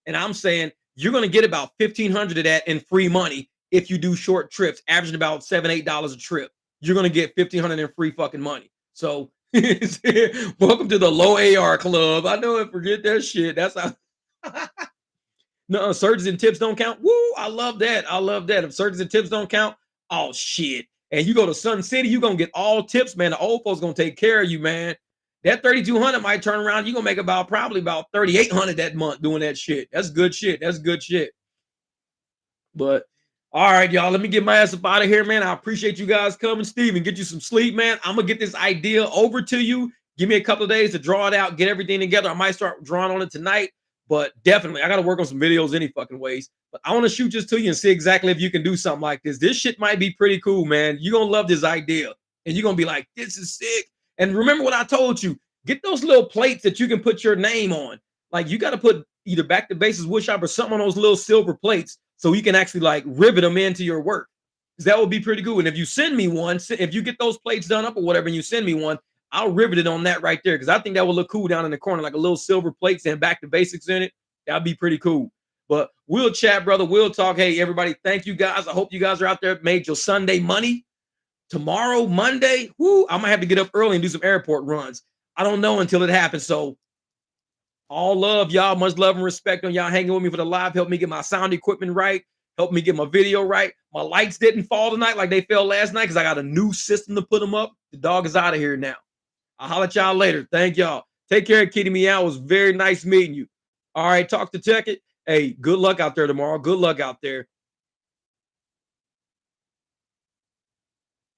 And I'm saying you're going to get about $1,500 of that in free money if you do short trips, averaging about $7-8 a trip. You're going to get $1,500 in free fucking money. So welcome to the low AR club. I know it. Forget that shit. That's how. No, surges and tips don't count. Woo, I love that. I love that. If surges and tips don't count, oh shit. And you go to Sun City, you're gonna get all tips, man. The old folks gonna take care of you, man. That 3,200 might turn around. You're gonna make probably about 3,800 that month doing that shit. That's good shit. That's good shit. But all right, y'all. Let me get my ass up out of here, man. I appreciate you guys coming. Steven, get you some sleep, man. I'm gonna get this idea over to you. Give me a couple of days to draw it out, get everything together. I might start drawing on it tonight, but definitely I got to work on some videos any fucking ways. But I want to shoot just to you and see exactly if you can do something like this. This shit might be pretty cool, man. You're going to love this idea and you're going to be like, this is sick. And remember what I told you, get those little plates that you can put your name on. Like you got to put either back to basis woodshop or something on those little silver plates so you can actually like rivet them into your work. That would be pretty cool. And if you send me one, if you get those plates done up or whatever, and you send me one, I'll rivet it on that right there because I think that would look cool down in the corner, like a little silver plate and back to basics in it. That'd be pretty cool. But we'll chat, brother. We'll talk. Hey, everybody, thank you guys. I hope you guys are out there, made your Sunday money. Tomorrow, Monday, whoo, I might have to get up early and do some airport runs. I don't know until it happens. So all love, y'all. Much love and respect on y'all hanging with me for the live. Help me get my sound equipment right. Help me get my video right. My lights didn't fall tonight like they fell last night because I got a new system to put them up. The dog is out of here now. I'll holler at y'all later. Thank y'all. Take care of Kitty Meow. It was very nice meeting you. All right, talk to Tech It. Hey, good luck out there tomorrow. Good luck out there.